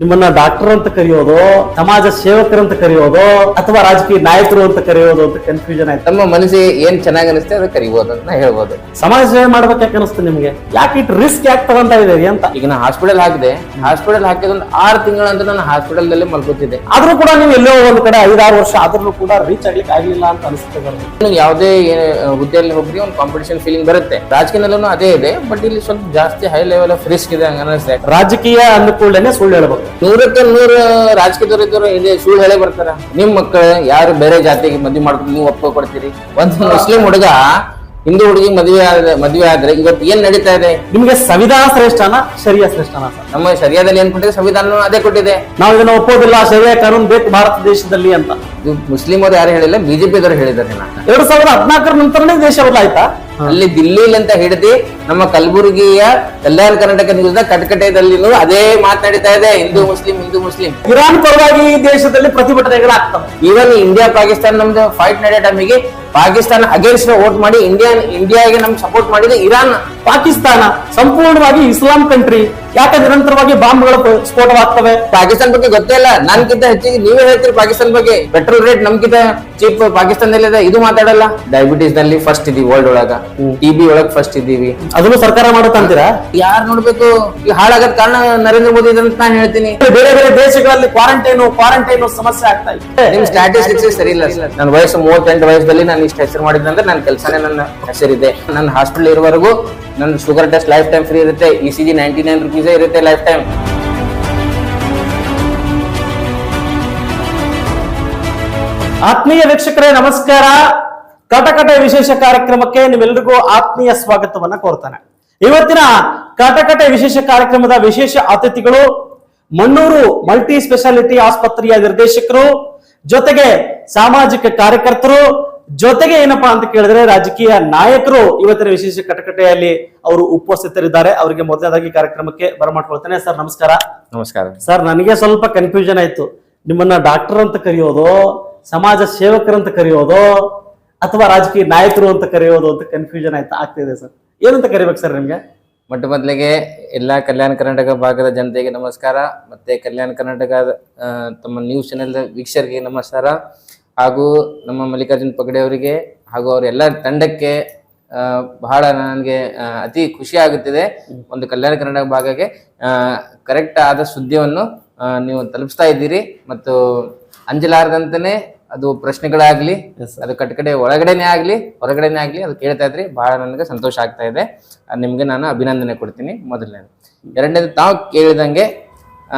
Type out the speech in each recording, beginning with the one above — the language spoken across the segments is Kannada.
ನಿಮ್ಮನ್ನ ಡಾಕ್ಟರ್ ಅಂತ ಕರೆಯೋದು, ಸಮಾಜ ಸೇವಕರಂತ ಕರೆಯೋದು, ಅಥವಾ ರಾಜಕೀಯ ನಾಯಕರು ಅಂತ ಕರೆಯೋದು ಅಂತ ಕನ್ಫ್ಯೂಷನ್ ಆಯ್ತು. ನಮ್ಮ ಮನಸ್ಸಿಗೆ ಏನ್ ಚೆನ್ನಾಗಿ ಅನಿಸ್ತದೆ ಅದು ಕರಿಬಹುದು ಅಂತ ಹೇಳ್ಬೋದು. ಸಮಾಜ ಸೇವೆ ಮಾಡ್ಬೇಕು ಯಾಕೆ ಅನಿಸ್ತು ನಿಮ್ಗೆ? ಯಾಕೆ ಇಟ್ಟು ರಿಸ್ಕ್ ಯಾಕೆ ತಗೊಂತ ಇದ್ದೀರಿ ಅಂತ? ಈಗ ನಾ ಹಾಸ್ಪಿಟಲ್ ಹಾಕಿದ ಒಂದು 6 ತಿಂಗಳು ಅಂತ ನಾನು ಹಾಸ್ಪಿಟಲ್ ನಲ್ಲಿ ಮಲ್ಕೋತಿದ್ದೆ. ಆದ್ರೂ ಕೂಡ ನೀವು ಎಲ್ಲೋ ಒಂದು ಕಡೆ 5-6 ವರ್ಷ ಆದ್ರೂ ಕೂಡ ರೀಚ್ ಆಗ್ಲಿಕ್ಕೆ ಆಗ್ಲಿಲ್ಲ ಅಂತ ಅನಿಸ್ತದೆ. ಯಾವುದೇ ಹುದ್ದೆಯಲ್ಲಿ ಹೋಗ್ರಿ ಒಂದು ಕಾಂಪಿಟೇಷನ್ ಫೀಲಿಂಗ್ ಬರುತ್ತೆ. ರಾಜಕೀಯದಲ್ಲೂ ಅದೇ ಇದೆ, ಬಟ್ ಇಲ್ಲಿ ಸ್ವಲ್ಪ ಜಾಸ್ತಿ ಹೈ ಲೆವೆಲ್ ಆಫ್ ರಿಸ್ಕ್ ಇದೆ ಹಂಗ ಅನಿಸ್ತದೆ. ರಾಜಕೀಯ ಅಂದ್ಕೊಳ್ಳೇನೆ ಸುಳ್ಳು ಹೇಳ್ಬೇಕು. 100ಕ್ಕೆ 100 ರಾಜಕೀಯದವರು ಇದ್ದವರು ಇದೆ ಸುಳ್ಳು ಹೇಳೇ ಬರ್ತಾರ. ನಿಮ್ ಮಕ್ಕಳು ಯಾರು ಬೇರೆ ಜಾತಿಗೆ ಮದ್ವೆ ಮಾಡ್ಕೊಂಡು ನೀವು ಒಪ್ಕೊಡ್ತೀರಿ? ಒಂದು ಮುಸ್ಲಿಂ ಹುಡುಗ ಹಿಂದೂ ಹುಡುಗಿ ಮದುವೆ ಆದ್ರೆ ಇವತ್ತು ಏನ್ ನಡೀತಾ ಇದೆ? ನಿಮ್ಗೆ ಸಂವಿಧಾನ ಶ್ರೇಷ್ಠನಾ ಶರಿಯಾ ಶ್ರೇಷ್ಠನಾ? ನಮ್ಮ ಶರಿಯಾದಲ್ಲಿ ಏನ್ ಕೊಟ್ಟಿದೆ, ಸಂವಿಧಾನ ಅದೇ ಕೊಟ್ಟಿದೆ. ನಾವು ಇದನ್ನ ಒಪ್ಪೋದಿಲ್ಲ, ಶರಿಯಾ ಕಾನೂನು ಬೇಕು ಭಾರತ ದೇಶದಲ್ಲಿ ಅಂತ. ಇದು ಮುಸ್ಲಿಂ ಅವರು ಯಾರು ಹೇಳಿಲ್ಲ, ಬಿಜೆಪಿ ಅವರು ಹೇಳಿದ್ದಾರೆ. 2014 ನಂತರನೇ ದೇಶ ಬದಲಾಯ್ತಾ? ಅಲ್ಲಿ ದಿಲ್ಲಿಲಿ ಅಂತ ಹಿಡಿದು ನಮ್ಮ ಕಲಬುರಗಿಯ ಕಲ್ಯಾಣ ಕರ್ನಾಟಕ ನ್ಯೂಸ್ ಕಟಕಟೆಯಲ್ಲಿ ಅದೇ ಮಾತನಾಡಿತಾ ಇದೆ, ಹಿಂದೂ ಮುಸ್ಲಿಂ. ಇರಾನ್ ಪರವಾಗಿ ಈ ದೇಶದಲ್ಲಿ ಪ್ರತಿಭಟನೆಗಳಾಗ್ತವೆ. ಈವನ್ ಇಂಡಿಯಾ ಪಾಕಿಸ್ತಾನ ನಮ್ದು ಫೈಟ್ ನಡೆಯೋ ಟೈಮಿಗೆ ಪಾಕಿಸ್ತಾನ ಅಗೇನ್ಸ್ಟ್ ವೋಟ್ ಮಾಡಿ ಇಂಡಿಯಾಗೆ ನಮ್ಗೆ ಸಪೋರ್ಟ್ ಮಾಡಿದೆ ಇರಾನ್. ಪಾಕಿಸ್ತಾನ ಸಂಪೂರ್ಣವಾಗಿ ಇಸ್ಲಾಂ ಕಂಟ್ರಿ, ಯಾಕೆ ನಿರಂತರವಾಗಿ ಬಾಂಬ್ಗಳು ಸ್ಫೋಟವಾಗ್ತವೆ? ಪಾಕಿಸ್ತಾನ ಬಗ್ಗೆ ಗೊತ್ತೇ ಇಲ್ಲ. ನನ್ಕಿಂತ ಹೆಚ್ಚಿಗೆ ನೀವೇ ಹೇಳ್ತೀರಿ ಪಾಕಿಸ್ತಾನ ಬಗ್ಗೆ. ಪೆಟ್ರೋಲ್ ರೇಟ್ ನಮ್ಗಿಂತ ಚೀಪ್ ಪಾಕಿಸ್ತಾನದಲ್ಲಿ ಇದೆ, ಇದು ಮಾತಾಡಲ್ಲ. ಡಯಾಬಿಟೀಸ್ ನಲ್ಲಿ ಫಸ್ಟ್ ಇದೀವಿ ವರ್ಲ್ಡ್ ಒಳಗ, TB ಒಳಗ್ ಫಸ್ಟ್ ಇದ್ದೀವಿ. ಅದನ್ನು ಸರ್ಕಾರ ಮಾಡುತ್ತಂತೀರಾ? ಯಾರು ನೋಡ್ಬೇಕು? ಈಗ ಹಾಳಾಗದ ಕಾರಣ ನರೇಂದ್ರ ಮೋದಿ ಅಂತ ನಾನು ಹೇಳ್ತೀನಿ. ಬೇರೆ ಬೇರೆ ದೇಶಗಳಲ್ಲಿ ಕ್ವಾರಂಟೈನ್ ಸಮಸ್ಯೆ ಆಗ್ತಾ ಇದೆ. ನಿಮ್ ಸ್ಟ್ಯಾಟಿಸ್ಟಿಕ್ಸ್ ಸರಿ ಇಲ್ಲ. ನನ್ನ ವಯಸ್ಸು 38 ವಯಸ್ಸಲ್ಲಿ ನಾನು ಇಷ್ಟು ಹೆಸರು ಮಾಡಿದ್ದಂದ್ರೆ ನನ್ನ ಕೆಲಸನೇ ನನ್ನ ಹೆಸರಿದೆ. ನನ್ನ ಹಾಸ್ಪಿಟಲ್ ಇರುವವರೆಗೂ ನನ್ನ sugar test life time free ಇರುತ್ತೆ. ECG 99 ರೂಪೀಸ್ ಇರುತ್ತೆ ಲೈಫ್ ಟೈಮ್. ಆತ್ಮೀಯ ವೀಕ್ಷಕರೇ ನಮಸ್ಕಾರ. ಕಟಕಟೆ ವಿಶೇಷ ಕಾರ್ಯಕ್ರಮಕ್ಕೆ ನಿಮ್ಮೆಲ್ಲರಿಗೂ ಆತ್ಮೀಯ ಸ್ವಾಗತವನ್ನ ಕೋರ್ತಾನೆ. ಇವತ್ತಿನ ಕಟಕಟೆ ವಿಶೇಷ ಕಾರ್ಯಕ್ರಮದ ವಿಶೇಷ ಅತಿಥಿಗಳು ಮಣ್ಣೂರು ಮಲ್ಟಿ ಸ್ಪೆಷಾಲಿಟಿ ಆಸ್ಪತ್ರೆಯ ನಿರ್ದೇಶಕರು, ಜೊತೆಗೆ ಸಾಮಾಜಿಕ ಕಾರ್ಯಕರ್ತರು, ಜೊತೆಗೆ ಏನಪ್ಪಾ ಅಂತ ಕೇಳಿದ್ರೆ ರಾಜಕೀಯ ನಾಯಕರು ಇವತ್ತಿನ ವಿಶೇಷ ಕಟಕಟೆಯಲ್ಲಿ ಅವರು ಉಪಸ್ಥಿತರಿದ್ದಾರೆ. ಅವರಿಗೆ ಮೊದಲನೇದಾಗಿ ಕಾರ್ಯಕ್ರಮಕ್ಕೆ ಬರಮಾಡ್ಕೊಳ್ತೇನೆ. ಸರ್ ನಮಸ್ಕಾರ. ನಮಸ್ಕಾರ ಸರ್, ನನಗೆ ಸ್ವಲ್ಪ ಕನ್ಫ್ಯೂಷನ್ ಆಯ್ತು. ನಿಮ್ಮನ್ನ ಡಾಕ್ಟರ್ ಅಂತ ಕರೆಯೋದು, ಸಮಾಜ ಸೇವಕರಂತ ಕರೆಯೋದು, ಅಥವಾ ರಾಜಕೀಯ ನಾಯಕರು ಅಂತ ಕರೆಯೋದು ಅಂತ ಕನ್ಫ್ಯೂಷನ್ ಆಗ್ತಿದೆ ಸರ್. ಏನಂತ ಕರಿಬೇಕು ಸರ್ ನಿಮ್ಗೆ? ಮೊಟ್ಟ ಮೊದಲಿಗೆ ಎಲ್ಲಾ ಕಲ್ಯಾಣ ಕರ್ನಾಟಕ ಭಾಗದ ಜನತೆಗೆ ನಮಸ್ಕಾರ. ಮತ್ತೆ ಕಲ್ಯಾಣ ಕರ್ನಾಟಕ ತಮ್ಮ ನ್ಯೂಸ್ ಚಾನೆಲ್ ವೀಕ್ಷಕರಿಗೆ ನಮಸ್ಕಾರ. ಹಾಗೂ ನಮ್ಮ ಮಲ್ಲಿಕಾರ್ಜುನ್ ಪಗಡೆ ಅವರಿಗೆ ಹಾಗೂ ಅವರೆಲ್ಲ ತಂಡಕ್ಕೆ ಬಹಳ ನನಗೆ ಅತಿ ಖುಷಿ ಆಗುತ್ತಿದೆ. ಒಂದು ಕಲ್ಯಾಣ ಕರ್ನಾಟಕ ಭಾಗಕ್ಕೆ ಕರೆಕ್ಟ್ ಆದ ಸುದ್ದಿಯನ್ನು ನೀವು ತಲುಪಿಸ್ತಾ ಇದ್ದೀರಿ. ಮತ್ತು ಅಂಜಲಾರದಂತಾನೆ ಅದು ಪ್ರಶ್ನೆಗಳಾಗ್ಲಿ, ಅದು ಕಟ್ಕಡೆ ಒಳಗಡೆನೆ ಆಗ್ಲಿ ಹೊರಗಡೆನೆ ಆಗ್ಲಿ ಅದು ಕೇಳ್ತಾ ಇದ್ರಿ, ಬಹಳ ನನಗೆ ಸಂತೋಷ ಆಗ್ತಾ ಇದೆ. ನಿಮ್ಗೆ ನಾನು ಅಭಿನಂದನೆ ಕೊಡ್ತೀನಿ. ಮೊದಲನೇದು. ಎರಡನೇದು, ತಾವು ಕೇಳಿದಂಗೆ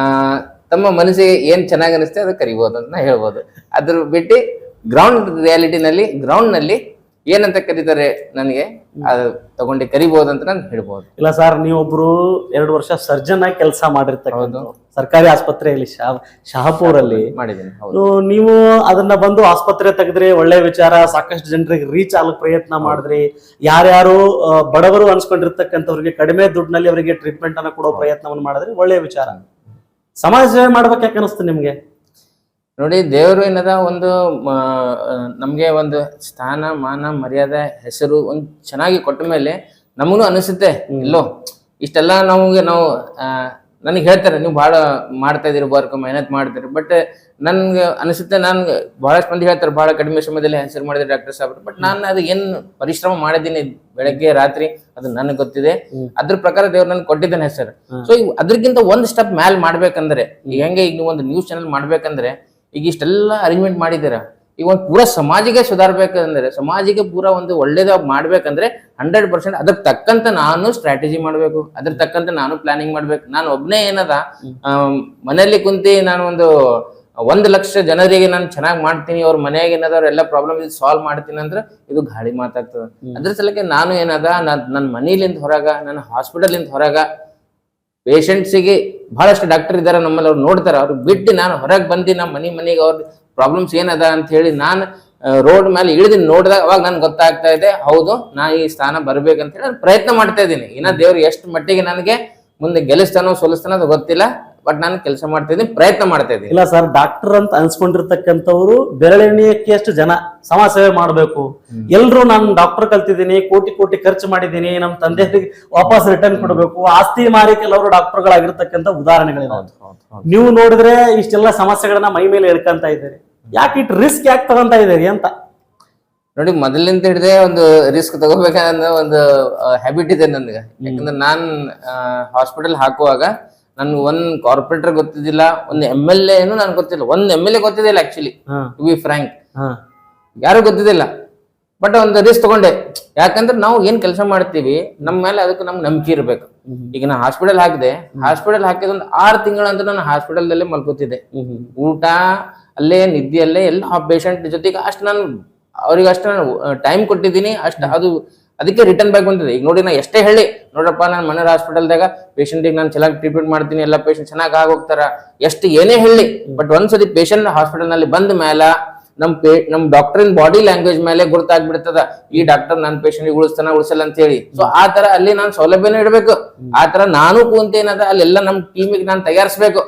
ತಮ್ಮ ಮನಸ್ಸಿಗೆ ಏನ್ ಚೆನ್ನಾಗಿ ಅನಿಸ್ತದೆ ಅದು ಕರಿಬಹುದು ಅಂತ ಹೇಳ್ಬೋದು. ಅದ್ರ ಬಿಟ್ಟು ಗ್ರೌಂಡ್ ರಿಯಾಲಿಟಿನಲ್ಲಿ ಗ್ರೌಂಡ್ ನಲ್ಲಿ ಏನಂತ ಕರೀತಾರೆ ನನಗೆ ಅದು ತಗೊಂಡು ಕರಿಬಹುದು ಅಂತ ನಾನು ಹೇಳ್ಬೋದು. ಇಲ್ಲ ಸರ್, ನೀವೊಬ್ರು 2 ವರ್ಷ ಸರ್ಜನ್ ಆಗಿ ಕೆಲಸ ಮಾಡಿರ್ತಕ್ಕಂಥ ಸರ್ಕಾರಿ ಆಸ್ಪತ್ರೆಯಲ್ಲಿ ಶಹಾಪುರಲ್ಲಿ ಮಾಡಿದ್ದೀನಿ. ನೀವು ಅದನ್ನ ಬಂದು ಆಸ್ಪತ್ರೆ ತೆಗೆದ್ರಿ, ಒಳ್ಳೆ ವಿಚಾರ. ಸಾಕಷ್ಟು ಜನರಿಗೆ ರೀಚ್ ಆಗಲಿಕ್ಕೆ ಪ್ರಯತ್ನ ಮಾಡಿದ್ರಿ. ಯಾರ್ಯಾರು ಬಡವರು ಅನ್ಸ್ಕೊಂಡಿರ್ತಕ್ಕಂಥವ್ರಿಗೆ ಕಡಿಮೆ ದುಡ್ಡಿನಲ್ಲಿ ಅವರಿಗೆ ಟ್ರೀಟ್ಮೆಂಟ್ ಅನ್ನ ಕೊಡೋ ಪ್ರಯತ್ನವನ್ನು ಮಾಡಿದ್ರಿ, ಒಳ್ಳೆ ವಿಚಾರ. ಸಮಾಜ ಸೇವೆ ಮಾಡ್ಬೇಕು ಯಾಕೆ ಅನಿಸ್ತು ನಿಮ್ಗೆ? ನೋಡಿ, ದೇವರು ಏನದ ಒಂದು ನಮ್ಗೆ ಒಂದು ಸ್ಥಾನ ಮಾನ ಮರ್ಯಾದೆ ಹೆಸರು ಒಂದು ಚೆನ್ನಾಗಿ ಕೊಟ್ಟ ಮೇಲೆ ನಮಗೂ ಅನಿಸುತ್ತೆ ಇಲ್ಲೋ ಇಷ್ಟೆಲ್ಲ ನಾವು ನನಗೆ ಹೇಳ್ತಾರೆ ನೀವು ಬಹಳ ಮಾಡ್ತಾ ಇದೀರಿ, ವರ್ಕ್ ಮೆಹನತ್ ಮಾಡ್ತೀರಿ. ಬಟ್ ನನ್ಗೆ ಅನಿಸುತ್ತೆ, ನನ್ಗೆ ಬಹಳಷ್ಟು ಮಂದಿ ಹೇಳ್ತಾರೆ ಬಹಳ ಕಡಿಮೆ ಸಮಯದಲ್ಲಿ ಹೆಸರು ಮಾಡಿದ್ರೆ ಡಾಕ್ಟರ್ ಸಾಹೇಬ್ರು. ಬಟ್ ನಾನು ಅದು ಏನ್ ಪರಿಶ್ರಮ ಮಾಡಿದ್ದೀನಿ ಬೆಳಗ್ಗೆ ರಾತ್ರಿ ಅದು ನನಗೆ ಗೊತ್ತಿದೆ. ಅದ್ರ ಪ್ರಕಾರ ದೇವ್ರು ನನ್ಗೆ ಕೊಟ್ಟಿದ್ದಾನೆ ಹೆಸರು. ಸೊ ಅದ್ರಕ್ಕಿಂತ ಒಂದು ಸ್ಟೆಪ್ ಮ್ಯಾಲ್ ಮಾಡ್ಬೇಕಂದ್ರೆ ಈಗ ಹೆಂಗೆ ಈಗ ನೀವು ಒಂದು ನ್ಯೂಸ್ ಚಾನೆಲ್ ಮಾಡ್ಬೇಕಂದ್ರೆ ಈಗ ಇಷ್ಟೆಲ್ಲ ಅರೇಂಜ್ಮೆಂಟ್ ಮಾಡಿದ್ದೀರ. ಈಗ ಒಂದು ಪೂರಾ ಸಮಾಜಿಗೆ ಸುಧಾರ್ಬೇಕಂದ್ರೆ, ಸಮಾಜಿಗೆ ಪೂರಾ ಒಂದು ಒಳ್ಳೇದಾಗಿ ಮಾಡ್ಬೇಕಂದ್ರೆ 100% ಅದಕ್ಕೆ ತಕ್ಕಂತ ನಾನು ಸ್ಟ್ರಾಟಜಿ ಮಾಡ್ಬೇಕು, ಅದ್ರ ತಕ್ಕಂತ ನಾನು ಪ್ಲಾನಿಂಗ್ ಮಾಡ್ಬೇಕು. ನಾನು ಒಬ್ನೇ ಏನದ ಮನೆಯಲ್ಲಿ ಕುಂತಿ ನಾನು ಒಂದು 1 ಲಕ್ಷ ಜನರಿಗೆ ನಾನು ಚೆನ್ನಾಗಿ ಮಾಡ್ತೀನಿ, ಅವ್ರ ಮನೆಯಾಗ ಏನದ ಎಲ್ಲ ಪ್ರಾಬ್ಲಮ್ ಸಾಲ್ವ್ ಮಾಡ್ತೀನಿ ಅಂದ್ರೆ ಇದು ಗಾಳಿ ಮಾತಾಗ್ತದೆ. ಅದ್ರ ಸಲಕ್ಕೆ ನಾನು ಏನದ ನನ್ನ ಮನೆಯಿಂದ ಹೊರಗ, ನನ್ನ ಹಾಸ್ಪಿಟಲ್ ಹೊರಗ ಪೇಷಂಟ್ಸಿಗೆ ಬಹಳಷ್ಟು ಡಾಕ್ಟರ್ ಇದ್ದಾರೆ ನಮ್ಮಲ್ಲಿ, ಅವ್ರು ನೋಡ್ತಾರೆ. ಅವ್ರು ಬಿಟ್ಟು ನಾನು ಹೊರಗೆ ಬಂದು ನಮ್ಮ ಮನೆಗೆ ಅವ್ರ ಪ್ರಾಬ್ಲಮ್ಸ್ ಏನದ ಅಂತ ಹೇಳಿ ನಾನು ರೋಡ್ ಮೇಲೆ ಇಳಿದು ನೋಡಿದಾಗ ಅವಾಗ ನನ್ಗೆ ಗೊತ್ತಾಗ್ತಾ ಇದೆ, ಹೌದು ನಾ ಈ ಸ್ಥಾನ ಬರ್ಬೇಕಂತ ಹೇಳಿ ನಾನು ಪ್ರಯತ್ನ ಮಾಡ್ತಾ ಇದ್ದೀನಿ. ಇನ್ನ ದೇವ್ರು ಎಷ್ಟು ಮಟ್ಟಿಗೆ ನನಗೆ ಮುಂದೆ ಗೆಲ್ಲಿಸ್ತಾನೋ ಸೋಲಿಸ್ತಾನೋ ಅದು ಗೊತ್ತಿಲ್ಲ. ಬಟ್ ನಾನು ಕೆಲಸ ಮಾಡ್ತಾ ಇದ್ದೀನಿ, ಪ್ರಯತ್ನ ಮಾಡ್ತಾ ಇದ್ದೀನಿ. ಇಲ್ಲ ಸರ್, ಡಾಕ್ಟರ್ ಅಂತ ಅನ್ಸ್ಕೊಂಡಿರ್ತಕ್ಕಂಥವ್ರು ಬೆರಳೆಣಿಯಕ್ಕೆ ಎಷ್ಟು ಜನ ಸಮಾಜ ಸೇವೆ ಮಾಡ್ಬೇಕು. ಎಲ್ರು ನಾನು ಡಾಕ್ಟರ್ ಕಲ್ತಿದ್ದೀನಿ, ಕೋಟಿ ಕೋಟಿ ಖರ್ಚು ಮಾಡಿದ್ದೀನಿ, ನಮ್ಮ ತಂದೆಗೆ ವಾಪಸ್ ರಿಟರ್ನ್ ಕೊಡಬೇಕು, ಆಸ್ತಿ ಮಾರಿ ಕೆಲವರು ಡಾಕ್ಟರ್ಗಳಾಗಿರ್ತಕ್ಕಂಥ ಉದಾಹರಣೆಗಳಿವೆ. ನೀವು ನೋಡಿದ್ರೆ ಇಷ್ಟೆಲ್ಲ ಸಮಸ್ಯೆಗಳನ್ನ ಮೈ ಮೇಲೆ ಹೇಳ್ಕೊಂತ ಇದ್ದೀರಿ, ಯಾಕೆ ಇಟ್ಟು ರಿಸ್ಕ್ ಯಾಕೆ ತಗೊಂತ ಇದ್ದೀರಿ ಅಂತ ನೋಡಿ. ಮೊದಲಿಂದ ಹಿಡಿದೇ ಒಂದು ರಿಸ್ಕ್ ತಗೋಬೇಕನ್ನೋ ಒಂದು ಹ್ಯಾಬಿಟ್ ಇದೆ ನನ್ಗೆ. ಯಾಕಂದ್ರೆ ನಾನ್ ಹಾಸ್ಪಿಟಲ್ ಹಾಕುವಾಗ ನನ್ ಒಂದ್ ಕಾರ್ಪೊರೇಟರ್ ಗೊತ್ತಿದ್ದಿಲ್ಲ, ಒಂದ್ MLA ನನ್ಗೆ ಗೊತ್ತಿಲ್ಲ, ಒಂದ್ MLA ಗೊತ್ತಿದ್ದಿಲ್ಲ ಆಕ್ಚುಲಿ, ಟು ಬಿ ಫ್ರಾಂಕ್. ಯಾರು ಗೊತ್ತಿದ್ದಿಲ್ಲ, ಬಟ್ ಒಂದು ರಿಸ್ಕ್ ತಗೊಂಡೆ. ಯಾಕಂದ್ರೆ ನಾವು ಏನ್ ಕೆಲಸ ಮಾಡ್ತೀವಿ ನಮ್ಮ ಮೇಲೆ ಅದಕ್ಕೆ ನಮ್ಗೆ ನಂಬಿಕೆ ಇರ್ಬೇಕು. ಈಗ ನಾ ಹಾಸ್ಪಿಟಲ್ ಹಾಕಿದ ಒಂದು 6 ತಿಂಗಳಂತ ನಾನು ಹಾಸ್ಪಿಟಲ್ ದಲ್ಲೇ ಮಲ್ಕೋತಿದ್ದೆ. ಊಟ ಅಲ್ಲೇ, ನಿದ್ದೆ ಅಲ್ಲೇ, ಎಲ್ಲ ಪೇಷಂಟ್ ಜೊತೆಗೆ ಅಷ್ಟು ನಾನು ಅವ್ರಿಗೆ ಅಷ್ಟು ನಾನು ಟೈಮ್ ಕೊಟ್ಟಿದ್ದೀನಿ. ಅದು ಅದಕ್ಕೆ ರಿಟರ್ನ್ ಬ್ಯಾಕ್ ಬಂದಿದೆ. ಈಗ ನೋಡಿ, ನಾ ಎಷ್ಟೇ ಹೇಳಿ ನೋಡ್ರಪ್ಪ, ನಾನು ಮನೆಯವ್ರ ಹಾಸ್ಪಿಟಲ್ದಾಗ ಪೇಷಂಟಿಗೆ ನಾನು ಚೆನ್ನಾಗಿ ಟ್ರೀಟ್ಮೆಂಟ್ ಮಾಡ್ತೀನಿ, ಎಲ್ಲ ಪೇಷಂಟ್ ಚೆನ್ನಾಗಿ ಆಗೋಗ್ತಾರ, ಎಷ್ಟು ಏನೇ ಹೇಳಿ, ಬಟ್ ಒಂದ್ಸತಿ ಪೇಷಂಟ್ ಹಾಸ್ಪಿಟಲ್ ನಲ್ಲಿ ಬಂದ ಮೇಲೆ ನಮ್ ಡಾಕ್ಟರಿನ್ ಬಾಡಿ ಲ್ಯಾಂಗ್ವೇಜ್ ಮೇಲೆ ಗುರುತಾಗ್ಬಿಡ್ತದ, ಈ ಡಾಕ್ಟರ್ ನನ್ನ ಪೇಷಂಟ್ ಉಳಿಸ್ತಾನ ಉಳಿಸಲ್ಲ ಅಂತ ಹೇಳಿ. ಸೊ ಆ ತರ ಅಲ್ಲಿ ನಾನು ಸೌಲಭ್ಯನೂ ಇಡ್ಬೇಕು. ಆ ತರ ನಾನು ಕೂಂತೇನದ ಅಲ್ಲೆಲ್ಲ ನಮ್ ಟೀಮಿಗೆ ನಾನು ತಯಾರಿಸ್ಬೇಕು.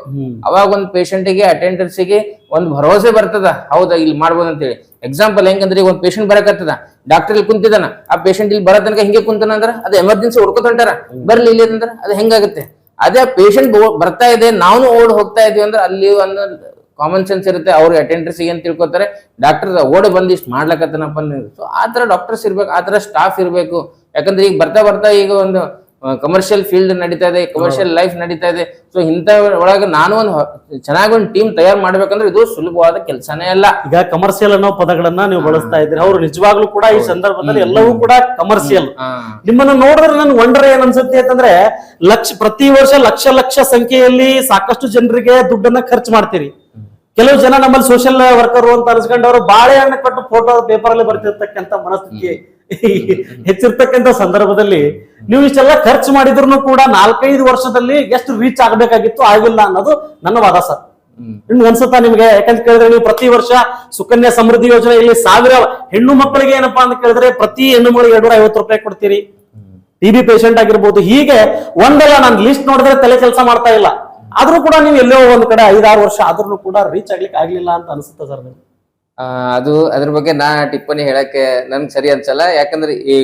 ಅವಾಗ ಒಂದ್ ಪೇಷಂಟಿಗೆ ಅಟೆಂಡರ್ಸಿಗೆ ಒಂದ್ ಭರವಸೆ ಬರ್ತದ, ಹೌದಾ ಇಲ್ಲಿ ಮಾಡ್ಬೋದು ಅಂತೇಳಿ. ಎಕ್ಸಾಂಪಲ್ ಹೆಂಗಂದ್ರೆ, ಈಗ ಒಂದ್ ಪೇಷಂಟ್ ಬರಕತ್ತದ, ಡಾಕ್ಟರ್ ಇಲ್ಲಿ ಕುಂತಿದಾನ, ಆ ಪೇಷಂಟ್ ಇಲ್ಲಿ ಬರೋ ತನಕ ಹಿಂಗೆ ಕುಂತಾನ ಅಂದ್ರ ಅದು ಎಮರ್ಜೆನ್ಸಿ ಹೊಡ್ಕೊತೊಂಟಾರ, ಬರ್ಲಿ ಇಲ್ಲಿ ಅಂದ್ರೆ ಅದು ಹೆಂಗಾಗುತ್ತೆ. ಅದೇ ಪೇಷಂಟ್ ಬರ್ತಾ ಇದೆ, ನಾವು ಓಡ್ ಹೋಗ್ತಾ ಇದೀವಿ ಅಂದ್ರೆ ಅಲ್ಲಿ ಒಂದು ಕಾಮನ್ ಸೆನ್ಸ್ ಇರುತ್ತೆ. ಅವ್ರಿಗೆ ಅಟೆಂಡರ್ಸ್ ಏನ್ ತಿಳ್ಕೊತಾರೆ, ಡಾಕ್ಟರ್ ಓಡ್ ಬಂದ್ ಇಷ್ಟು ಮಾಡ್ಲಕತ್ತನಪ್ಪ. ಸೊ ಆ ತರ ಡಾಕ್ಟರ್ಸ್ ಇರ್ಬೇಕು, ಆ ತರ ಸ್ಟಾಫ್ ಇರ್ಬೇಕು. ಯಾಕಂದ್ರೆ ಈಗ ಬರ್ತಾ ಈಗ ಒಂದು ಕಮರ್ಷಿಯಲ್ ಫೀಲ್ಡ್ ನಡೀತಾ ಇದೆ, ಕಮರ್ಷಿಯಲ್ ಲೈಫ್ ನಡೀತಾ ಇದೆ. ಸೊ ಇಂಥ ಒಳಗೆ ನಾನು ಒಂದು ಚೆನ್ನಾಗಿ ಒಂದು ಟೀಮ್ ತಯಾರು ಮಾಡ್ಬೇಕಂದ್ರೆ ಇದು ಸುಲಭವಾದ ಕೆಲಸನೇ ಅಲ್ಲ. ಈಗ ಕಮರ್ಷಿಯಲ್ ಅನ್ನೋ ಪದಗಳನ್ನ ನೀವು ಬಳಸ್ತಾ ಇದ್ದೀರಿ, ಅವ್ರು ನಿಜವಾಗ್ಲೂ ಕೂಡ ಈ ಸಂದರ್ಭದಲ್ಲಿ ಎಲ್ಲವೂ ಕೂಡ ಕಮರ್ಷಿಯಲ್. ನಿಮ್ಮನ್ನ ನೋಡಿದ್ರೆ ನನ್ ವಂಡರ್ ಏನ್ ಅನ್ಸುತ್ತೆ ಅಂತಂದ್ರೆ, ಪ್ರತಿ ವರ್ಷ ಲಕ್ಷ ಸಂಖ್ಯೆಯಲ್ಲಿ ಸಾಕಷ್ಟು ಜನರಿಗೆ ದುಡ್ಡನ್ನ ಖರ್ಚು ಮಾಡ್ತೀರಿ. ಕೆಲವು ಜನ ನಮ್ಮಲ್ಲಿ ಸೋಷಿಯಲ್ ವರ್ಕರ್ ಅಂತ ಅನ್ಸ್ಕೊಂಡವರು ಬಾಳೆಹಣ್ಣು ಕೊಟ್ಟು ಫೋಟೋ ಪೇಪರ್ ಅಲ್ಲಿ ಬರ್ತಿರ್ತಕ್ಕಂಥ ಮನಸ್ಥಿತಿ ಹೆಚ್ಚಿರ್ತಕ್ಕಂಥ ಸಂದರ್ಭದಲ್ಲಿ ನೀವು ಇಷ್ಟೆಲ್ಲ ಖರ್ಚು ಮಾಡಿದ್ರು ಕೂಡ 4-5 ವರ್ಷದಲ್ಲಿ ಎಷ್ಟು ರೀಚ್ ಆಗ್ಬೇಕಾಗಿತ್ತು, ಆಗಿಲ್ಲ ಅನ್ನೋದು ನನ್ನ ವಾದ ಸರ್. ನಿಮ್ಗೆ ಅನ್ಸುತ್ತಾ ನಿಮ್ಗೆ? ಯಾಕಂತ ಕೇಳಿದ್ರೆ, ನೀವು ಪ್ರತಿ ವರ್ಷ ಸುಕನ್ಯಾ ಸಮೃದ್ಧಿ ಯೋಜನೆಯಲ್ಲಿ 1000 ಹೆಣ್ಣು ಮಕ್ಕಳಿಗೆ ಏನಪ್ಪಾ ಅಂತ ಕೇಳಿದ್ರೆ, ಪ್ರತಿ ಹೆಣ್ಣು ಮಕ್ಕಳಿಗೆ 250 ರೂಪಾಯಿ ಕೊಡ್ತೀರಿ. TB ಪೇಷಂಟ್ ಆಗಿರ್ಬೋದು, ಹೀಗೆ ಒಂದಲ್ಲ, ನಾನು ಲಿಸ್ಟ್ ನೋಡಿದ್ರೆ ತಲೆ ಕೆಲಸ ಮಾಡ್ತಾ ಇಲ್ಲ. ಆದ್ರೂ ಕೂಡ ನೀವು ಎಲ್ಲೋ ಒಂದ್ ಕಡೆ 5-6 ವರ್ಷ ಆದ್ರೂ ಕೂಡ ರೀಚ್ ಆಗ್ಲಿಕ್ಕೆ ಆಗ್ಲಿಲ್ಲ ಅಂತ ಅನ್ಸುತ್ತೆ ಸರ್. ಅದು ಅದ್ರ ಬಗ್ಗೆ ನಾ ಟಿಪ್ಪಣಿ ಹೇಳಕ್ಕೆ ನನ್ಗೆ ಸರಿ ಅನ್ಸಲ್ಲ. ಯಾಕಂದ್ರೆ ಈ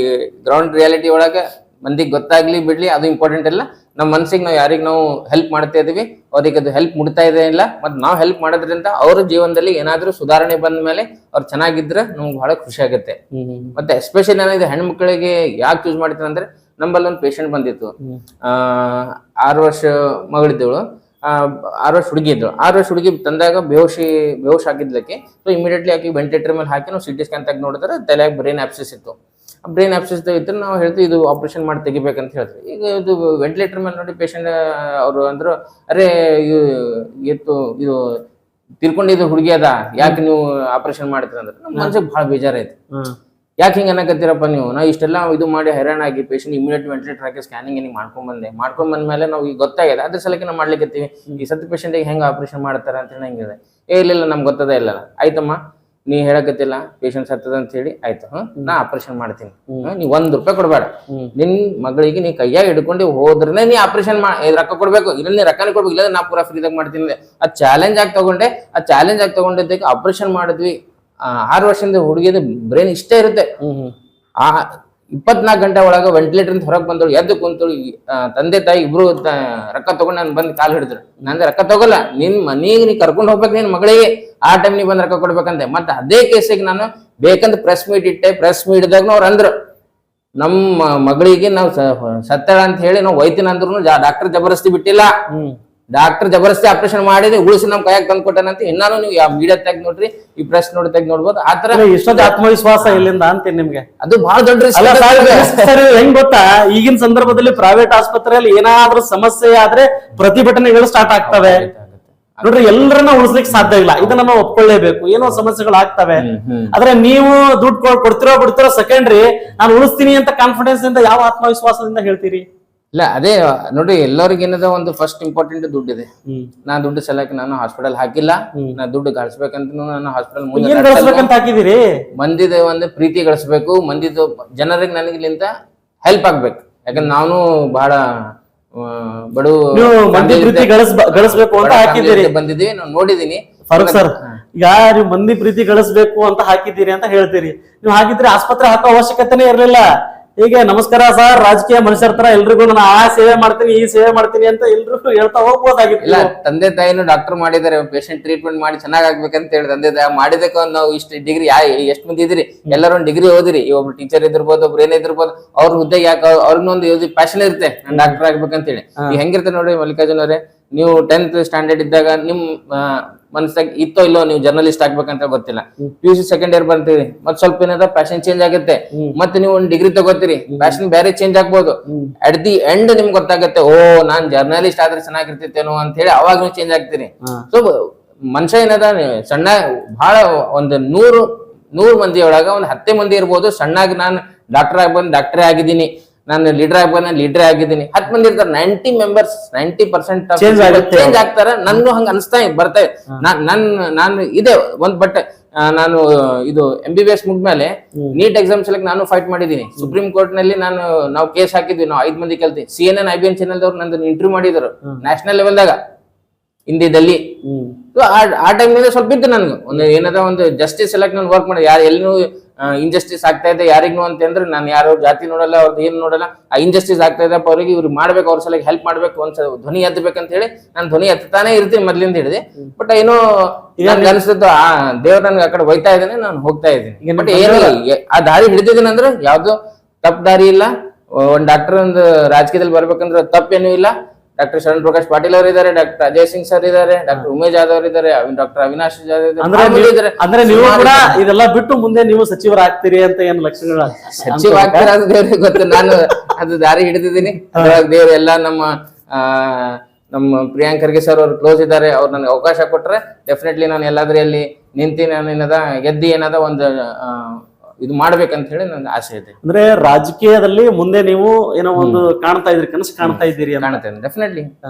ಗ್ರೌಂಡ್ ರಿಯಾಲಿಟಿ ಒಳಗ ಮಂದಿಗೆ ಗೊತ್ತಾಗ್ಲಿ ಬಿಡ್ಲಿ ಅದು ಇಂಪಾರ್ಟೆಂಟ್ ಇಲ್ಲ. ನಮ್ಮ ಮನ್ಸಿಗೆ ನಾವು ಯಾರಿಗೆ ನಾವು ಹೆಲ್ಪ್ ಮಾಡ್ತಾ ಇದೀವಿ ಅವ್ರಿಗೆ ಅದು ಹೆಲ್ಪ್ ಮುಟ್ತಾ ಇದೆ ಇಲ್ಲ, ಮತ್ತೆ ನಾವು ಹೆಲ್ಪ್ ಮಾಡೋದ್ರಿಂದ ಅವ್ರ ಜೀವನದಲ್ಲಿ ಏನಾದ್ರೂ ಸುಧಾರಣೆ ಬಂದ ಮೇಲೆ ಅವ್ರು ಚೆನ್ನಾಗಿದ್ರೆ ನಮ್ಗೆ ಬಹಳ ಖುಷಿ ಆಗುತ್ತೆ. ಮತ್ತೆ ಎಸ್ಪೆಷಲಿ ಏನಾಗಿದೆ, ಹೆಣ್ಮಕ್ಳಿಗೆ ಯಾಕೆ ಚೂಸ್ ಮಾಡ್ತೀನಿ ಅಂದ್ರೆ, ನಮ್ಮಲ್ಲಿ ಒಂದು ಪೇಷಂಟ್ ಬಂದಿತ್ತು, 6 ವರ್ಷ ಮಗಳಿದ್ದವಳು, 6 ವರ್ಷ ಹುಡುಗಿ ಇದ್ದಳು. 6 ವರ್ಷ ಹುಡುಗಿ ತಂದಾಗ ಬೇಹೋಶ್ ಆಗಿದ್ಲಕ್ಕೆ. ಸೊ ಇಮಿಡಿಯೇಟ್ಲಿ ಆಕಿ ವೆಂಟಿಲೇಟರ್ ಮೇಲೆ ಹಾಕಿ ನಾವು CT ಸ್ಕ್ಯಾನ್ ತೆಗೆದು ನೋಡಿದ್ರೆ ತಲೆಯಾಗ ಬ್ರೈನ್ ಆಪ್ಸಿಸ್ ಇತ್ತು. ಬ್ರೈನ್ ಆಪ್ಸಿಸ್ ಇದ್ರೆ ನಾವು ಹೇಳ್ತೀವಿ ಇದು ಆಪರೇಷನ್ ಮಾಡಿ ತೆಗಿಬೇಕಂತ ಹೇಳ್ತೀವಿ. ಈಗ ಇದು ವೆಂಟಿಲೇಟರ್ ಮೇಲೆ ನೋಡಿ ಪೇಷಂಟ್ ಅವರು ಅಂದ್ರು, ಅರೆ ಇದು ತಿರ್ಕೊಂಡಿದ್ದು ಹುಡುಗಿ ಅದ, ಯಾಕೆ ನೀವು ಆಪರೇಷನ್ ಮಾಡ್ತೀರ ಅಂದ್ರೆ ನಮ್ಮ ಮನ್ಸಿಗೆ ಬಹಳ ಬೇಜಾರಾಯ್ತು. ಯಾಕೆ ಹಿಂಗೆ ಅನ್ನಕತ್ತೀರಪ್ಪ ನೀವು, ನಾವು ಇಷ್ಟೆಲ್ಲ ಇದು ಮಾಡಿ ಹೈರಾಣಾಗಿ ಪೇಷಂಟ್ ಇಮಿಡಿಯೇಟ್ ವೆಂಟಿಲೇಟರ್ ಹಾಕಿ ಸ್ಕ್ಯಾನಿಂಗ್ ಏನಿಗೆ ಮಾಡ್ಕೊಂಡ್ ಬಂದ್ಮೇಲೆ ನಾವು ಈಗ ಗೊತ್ತಾಗಿದೆ, ಅದ್ರ ಸಲಕ್ಕೆ ನಾವು ಮಾಡ್ಲಿಕ್ಕತ್ತೀವಿ. ಈ ಸತ್ತು ಪೇಷಂಟಿಗೆ ಹೆಂಗೆ ಆಪರೇಷನ್ ಮಾಡ್ತಾರೆ ಅಂತ ಹೇಳಿ ಹೆಂಗಿದೆ. ಇಲ್ಲ ನಮ್ಗೆ ಗೊತ್ತದ ಇಲ್ಲ. ಆಯ್ತಮ್ಮ, ನೀ ಹೇಳಕತ್ತಿಲ್ಲ ಪೇಷಂಟ್ ಸತ್ತದ ಅಂತ ಹೇಳಿ, ಆಯ್ತು ನಾ ಆಪರೇಷನ್ ಮಾಡ್ತೀನಿ, ನೀ 1 ರೂಪಾಯಿ ಕೊಡ್ಬೇಡ, ನಿನ್ ಮಗಳಿಗೆ ನೀ ಕೈಯಾಗ ಹಿಡ್ಕೊಂಡು ಹೋದ್ರೆ ನೀ ಆಪರೇಷನ್ ರೊಕ್ಕ ಕೊಡ್ಬೇಕು, ಇಲ್ಲ ನೀ ರೊಕ್ಕನೇ ಕೊಡ್ಬೇಕು, ಇಲ್ಲ ನಾ ಪೂರಾ ಫ್ರೀದಾಗ ಮಾಡ್ತೀನಿ. ಆ ಚಾಲೆಂಜ್ ಆಗಿ ತಗೊಂಡಿದ್ದಕ್ಕೆ ಆಪರೇಷನ್ ಮಾಡಿದ್ವಿ. 6 ವರ್ಷದಿಂದ ಹುಡುಗಿದ ಬ್ರೈನ್ ಇಷ್ಟೇ ಇರುತ್ತೆ. ಆ 24 ಗಂಟೆ ಒಳಗ ವೆಂಟಿಲೇಟರ್ ಹೊರಗೆ ಬಂದಳು, ಎದ್ದು ಕುಂತಳು. ತಂದೆ ತಾಯಿ ಇಬ್ರು ರೊಕ್ಕ ತಗೊಂಡು ನಾನು ಬಂದು ಕಾಲು ಹಿಡಿದ್ರು. ನಂದೆ ರೊಕ್ಕ ತಗೋಲ್ಲ, ನಿನ್ ಮನೆಗೆ ನೀ ಕರ್ಕೊಂಡು ಹೋಗ್ಬೇಕು, ನಿನ್ ಮಗಳಿಗೆ ಆ ಟೈಮ್ ನೀ ಬಂದ್ ರೊಕ್ಕ ಕೊಡ್ಬೇಕಂತೆ. ಮತ್ತೆ ಅದೇ ಕೇಸಿಗೆ ನಾನು ಬೇಕಂತ ಪ್ರೆಸ್ ಮೀಟ್ ಇಟ್ಟೆ. ಪ್ರೆಸ್ ಮೀಟ್ದಾಗ ಅವ್ರು ಅಂದ್ರು, ನಮ್ಮ ಮಗಳಿಗೆ ನಾವು ಸತ್ತಳ ಅಂತ ಹೇಳಿ ನಾವು ಒಯ್ತೀನಿ ಅಂದ್ರು ಡಾಕ್ಟರ್ ಜಬರ್ದಸ್ತಿ ಬಿಟ್ಟಿಲ್ಲ. ಡಾಕ್ಟರ್ ಜಬರ್ದಸ್ತಿ ಆಪರೇಷನ್ ಮಾಡಿದ್ರೆ ಉಳಿಸಿ ನಮ್ ಕೈಯಾಗ ತಂದು ಕೊಟ್ಟನಂತ. ಇನ್ನಾನು ನೀವು ಯಾವ ಮೀಡಿಯಾ ತೆಗ್ ನೋಡ್ರಿ, ಈ ಪ್ರೆಸ್ ತೆಗ್ ನೋಡ್ಬೋದು. ಆತರ ಇಷ್ಟೊಂದು ಆತ್ಮವಿಶ್ವಾಸ ಎಲ್ಲಿಂದ ಅಂತೀನಿ ನಿಮ್ಗೆ. ಅದು ಬಹಳ ದೊಡ್ಡ ಹೆಂಗ್ ಗೊತ್ತಾ, ಈಗಿನ ಸಂದರ್ಭದಲ್ಲಿ ಪ್ರೈವೇಟ್ ಆಸ್ಪತ್ರೆಯಲ್ಲಿ ಏನಾದ್ರೂ ಸಮಸ್ಯೆ ಆದ್ರೆ ಪ್ರತಿಭಟನೆಗಳು ಸ್ಟಾರ್ಟ್ ಆಗ್ತವೆ ನೋಡ್ರಿ. ಎಲ್ಲರನ್ನ ಉಳಿಸ್ಲಿಕ್ಕೆ ಸಾಧ್ಯ ಇಲ್ಲ, ಇದನ್ನ ನಾವು ಒಪ್ಕೊಳ್ಳೇಬೇಕು. ಏನೋ ಸಮಸ್ಯೆಗಳು ಆಗ್ತವೆ, ಆದ್ರೆ ನೀವು ದುಡ್ಡು ಕೊಡ್ತಿರೋ ಸೆಕೆಂಡ್ರಿ, ನಾನು ಉಳಿಸ್ತೀನಿ ಅಂತ ಕಾನ್ಫಿಡೆನ್ಸ್ ಇಂದ ಯಾವ ಆತ್ಮವಿಶ್ವಾಸದಿಂದ ಹೇಳ್ತೀರಿ? ಇಲ್ಲ, ಅದೇ ನೋಡಿ, ಎಲ್ಲರಿಗೇನದ ಒಂದು ಫಸ್ಟ್ ಇಂಪಾರ್ಟೆಂಟ್ ದುಡ್ಡಿದೆ. ನಾ ದುಡ್ಡು ಸಲಕ್ಕೆ ನಾನು ಹಾಸ್ಪಿಟಲ್ ಹಾಕಿಲ್ಲ, ನಾ ದುಡ್ಡು ಗಳಿಸ್ಬೇಕಂತ ನಾನು ಹಾಸ್ಪಿಟಲ್ ಮುಂದೆ ಹಾಕಿದಿರಿ. ಮಂದಿದ ಒಂದು ಪ್ರೀತಿ ಗಳಿಸ್ಬೇಕು, ಮಂದಿದ ಜನರಿಗೆ ನನಗಿಲಿಂತ ಹೆಲ್ಪ್ ಆಗ್ಬೇಕು. ಯಾಕಂದ್ರೆ ನಾನು ಬಹಳ ಬಡು ನೀವು ಮಂದಿ ಪ್ರೀತಿ ಗಳಿಸ್ಬೇಕು ಅಂತ ಹಾಕಿದ್ದೀರಿ. ಬಂದಿದ್ದೀವಿ, ನಾವು ನೋಡಿದೀನಿ. ಫಾರೂಕ್ ಸರ್, ಈಗ ನೀವು ಮಂದಿ ಪ್ರೀತಿ ಗಳಿಸ್ಬೇಕು ಅಂತ ಹಾಕಿದ್ದೀರಿ ಅಂತ ಹೇಳ್ತೀರಿ. ನೀವು ಹಾಕಿದ್ರೆ ಆಸ್ಪತ್ರೆ ಹಾಕೋ ಅವಶ್ಯಕತೆನೇ ಇರ್ಲಿಲ್ಲ. ಹೀಗೆ ನಮಸ್ಕಾರ ಸರ್, ರಾಜಕೀಯ ಮನುಷ್ಯರ ತರ ಎಲ್ರಿಗೂ ನಾನು ಆ ಸೇವೆ ಮಾಡ್ತೀನಿ ಈ ಸೇವೆ ಮಾಡ್ತೀನಿ ಅಂತ ಎಲ್ರಿಗೂ ಹೇಳ್ತಾ ಹೋಗ್ಬೋದಾಗಿತ್ತು. ಇಲ್ಲ, ತಂದೆ ತಾಯಿನೂ ಡಾಕ್ಟರ್ ಮಾಡಿದ್ದಾರೆ, ಪೇಷಂಟ್ ಟ್ರೀಟ್ಮೆಂಟ್ ಮಾಡಿ ಚೆನ್ನಾಗ್ಬೇಕಂತ ಹೇಳಿ ತಂದೆ ತಾಯಿ ಮಾಡಿದಕ್ಕೆ ನಾವು ಇಷ್ಟು ಡಿಗ್ರಿ ಎಷ್ಟು ಮಂದಿ ಇದ್ರಿ, ಎಲ್ಲರೂ ಒಂದು ಡಿಗ್ರಿ ಓದಿರಿ. ಒಬ್ರು ಟೀಚರ್ ಇದಿರ್ಬೋದು, ಒಬ್ರು ಏನೇ ಇದಿರ್ಬೋದು, ಅವ್ರ ಹುದ್ದೆಗೆ ಯಾಕೆ ಅವ್ರಿಗೊಂದು ಪ್ಯಾಷನ್ ಇರುತ್ತೆ, ನಾನು ಡಾಕ್ಟರ್ ಆಗ್ಬೇಕಂತ ಹೇಳಿ. ಈಗ ಹೆಂಗಿರುತ್ತೆ ನೋಡಿ ಮಲ್ಲಿಕಾರ್ಜುನ್ ಅವರೇ, ನೀವು 10th ಸ್ಟ್ಯಾಂಡರ್ಡ್ ಇದ್ದಾಗ ನಿಮ್ ಮನಸ್ಸಾಗ ಇತ್ತೋ ಇಲ್ಲೋ ನೀವು ಜರ್ನಲಿಸ್ಟ್ ಆಗ್ಬೇಕಂತ ಗೊತ್ತಿಲ್ಲ. PUC ಸೆಕೆಂಡ್ ಇಯರ್ ಬರ್ತೀರಿ, ಮತ್ ಸ್ವಲ್ಪ ಏನದ ಪ್ಯಾಷನ್ ಚೇಂಜ್ ಆಗುತ್ತೆ, ಮತ್ತೆ ನೀವು ಒಂದು ಡಿಗ್ರಿ ತಗೋತೀರಿ, ಪ್ಯಾಷನ್ ಬೇರೆ ಚೇಂಜ್ ಆಗ್ಬೋದು. ಅಟ್ ದಿ ಎಂಡ್ ನಿಮ್ಗೆ ಗೊತ್ತಾಗುತ್ತೆ, ಓ ನಾನ್ ಜರ್ನಲಿಸ್ಟ್ ಆದ್ರೆ ಚೆನ್ನಾಗಿರ್ತಿತ್ತೇನೋ ಅಂತ ಹೇಳಿ ಅವಾಗ ನೀವು ಚೇಂಜ್ ಆಗ್ತೀರಿ. ಸೊ ಮನುಷ್ಯ ಏನದ ಸಣ್ಣ ಬಹಳ ಒಂದು 100 ಮಂದಿ ಒಳಗ ಒಂದು 10 ಮಂದಿ ಇರ್ಬೋದು ಸಣ್ಣಾಗಿ ನಾನು ಡಾಕ್ಟರ್ ಆಗ್ಬಂದು ಡಾಕ್ಟರೇ ಆಗಿದ್ದೀನಿ, ನಾನು ಲೀಡರ್ ಆಗ್ಬಂದ್ ನಾನು ಲೀಡರ್ ಆಗಿದ್ದೀನಿ. 10 ಮಂದಿ ಇರ್ತಾರೆ, 90% ಚೇಂಜ್ ಆಗ್ತಾರೆ. ನನ್ಗೂ ಹಂಗ ಅನಿಸ್ತಾ ಬರ್ತಾ ನಾನು ಇದೆ ಒಂದ್. ಬಟ್ ನಾನು ಇದು MBBS ಮುಗ್ದ್ಮೇಲೆ ನೀಟ್ ಎಕ್ಸಾಮ್ ಸಲಕ್ ನಾನು ಫೈಟ್ ಮಾಡಿದೀನಿ. ಸುಪ್ರೀಂ ಕೋರ್ಟ್ ನಲ್ಲಿ ನಾವು ಕೇಸ್ ಹಾಕಿದ್ವಿ. ನಾವು 5 ಮಂದಿ ಕಲ್ತಿ CNN IBN ಚಾನೆಲ್ ದವ್ರು ನಂದು ಇಂಟರ್ವ್ಯೂ ಮಾಡಿದ್ರು ನ್ಯಾಷನಲ್ ಲೆವೆಲ್ದಾಗ ಹಿಂದಿದಲ್ಲಿ. ಆ ಟೈಮ್ ಸ್ವಲ್ಪ ಇತ್ತು ನನ್ಗೆ ಒಂದು ಏನದ ಒಂದು ಜಸ್ಟಿಸ್ ಸೆಲೆಕ್ಟ್ ನಾನು ವರ್ಕ್ ಮಾಡಿ, ಯಾರು ಎಲ್ಲೂ ಇನ್ಜಸ್ಟಿಸ್ ಆಗ್ತಾ ಇದೆ ಯಾರಿಗೂ ಅಂತಂದ್ರೆ ನಾನು ಯಾರು ಜಾತಿ ನೋಡಲ್ಲ, ಅವ್ರದ್ದು ಏನು ನೋಡಲ್ಲ. ಆ ಇನ್ಜಸ್ಟಿಸ್ ಆಗ್ತಾ ಇದೆ ಅವ್ರಿಗೆ ಇವ್ರು ಮಾಡ್ಬೇಕು, ಅವ್ರ ಸಲಕ್ಕೆ ಹೆಲ್ಪ್ ಮಾಡ್ಬೇಕು, ಒಂದ್ಸಲ ಧ್ವನಿ ಎತ್ತಬೇಕಂತ ಹೇಳಿ ನಾನು ಧ್ವನಿ ಎತ್ತಾನೆ ಇರ್ತೀನಿ ಮೊದ್ಲಿಂದ ಹಿಡಿದು. ಬಟ್ ಏನೋ ನನ್ಗೆ ಅನ್ಸುತ್ತೋ ಆ ದೇವ್ರ ನನ್ಗೆ ಆ ಕಡೆ ಹೋಯ್ತಾ ಇದ್ದೇನೆ, ನಾನು ಹೋಗ್ತಾ ಇದ್ದೀನಿ. ಬಟ್ ಏನು ಆ ದಾರಿ ಹಿಡಿದಿದ್ದೀನಿ ಅಂದ್ರೆ ಯಾವ್ದು ತಪ್ಪು ದಾರಿ ಇಲ್ಲ. ಒಂದ್ ಡಾಕ್ಟರ್ ಒಂದು ರಾಜಕೀಯದಲ್ಲಿ ಬರ್ಬೇಕಂದ್ರೆ ತಪ್ಪೇನೂ ಇಲ್ಲ. ಡಾಕ್ಟರ್ ಶರಣ್ ಪ್ರಕಾಶ್ ಪಾಟೀಲ್ ಅವರು ಇದ್ದಾರೆ, ಡಾಕ್ಟರ್ ಅಜಯ್ ಸಿಂಗ್ ಸರ್ ಇದ್ದಾರೆ, ಡಾಕ್ಟರ್ ಉಮೇಶ್ ಜಾಧವ್ ಅವರು ಇದ್ದಾರೆ, ಡಾಕ್ಟರ್ ಅವಿನಾಶ್ ಜಾಧವ್ ಇದ್ದಾರೆ. ಅಂದ್ರೆ ನೀವು ಕೂಡ ಇದೆಲ್ಲ ಬಿಟ್ಟು ಮುಂದೆ ನೀವು ಸಚಿವರಾಗ್ತೀರಿ ಅಂತ ಏನು ಲಕ್ಷಣಗಳ? ಸಚಿವ ಆಗ್ತಾರೆ ಅದು ದೇವ್ರಿಗೆ ಗೊತ್ತು. ನಾನು ಅದು ದಾರಿ ಹಿಡಿದಿದ್ದೀನಿ. ದೇವ್ರು ಎಲ್ಲ ನಮ್ಮ ಪ್ರಿಯಾಂಕ್ ಖರ್ಗೆ ಸರ್ ಅವ್ರು ಕ್ಲೋಸ್ ಇದ್ದಾರೆ. ಅವ್ರು ನನಗೆ ಅವಕಾಶ ಕೊಟ್ರೆ ಡೆಫಿನೆಟ್ಲಿ ನಾನು ಎಲ್ಲಾದ್ರೂ ಅಲ್ಲಿ ನಿಂತಿ ನಾನು ಏನದ ಗೆದ್ದಿ ಏನದ ಒಂದು ಇದು ಮಾಡ್ಬೇಕಂತ ಹೇಳಿ ನನ್ಗೆ ಆಸೆ ಇದೆ. ಅಂದ್ರೆ ರಾಜಕೀಯದಲ್ಲಿ ಮುಂದೆ ನೀವು ಏನೋ ಒಂದು ಕಾಣ್ತಾ ಇದ್ರಿ, ಕನಸು ಕಾಣ್ತಾ ಇದ್ದೀರಿ? ಕಾಣ್ತೇನೆ ಡೆಫಿನೆಟ್ಲಿ.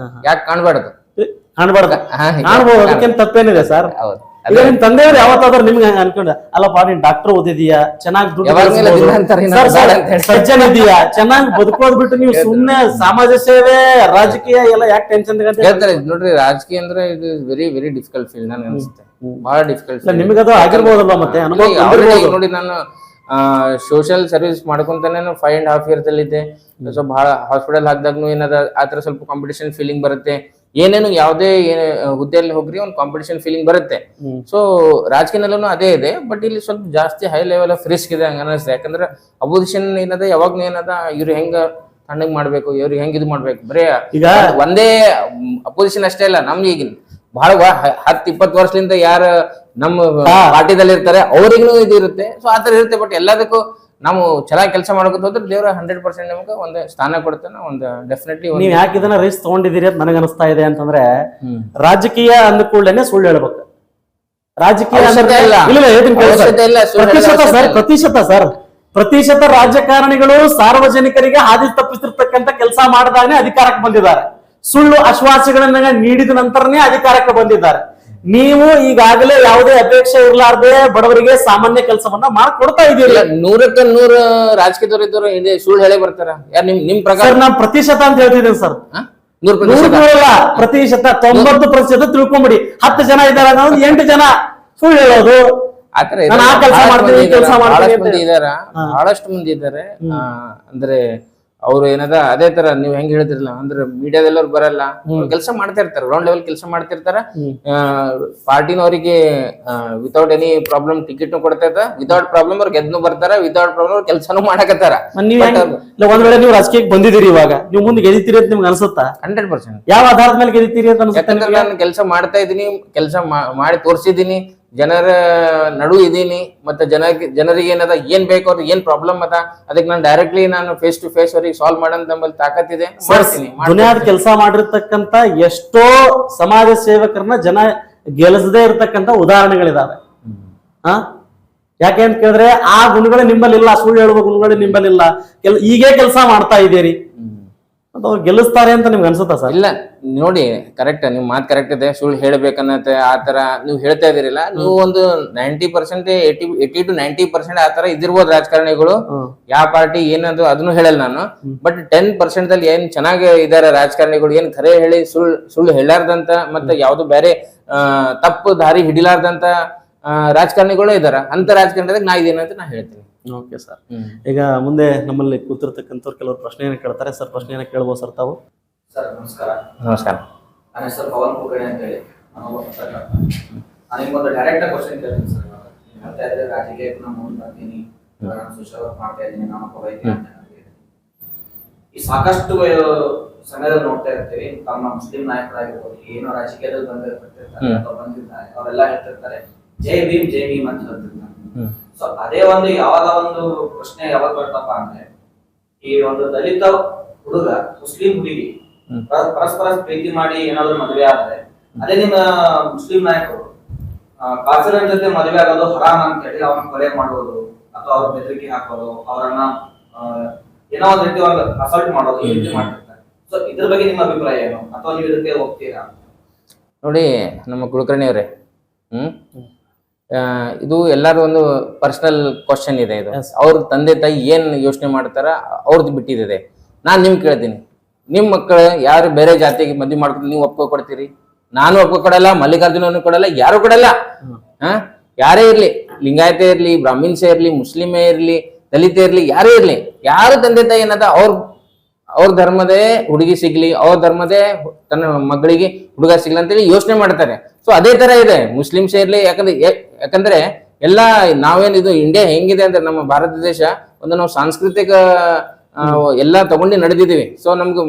ಯಾಕೆ ಕಾಣ್ಬಾರ್ದು? ಕಾಣ್ಬಾರ್ದು, ಕಾಣ್ಬೋದು. ಅದಕ್ಕೇನು ತಪ್ಪೇನಿದೆ ಸರ್? ಈಗ ನಿಮ್ ತಂದೆಯವ್ರು ಯಾವತ್ತಾದ್ರೂ ನಿಮ್ಗೆ ಅನ್ಕೊಂಡ ಅಲ್ಲಪ್ಪ ನೀನ್ ಡಾಕ್ಟರ್ ಓದಿದೀಯಾ, ಚೆನ್ನಾಗಿ ಸಜ್ಜನ್ ಇದೀಯಾ, ಚೆನ್ನಾಗಿ ಬದುಕೋದ್ ಬಿಟ್ಟು ನೀವು ಸುಮ್ನೆ ಸಮಾಜ ಸೇವೆ ರಾಜಕೀಯ ಎಲ್ಲ ಯಾಕೆ ಟೆನ್ಷನ್ ಹೇಳ್ತಾರೆ? ನೋಡ್ರಿ, ರಾಜಕೀಯ ಅಂದ್ರೆ ಇದು ವೆರಿ ವೆರಿ ಡಿಫಿಕಲ್ಟ್ ಫೀಲ್ಡ್ ನನ್ಗೆ ಅನ್ಸುತ್ತೆ, ಬಹಳ ಡಿಫಿಕಲ್ಟ್. ನಿಮಗದು ಆಗಿರ್ಬೋದಲ್ಲ ಮತ್ತೆ ನೋಡಿ. ನಾನು ಸೋಷಿಯಲ್ ಸರ್ವಿಸ್ ಮಾಡ್ಕೊಂತಾನೆ 5.5 years ಅಲ್ಲಿ ಇದ್ದೆ. ಸೊ ಬಹಳ ಹಾಸ್ಪಿಟಲ್ ಹಾಕಿದಾಗ್ನು ಏನದ ಆತರ ಸ್ವಲ್ಪ ಕಾಂಪಿಟೇಷನ್ ಫೀಲಿಂಗ್ ಬರುತ್ತೆ. ಏನೇನು ಯಾವುದೇ ಹುದ್ದೆಯಲ್ಲಿ ಹೋಗ್ರಿ ಒಂದು ಕಾಂಪಿಟೇಷನ್ ಫೀಲಿಂಗ್ ಬರುತ್ತೆ. ಸೊ ರಾಜಕೀಯದಲ್ಲೂ ಅದೇ ಇದೆ, ಬಟ್ ಇಲ್ಲಿ ಸ್ವಲ್ಪ ಜಾಸ್ತಿ ಹೈ ಲೆವೆಲ್ ಆಫ್ ರಿಸ್ಕ್ ಇದೆ ಹಂಗ ಅನಿಸ್ತದೆ. ಯಾಕಂದ್ರೆ ಅಪೋಸಿಷನ್ ಏನದ ಯಾವಾಗ್ಲೂ ಏನದ ಇವ್ರು ಹೆಂಗ ತಣ್ಣಗ್ ಮಾಡ್ಬೇಕು, ಇವ್ರಿಗೆ ಹೆಂಗ್ ಇದು ಮಾಡ್ಬೇಕು, ಬರೇ ಈಗ ಒಂದೇ ಅಪೋಸಿಷನ್ ಅಷ್ಟೇ ಅಲ್ಲ. ನಮ್ಗೆ ಈಗ ಬಹಳ 10-20 ವರ್ಷದಿಂದ ಯಾರ ನಮ್ಮ ಪಾರ್ಟಿದಲ್ಲಿ ಇರ್ತಾರೆ ಅವ್ರಿಗೂ ಇದು ಇರುತ್ತೆ. ಸೊ ಆತರ ಇರುತ್ತೆ. ಬಟ್ ಎಲ್ಲದಕ್ಕೂ ನಾವು ಚೆನ್ನಾಗಿ ಕೆಲಸ ಮಾಡ್ಕೊತ ಹೋದ್ರೆ ದೇವ್ರ 100% ನಮ್ಗೆ ಒಂದು ಸ್ಥಾನ ಕೊಡ್ತಾನೆ. ಒಂದು ಡೆಫಿನೆಟ್ಲಿ ನೀವ್ ಯಾಕೆ ಇದನ್ನ ರಿಸ್ಕ್ ತಗೊಂಡಿದ್ದೀರಿ ಅಂತ ನನಗೆ ಅನಿಸ್ತಾ ಇದೆ ಅಂತಂದ್ರೆ, ರಾಜಕೀಯ ಅಂದ ಕೂಡಲೇ ಸುಳ್ಳು ಹೇಳ್ಬೇಕು. ರಾಜಕೀಯ ಪ್ರತಿಶತ ರಾಜಕಾರಣಿಗಳು ಸಾರ್ವಜನಿಕರಿಗೆ ಹಾದಿ ತಪ್ಪಿಸಿರ್ತಕ್ಕಂಥ ಕೆಲಸ ಮಾಡಿದಾಗನೇ ಅಧಿಕಾರಕ್ಕೆ ಬಂದಿದ್ದಾರೆ. ಸುಳ್ಳು ಆಶ್ವಾಸಗಳನ್ನ ನೀಡಿದ ನಂತರನೇ ಅಧಿಕಾರಕ್ಕೆ ಬಂದಿದ್ದಾರೆ. ನೀವು ಈಗಾಗಲೇ ಯಾವುದೇ ಅಪೇಕ್ಷೆ ಇರ್ಲಾರ್ದೆ ಬಡವರಿಗೆ ಸಾಮಾನ್ಯ ಕೆಲಸವನ್ನ ಮಾಡ್ಕೊಡ್ತಾ ಇದ್ದೀರಿ. 100ಕ್ಕೆ 100 ರಾಜಕೀಯದವರು ಇದ್ದವರು ಸುಳ್ಳು ಹೇಳಿ ಬರ್ತಾರ. ನಿಮ್ ಪ್ರಕಾರ ನಾನು ಪ್ರತಿಶತ ಅಂತ ಹೇಳ್ತಿದ್ದೀನಿ ಸರ್. 100% ಪ್ರತಿಶತ 90% ತಿಳ್ಕೊಂಬಿಡಿ. 10 ಜನ ಇದ್ದಾರೆ ಅನ್ನೋದು 8 ಜನ ಸುಳ್ಳು ಹೇಳೋದು. ಆತರ ಕೆಲಸ ಮಾಡ್ತೀನಿ ಕೆಲಸ ಮಾಡ್ತೀನಿ ಇದಾರ, ಬಹಳಷ್ಟು ಮಂದಿ ಇದ್ದಾರೆ. ಅಂದ್ರೆ ಅವ್ರು ಏನದ ಅದೇ ತರ ನೀವ್ ಹೆಂಗ್ ಹೇಳ್ತಿರಲ್ಲ ಅಂದ್ರೆ ಮೀಡಿಯಾದಲ್ಲವ್ರು ಬರಲ್ಲ, ಕೆಲಸ ಮಾಡ್ತಾ ಇರ್ತಾರೆ, ಗ್ರೌಂಡ್ ಲೆವೆಲ್ ಕೆಲಸ ಮಾಡ್ತಿರ್ತಾರ. ಪಾರ್ಟಿನವರಿಗೆ ವಿತೌಟ್ ಎನಿ ಪ್ರಾಬ್ಲಮ್ ಟಿಕೆಟ್ ಕೊಡ್ತಾ ಇರ್ತಾರ, ವಿತೌಟ್ ಪ್ರಾಬ್ಲಮ್ ಅವ್ರು ಗೆದ್ನು ಬರ್ತಾರ, ವಿತೌಟ್ ಪ್ರಾಬ್ಲಮ್ ಅವ್ರು ಕೆಲಸನೂ ಮಾಡಕತ್ತಾರ. ಒಂದ್ ವೇಳೆ ನೀವು ರಾಜಕೀಯಕ್ಕೆ ಬಂದಿದ್ದೀರಿ, ಇವಾಗ ನೀವು ಮುಂದೆ ಗೆದಿತೀರಿ ಅಂತ ನಿಮ್ಗೆ ಅನ್ಸುತ್ತಾ? 100%. ಯಾವ ಆಧಾರದ ಮೇಲೆ ಗೆದಿತೀರಿ ಅಂತ ಅನ್ಸುತ್ತೆ? ನಾನು ಕೆಲಸ ಮಾಡ್ತಾ ಇದ್ದೀನಿ, ಕೆಲಸ ಮಾಡಿ ತೋರಿಸಿದೀನಿ, ಜನರ ನಡು ಇದೀನಿ, ಮತ್ತೆ ಜನರಿಗೆ ಏನದ ಏನ್ ಬೇಕು ಅವ್ರಿಗೆ ಏನ್ ಪ್ರಾಬ್ಲಮ್ ಅದ ಅದಕ್ಕೆ ನಾನು ಡೈರೆಕ್ಟ್ಲಿ ನಾನು ಫೇಸ್ ಟು ಫೇಸ್ ಅವ್ರಿಗೆ ಸಾಲ್ವ್ ಮಾಡೋದ್ ನಮ್ಮಲ್ಲಿ ತಾಕತ್ತಿದೆ. ದುನಿಯಾದ ಕೆಲಸ ಮಾಡಿರ್ತಕ್ಕಂತ ಎಷ್ಟೋ ಸಮಾಜ ಸೇವಕರನ್ನ ಜನ ಗೆಲ್ಲಿಸದೇ ಇರತಕ್ಕಂತ ಉದಾಹರಣೆಗಳಿದಾವೆ. ಯಾಕೆ ಅಂತ ಕೇಳಿದ್ರೆ ಆ ಗುಣಗಳು ನಿಮ್ಮಲ್ಲಿಲ್ಲ, ಸುಳ್ಳು ಹೇಳುವ ಗುಣಗಳು ನಿಮ್ಮಲ್ಲಿಲ್ಲ, ಈಗೇ ಕೆಲಸ ಮಾಡ್ತಾ ಇದ್ದೀರಿ. ಅಥವಾ ಅವ್ರು ಗೆಲ್ಲಿಸ್ತಾರೆ ಅಂತ ನಿಮ್ಗೆ ಅನ್ಸುತ್ತಾ ಸರ್? ಇಲ್ಲ ನೋಡಿ, ಕರೆಕ್ಟ್, ನಿಮ್ ಮಾತು ಕರೆಕ್ಟ್ ಇದೆ. ಸುಳ್ಳು ಹೇಳ್ಬೇಕನ್ನತ್ತೆ ಆತರ ನೀವು ಹೇಳ್ತಾ ಇದೀರಿಲ್ಲ, ನೀವು ಒಂದು 90% 80 to 90% ಆತರ ಇದಿರ್ಬೋದು ರಾಜಕಾರಣಿಗಳು. ಯಾವ ಪಾರ್ಟಿ ಏನದು ಅದನ್ನು ಹೇಳಲ್ಲ ನಾನು. ಬಟ್ 10% ದಲ್ಲಿ ಏನ್ ಚೆನ್ನಾಗಿ ಇದಾರೆ ರಾಜಕಾರಣಿಗಳು, ಏನ್ ಖರೆ ಹೇಳಿ ಸುಳ್ಳು ಹೇಳಾರ್ದಂತ ಮತ್ತೆ ಯಾವ್ದು ಬೇರೆ ತಪ್ಪು ದಾರಿ ಹಿಡಿಲಾರ್ದಂತ ರಾಜಕಾರಣಿಗಳು ಇದಾರ. ಅಂತ ರಾಜಕಾರಣದಾಗ ನಾ ಇದೇನಂತ ನಾ ಹೇಳ್ತೀನಿ. ಓಕೆ ಸರ್, ಈಗ ಮುಂದೆ ನಮ್ಮಲ್ಲಿ ಕೂತಿರ್ತಕ್ಕಂಥವ್ರು ಕೆಲವರು ಪ್ರಶ್ನೆಯನ್ನು ಕೇಳ್ತಾರೆ ಸರ್. ಪ್ರಶ್ನೆಯನ್ನು ಕೇಳ್ಬೋದು ಸರ್ ತಾವು? ಸರ್ ನಮಸ್ಕಾರ. ನಮಸ್ಕಾರ. ನನ್ನ ಹೆಸರು ಪವನ್ ಕುಲಕರ್ಣಿ ಅಂತ ಹೇಳಿ. ನಾನು ನಿಮ್ಗೊಂದು ಡೈರೆಕ್ಟ್ ಕ್ವಶನ್ ಕೇಳ್ತೀನಿ ಸರ್. ನೀವು ಹೇಳ್ತಾ ಇದ್ರೆ ರಾಜಕೀಯಕ್ಕೆ ನಾನು ಮುಂದೆ ಬರ್ತೀನಿ, ನಾನು ಸೋಷಿಯಲ್ ವರ್ಕ್ ಮಾಡ್ತಾ ಇದ್ದೀನಿ, ನಾನು ಒಬ್ಬ ವೈದ್ಯ ಅಂತ ಹೇಳ್ತೀನಿ. ಈ ಸಾಕಷ್ಟು ಸಮಯದಲ್ಲಿ ನೋಡ್ತಾ ಇರ್ತೀವಿ, ತಮ್ಮ ಮುಸ್ಲಿಂ ನಾಯಕರಾಗಿರ್ಬೋದು, ಏನೋ ರಾಜಕೀಯದಲ್ಲಿ ಬಂದಿರ್ತಾರೆ ಅಥವಾ ಬಂದಿರ್ತಾರೆ, ಅವರೆಲ್ಲ ಹೇಳ್ತಿರ್ತಾರೆ ಜೈ ಭೀಮ್ ಅಂತ ಹೇಳ್ತಿರ್ತಾರೆ. ಸೊ ಅದೇ ಒಂದು ಯಾವಾಗ ಒಂದು ಪ್ರಶ್ನೆ ಯಾವಾಗ ಬರ್ತಪ್ಪ ಅಂದ್ರೆ, ಈ ಒಂದು ದಲಿತ ಹುಡುಗ ಮುಸ್ಲಿಂ ಹುಡುಗಿ ಪರಸ್ಪರ ಪ್ರೀತಿ ಮಾಡಿ ಏನಾದ್ರು ಮದುವೆ ಆದ್ರೆ, ಅದೇ ನಿಮ್ಮ ಮುಸ್ಲಿಂ ನಾಯಕರು ಕಾಫಿರನ್ ಜೊತೆ ಮದುವೆ ಆಗೋದು ಹರಾಮ್ ಅಂತ ಹೇಳಿ ಅವ್ರನ್ನ ಕೊಲೆ ಮಾಡೋದು ಅಥವಾ ಅವ್ರ ಬೆದರಿಕೆ ಹಾಕೋದು, ಅವರನ್ನ ಏನೋ ಒಂದ್ ರೀತಿ ಒಂದು ಅಸಾಲ್ಟ್ ಮಾಡೋದು, ಈ ರೀತಿ ಮಾಡ್ತಿರ್ತಾರೆ. ಸೊ ಇದ್ರ ಬಗ್ಗೆ ನಿಮ್ಮ ಅಭಿಪ್ರಾಯ ಏನು, ಅಥವಾ ನೀವು ಇದಕ್ಕೆ ಹೋಗ್ತೀರಾ? ನೋಡಿ ನಮ್ಮ ಕುಲಕರ್ಣಿ ಅವರೇ, ಇದು ಎಲ್ಲಾರು ಒಂದು ಪರ್ಸನಲ್ ಕ್ವಶನ್ ಇದೆ. ಇದು ಅವ್ರ ತಂದೆ ತಾಯಿ ಏನ್ ಯೋಚನೆ ಮಾಡ್ತಾರ ಅವ್ರದ್ದು ಬಿಟ್ಟಿದೆ. ನಾನ್ ನಿಮ್ಗೆ ಕೇಳ್ತೀನಿ, ನಿಮ್ ಮಕ್ಕಳು ಯಾರು ಬೇರೆ ಜಾತಿಗೆ ಮದ್ವೆ ಮಾಡ್ಕೊಂಡು ನೀವು ಒಪ್ಕೊ ಕೊಡ್ತೀರಿ? ನಾನು ಒಪ್ಕೊ ಕೊಡಲ್ಲ, ಮಲ್ಲಿಕಾರ್ಜುನ ಕೊಡಲ್ಲ, ಯಾರು ಕೊಡಲ್ಲ. ಯಾರೇ ಇರ್ಲಿ, ಲಿಂಗಾಯತ ಇರ್ಲಿ, ಬ್ರಾಹ್ಮಿನ್ಸೇ ಇರ್ಲಿ, ಮುಸ್ಲಿಮೇ ಇರ್ಲಿ, ದಲಿತ ಇರ್ಲಿ, ಯಾರೇ ಇರ್ಲಿ, ಯಾರು ತಂದೆ ತಾಯಿ ಏನದ ಅವ್ರ ಧರ್ಮದೇ ಹುಡುಗಿ ಸಿಗ್ಲಿ, ಅವ್ರ ಧರ್ಮದೇ ತನ್ನ ಮಗಳಿಗೆ ಹುಡುಗ ಸಿಗ್ಲಿ ಅಂತೇಳಿ ಯೋಚನೆ ಮಾಡ್ತಾರೆ. ಸೊ ಅದೇ ತರ ಇದೆ ಮುಸ್ಲಿಮ್ಸೇ ಇರ್ಲಿ. ಯಾಕಂದ್ರೆ ಎಲ್ಲಾ ನಾವೇನ್ ಇದು ಇಂಡಿಯಾ ಹೆಂಗಿದೆ ಅಂದ್ರೆ, ನಮ್ಮ ಭಾರತ ದೇಶ ಒಂದು ನಾವು ಸಾಂಸ್ಕೃತಿಕ ಎಲ್ಲಾ ತಗೊಂಡು ನಡೆದಿದೀವಿ. ಸೊ ನಮ್ಗೆ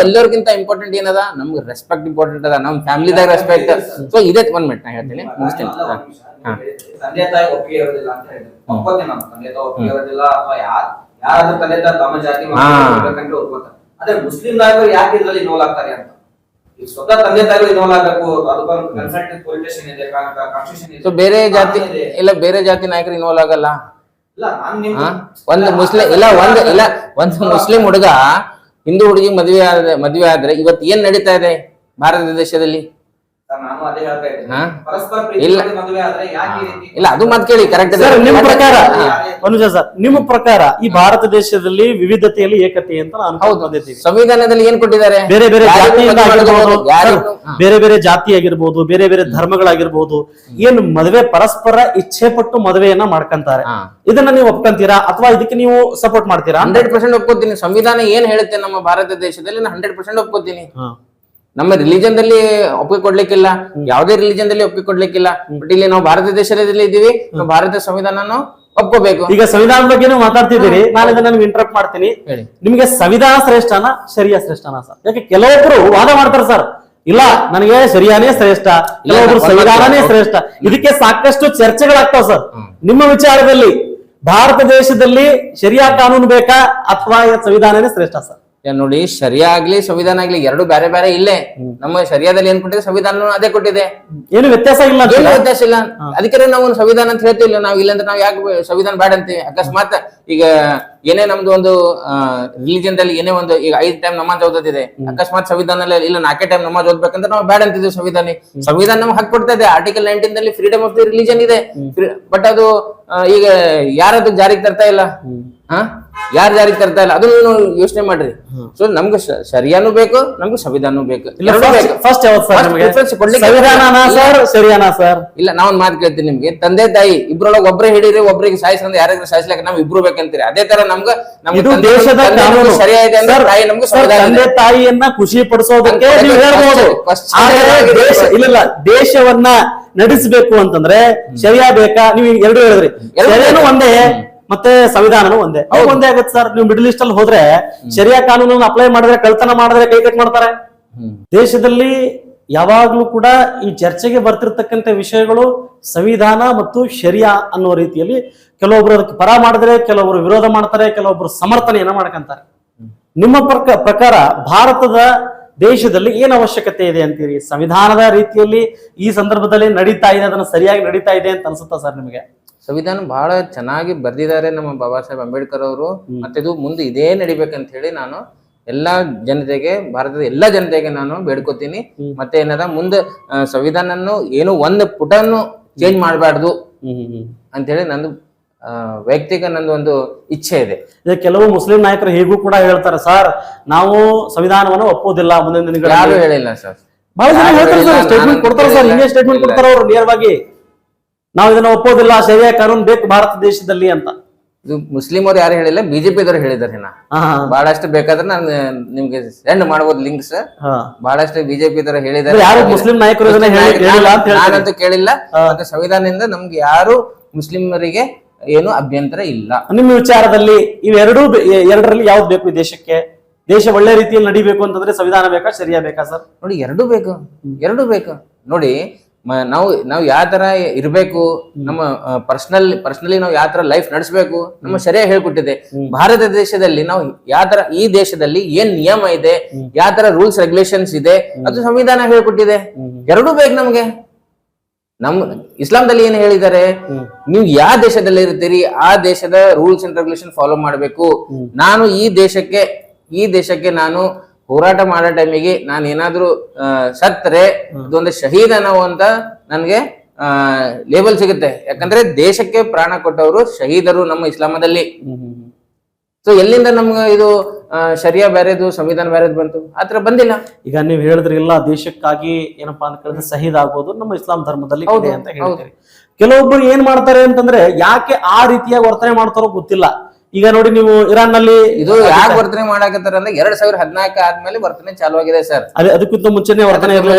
ಎಲ್ಲರಿಗಿಂತ ಇಂಪಾರ್ಟೆಂಟ್ ಏನದ, ನಮ್ಗೆ ರೆಸ್ಪೆಕ್ಟ್ ಇಂಪಾರ್ಟೆಂಟ್ ಅದ, ನಮ್ ಫ್ಯಾಮಿಲಿದಾಗ ರೆಸ್ಪೆಕ್ಟ್. ಸೊ ಇದೇ 1 ಮಿನಿಟ್ ನಾ ಹೇಳ್ತೀನಿ, ಮುಗಿಸ್ತೀನಿ. ತಂದೆ ತಾಯಿ ಒಪ್ಪಿಗೆ ಇರೋದಿಲ್ಲ ಅಂತ ಹೇಳಿದ್ರೆ ಒಪ್ಕೋತೀನಿ ನಾನು. ತಂದೆ ತಾಯಿ ಒಪ್ಪಿಗೆ ಇರೋದಿಲ್ಲ ಅಥವಾ ಯಾರಾದ್ರೂ ತಂದೆ ತಾಯಿ ತಮ್ಮ ಜಾತಿ ಒಪ್ಕೋತಾರೆ. ಅದೇ ಮುಸ್ಲಿಂ ನಾಯಕರು ಯಾಕೆ ಇದ್ರಲ್ಲಿ ಇನ್ವಾಲ್ವ್ ಆಗ್ತಾರೆ ಅಂತ, ಈಗ ಸ್ವತಃ ತಂದೆ ತಾಯಿಗಳು ಇನ್ವಾಲ್ವ್ ಆಗಬೇಕು, ಅದಕ್ಕೊಂದು ಕನ್ಸಲ್ಟೆಂಟ್ ಪೊಲಿಟಿಷಿಯನ್ ಇದೆ, ಕಾನ್ಸ್ಟಿಟ್ಯೂಷನ್ ಇದೆ. ಸೊ ಬೇರೆ ಜಾತಿ ಇಲ್ಲ, ಬೇರೆ ಜಾತಿ ನಾಯಕರು ಇನ್ವಾಲ್ವ್ ಆಗಲ್ಲ. ಒಂದು ಮುಸ್ಲಿಂ ಹುಡುಗ ಹಿಂದೂ ಹುಡುಗಿ ಮದುವೆ ಆದ್ರೆ ಇವತ್ತು ಏನ್ ನಡೀತಾ ಇದೆ ಭಾರತ ದೇಶದಲ್ಲಿ? ಇಲ್ಲ, ಅದು ಮಾತು ಕೇಳಿ ಕರೆಕ್ಟ್. ನಿಮ್ಮ ಪ್ರಕಾರ ನಿಮ್ಮ ಪ್ರಕಾರ ಈ ಭಾರತ ದೇಶದಲ್ಲಿ ವಿವಿಧತೆಯಲ್ಲಿ ಏಕತೆ ಅಂತ ಸಂವಿಧಾನದಲ್ಲಿ ಏನ್ ಕೊಟ್ಟಿದ್ದಾರೆ? ಬೇರೆ ಬೇರೆ ಜಾತಿ ಆಗಿರ್ಬೋದು, ಬೇರೆ ಬೇರೆ ಧರ್ಮಗಳಾಗಿರ್ಬೋದು, ಏನು ಮದುವೆ ಪರಸ್ಪರ ಇಚ್ಛೆ ಪಟ್ಟು ಮದುವೆಯನ್ನ ಮಾಡ್ಕೊಂತಾರೆ. ಇದನ್ನ ನೀವು ಒಪ್ಕೊಂತೀರಾ ಅಥವಾ ಇದಕ್ಕೆ ನೀವು ಸಪೋರ್ಟ್ ಮಾಡ್ತೀರಾ? 100% ಒಪ್ಕೋತೀನಿ. ಸಂವಿಧಾನ ಏನ್ ಹೇಳುತ್ತೆ ನಮ್ಮ ಭಾರತ ದೇಶದಲ್ಲಿ, 100% ಒಪ್ಕೋತೀನಿ. ನಮ್ಮ ರಿಲಿಜನ್ ದಲ್ಲಿ ಒಪ್ಪಿಗೆ ಕೊಡ್ಲಿಕ್ಕಿಲ್ಲ, ಯಾವುದೇ ರಿಲಿಜನ್ ದಲ್ಲಿ ಒಪ್ಪಿಗೆ ಕೊಡ್ಲಿಕ್ಕಿಲ್ಲ. ಬಟ್ ಇಲ್ಲಿ ನಾವು ಭಾರತ ದೇಶದಲ್ಲಿ ಇದ್ದೀವಿ, ನಾವು ಭಾರತ ಸಂವಿಧಾನ ಒಪ್ಕೋಬೇಕು. ಈಗ ಸಂವಿಧಾನದ ಬಗ್ಗೆ ಮಾತಾಡ್ತಿದ್ದೀರಿ, ನಾನು ಇದನ್ನ ಇಂಟರಪ್ಟ್ ಮಾಡ್ತೀನಿ. ನಿಮಗೆ ಸಂವಿಧಾನ ಶ್ರೇಷ್ಠನಾ ಶರಿಯಾ ಶ್ರೇಷ್ಠನಾ ಸರ್? ಯಾಕೆ ಕೆಲವೊಬ್ರು ವಾದ ಮಾಡ್ತಾರೆ ಸರ್, ಇಲ್ಲ ನನಗೆ ಶರಿಯಾನೇ ಶ್ರೇಷ್ಠ, ಕೆಲವೊಬ್ರು ಸಂವಿಧಾನನೇ ಶ್ರೇಷ್ಠ. ಇದಕ್ಕೆ ಸಾಕಷ್ಟು ಚರ್ಚೆಗಳಾಗ್ತಾವ ಸರ್. ನಿಮ್ಮ ವಿಚಾರದಲ್ಲಿ ಭಾರತ ದೇಶದಲ್ಲಿ ಶರಿಯಾ ಕಾನೂನು ಬೇಕಾ ಅಥವಾ ಸಂವಿಧಾನನೇ ಶ್ರೇಷ್ಠ ಸರ್? ನೋಡಿ, ಶರಿಯಾ ಆಗ್ಲಿ ಸಂವಿಧಾನ ಆಗ್ಲಿ ಎರಡು ಬೇರೆ ಬೇರೆ ಇಲ್ಲೇ. ನಮ್ಮ ಶರಿಯಾದಲ್ಲಿ ಏನ್ ಕೊಟ್ಟಿದೆ, ಸಂವಿಧಾನ ಅದೇ ಕೊಟ್ಟಿದೆ. ಏನು ವ್ಯತ್ಯಾಸ ಇಲ್ಲ, ಏನು ವ್ಯತ್ಯಾಸ ಇಲ್ಲ. ಅದಕ್ಕೆ ನಾವು ಸಂವಿಧಾನ ಅಂತ ಹೇಳ್ತಿಲ್ಲ. ನಾವ್ ಇಲ್ಲಂದ್ರೆ ನಾವ್ ಯಾಕೆ ಸಂವಿಧಾನ ಬೇಡ ಅಂತೀವಿ? ಅಕಸ್ಮಾತ್ ಈಗ ಏನೇ ನಮ್ದು ಒಂದು ರಿಲಿಜನ್ ದಲ್ಲಿ ಏನೇ ಒಂದು ಈಗ 5 ಟೈಮ್ ನಮಾಜ್ ಓದೋದಿದೆ, ಅಕಸ್ಮಾತ್ ಸಂವಿಧಾನ ಇಲ್ಲ 4 ಟೈಮ್ ನಮಾಜ್ ಓದ್ಬೇಕಂದ್ರೆ ನಾವು ಬೇಡ ಅಂತಿದ್ವಿ. ಸಂವಿಧಾನ ನಮ್ಗೆ ಹಕ್ಕು ಕೊಡ್ತಾ ಇದೆ. ಆರ್ಟಿಕಲ್ 19 ನಲ್ಲಿ ಫ್ರೀಡಮ್ ಆಫ್ ದಿ ರಿಲಿಜನ್ ಇದೆ. ಬಟ್ ಅದು ಈಗ ಯಾರದು ಜಾರಿಗೆ ತರ್ತಾ ಇಲ್ಲ. ಯಾರು ಜಾರಿಗೆ ತರ್ತಾ ಇಲ್ಲ, ಅದನ್ನು ಯೋಚನೆ ಮಾಡ್ರಿ. ಸೊ ನಮ್ಗೆ ಶರಿಯಾನು ಬೇಕು, ನಮ್ಗೆ ಸಂವಿಧಾನ ಬೇಕು. ಇಲ್ಲ, ನಾವೊಂದ್ ಮಾತು ಕೇಳ್ತೀನಿ ನಿಮ್ಗೆ. ತಂದೆ ತಾಯಿ ಇಬ್ರೊಳಗೆ ಒಬ್ರೇ ಹಿಡೀರಿ, ಒಬ್ರಿಗೆ ಸಾಯಿಸ್ಕೊಂಡು ಯಾರಿಗೂ ಸಾಯಿಸ್ಲಾಕ ನಾವ್ ಇಬ್ರು ಬೇಕಂತೀರಿ. ಅದೇ ತರ ನಮ್ಗೆ ದೇಶದ ಸರಿಯಾಗಿದೆ ಅಂದ್ರೆ ತಾಯಿ ನಮ್ಗೆ ತಂದೆ ತಾಯಿಯನ್ನ ಖುಷಿ ಪಡಿಸೋದಕ್ಕೆ ನೀವು ಹೇಳ್ಬೋದು. ಇಲ್ಲ, ದೇಶವನ್ನ ನಡೆಸಬೇಕು ಅಂತಂದ್ರೆ ಶರಿಯಾ ಬೇಕಾ? ನೀವು ಎರಡು ಹೇಳಿದ್ರಿ, ಶರಿಯಾನು ಒಂದೇ ಮತ್ತೆ ಸಂವಿಧಾನನು ಒಂದೇ. ಒಂದೇ ಆಗುತ್ತೆ ಸರ್. ನೀವು ಮಿಡಲ್ ಈಸ್ಟ್ ಅಲ್ಲಿ ಹೋದ್ರೆ ಶರಿಯಾ ಕಾನೂನನ್ನು ಅಪ್ಲೈ ಮಾಡಿದ್ರೆ, ಕಳ್ತನ ಮಾಡಿದ್ರೆ ಕೈ ಕಟ್ ಮಾಡ್ತಾರೆ. ದೇಶದಲ್ಲಿ ಯಾವಾಗ್ಲೂ ಕೂಡ ಈ ಚರ್ಚೆಗೆ ಬರ್ತಿರ್ತಕ್ಕಂಥ ವಿಷಯಗಳು ಸಂವಿಧಾನ ಮತ್ತು ಶರಿಯಾ ಅನ್ನೋ ರೀತಿಯಲ್ಲಿ ಕೆಲವೊಬ್ರು ಅದಕ್ಕೆ ಪರ ಮಾಡಿದ್ರೆ, ಕೆಲವೊಬ್ರು ವಿರೋಧ ಮಾಡ್ತಾರೆ, ಕೆಲವೊಬ್ರು ಸಮರ್ಥನೆಯನ್ನ ಮಾಡ್ಕೊಂತಾರೆ. ನಿಮ್ಮ ಪ್ರಕಾರ ಭಾರತದ ದೇಶದಲ್ಲಿ ಏನ್ ಅವಶ್ಯಕತೆ ಇದೆ ಅಂತೀರಿ? ಸಂವಿಧಾನದ ರೀತಿಯಲ್ಲಿ ಈ ಸಂದರ್ಭದಲ್ಲಿ ನಡೀತಾ ಇದೆ, ಅದನ್ನ ಸರಿಯಾಗಿ ನಡೀತಾ ಇದೆ ಅಂತ ಅನ್ಸುತ್ತಾ ಸರ್ ನಿಮಗೆ? ಸಂವಿಧಾನ ಬಹಳ ಚೆನ್ನಾಗಿ ಬರ್ದಿದ್ದಾರೆ ನಮ್ಮ ಬಾಬಾ ಸಾಹೇಬ್ ಅಂಬೇಡ್ಕರ್ ಅವರು. ಮತ್ತೆ ಇದು ಮುಂದೆ ಇದೇ ನಡಿಬೇಕಂತ ಹೇಳಿ ನಾನು ಎಲ್ಲಾ ಜನತೆಗೆ, ಭಾರತದ ಎಲ್ಲಾ ಜನತೆಗೆ ನಾನು ಬೇಡ್ಕೋತೀನಿ. ಮತ್ತೆ ಏನದ ಮುಂದೆ ಸಂವಿಧಾನನ್ನು ಏನು ಒಂದು ಪುಟನ್ನು ಚೇಂಜ್ ಮಾಡಬಾರ್ದು ಅಂತ ಹೇಳಿ ನಂದು ವೈಯಕ್ತಿಕ ನಂದು ಒಂದು ಇಚ್ಛೆ ಇದೆ. ಕೆಲವು ಮುಸ್ಲಿಂ ನಾಯಕರು ಹೇಗೂ ಕೂಡ ಹೇಳ್ತಾರೆ, ಸರ್ ನಾವು ಸಂವಿಧಾನವನ್ನು ಒಪ್ಪೋದಿಲ್ಲ ಮುಂದಿನ ದಿನಗಳಲ್ಲಿ. ಯಾರು ಹೇಳಿಲ್ಲ ಸರ್, ಬಹಳ ಜನ ಹೇಳ್ತಾರೆ ಸರ್, ಸ್ಟೇಟ್ಮೆಂಟ್ ಕೊಡ್ತಾರೆ ಸರ್, ಹಿಂಗೆ ಸ್ಟೇಟ್ಮೆಂಟ್ ಕೊಡ್ತಾರೆ ಅವರು ನೇರವಾಗಿ, ನಾವು ಇದನ್ನ ಒಪ್ಪೋದಿಲ್ಲ, ಶರಿಯಾ ಕಾನೂನು ಬೇಕು ಭಾರತ ದೇಶದಲ್ಲಿ ಅಂತ. ಇದು ಮುಸ್ಲಿಂ ಅವ್ರು ಯಾರು ಹೇಳಿಲ್ಲ, ಬಿಜೆಪಿದವ್ರು ಹೇಳಿದಾರೆ. ಬಹಳಷ್ಟು ಬೇಕಾದ್ರೆ ನಾನು ನಿಮ್ಗೆ ಸೆಂಡ್ ಮಾಡಬಹುದು ಲಿಂಕ್ಸ್. ಬಹಳಷ್ಟು ಬಿಜೆಪಿದವರು ಹೇಳಿದ್ದಾರೆ, ಯಾರು ಮುಸ್ಲಿಂ ನಾಯಕರು ನಾನಂತೂ ಕೇಳಿಲ್ಲ. ಮತ್ತೆ ಸಂವಿಧಾನದಿಂದ ನಮ್ಗೆ ಯಾರು ಮುಸ್ಲಿಮರಿಗೆ ಏನು ಅಭ್ಯಂತರ ಇಲ್ಲ. ನಿಮ್ಮ ವಿಚಾರದಲ್ಲಿ ಎರಡರಲ್ಲಿ ಯಾವ್ದು ಬೇಕು ಈ ದೇಶಕ್ಕೆ? ದೇಶ ಒಳ್ಳೆ ರೀತಿಯಲ್ಲಿ ನಡಿಬೇಕು ಅಂತಂದ್ರೆ ಸಂವಿಧಾನ ಬೇಕಾ, ಶರಿಯಾ ಬೇಕಾ ಸರ್? ನೋಡಿ, ಎರಡೂ ಬೇಕು. ನೋಡಿ, ನಾವು ಯಾವ ತರ ಇರ್ಬೇಕು, ನಮ್ಮ ಪರ್ಸನಲಿ ನಾವು ಯಾವ ತರ ಲೈಫ್ ನಡೆಸಬೇಕು, ನಮ್ಮ ಶರಿಯಾ ಹೇಳ್ಕೊಟ್ಟಿದೆ. ಭಾರತ ದೇಶದಲ್ಲಿ ನಾವು ಯಾವ ತರ, ಈ ದೇಶದಲ್ಲಿ ಏನ್ ನಿಯಮ ಇದೆ, ಯಾವ ತರ ರೂಲ್ಸ್ ರೆಗ್ಯುಲೇಷನ್ಸ್ ಇದೆ, ಅದು ಸಂವಿಧಾನ ಹೇಳ್ಕೊಟ್ಟಿದೆ. ಎರಡೂ ಬೇಕು ನಮ್ಗೆ. ನಮ್ ಇಸ್ಲಾಂದಲ್ಲಿ ಏನ್ ಹೇಳಿದ್ದಾರೆ, ನೀವು ಯಾವ ದೇಶದಲ್ಲಿ ಇರ್ತೀರಿ ಆ ದೇಶದ ರೂಲ್ಸ್ ಅಂಡ್ ರೆಗ್ಯುಲೇಷನ್ ಫಾಲೋ ಮಾಡ್ಬೇಕು. ನಾನು ಈ ದೇಶಕ್ಕೆ ನಾನು ಹೋರಾಟ ಮಾಡೋ ಟೈಮಿಗೆ ನಾನು ಏನಾದ್ರು ಸತ್ತರೆ ಇದೊಂದು ಶಹೀದ್ ಅನ್ನೋ ಅಂತ ನನ್ಗೆ ಲೇಬಲ್ ಸಿಗುತ್ತೆ. ಯಾಕಂದ್ರೆ ದೇಶಕ್ಕೆ ಪ್ರಾಣ ಕೊಟ್ಟವರು ಶಹೀದರು ನಮ್ಮ ಇಸ್ಲಾಮದಲ್ಲಿ. ಸೊ ಎಲ್ಲಿಂದ ನಮ್ಗೆ ಇದು ಶರಿಯಾ ಬೇರೆದು ಸಂವಿಧಾನ ಬೇರೆದು ಬಂತು? ಆತರ ಬಂದಿಲ್ಲ. ಈಗ ನೀವು ಹೇಳಿದ್ರಿಲ್ಲ, ದೇಶಕ್ಕಾಗಿ ಏನಪ್ಪಾ ಅಂತ ಕೇಳಿದ್ರೆ ಶಹೀದ್ ಆಗ್ಬೋದು ನಮ್ಮ ಇಸ್ಲಾಂ ಧರ್ಮದಲ್ಲಿ ಇದೆ ಅಂತ ಹೇಳ್ತೀರಿ. ಕೆಲವೊಬ್ರು ಏನ್ ಮಾಡ್ತಾರೆ ಅಂತಂದ್ರೆ, ಯಾಕೆ ಆ ರೀತಿಯಾಗಿ ವರ್ತನೆ ಮಾಡ್ತಾರೋ ಗೊತ್ತಿಲ್ಲ. ಈಗ ನೋಡಿ, ನೀವು ಇರಾನ್ ನಲ್ಲಿ ಇದು ಯಾಕೆ ವರ್ತನೆ ಮಾಡಾಕತ್ತಾರ ಅಂದ್ರೆ 2014 ಆದ್ಮೇಲೆ ವರ್ತನೆ ಚಾಲು ಆಗಿದೆ ಸರ್. ಅದಕ್ಕಿಂತ ಮುಂಚೆನೆ ವರ್ತನೆ ಇಲ್ಲ,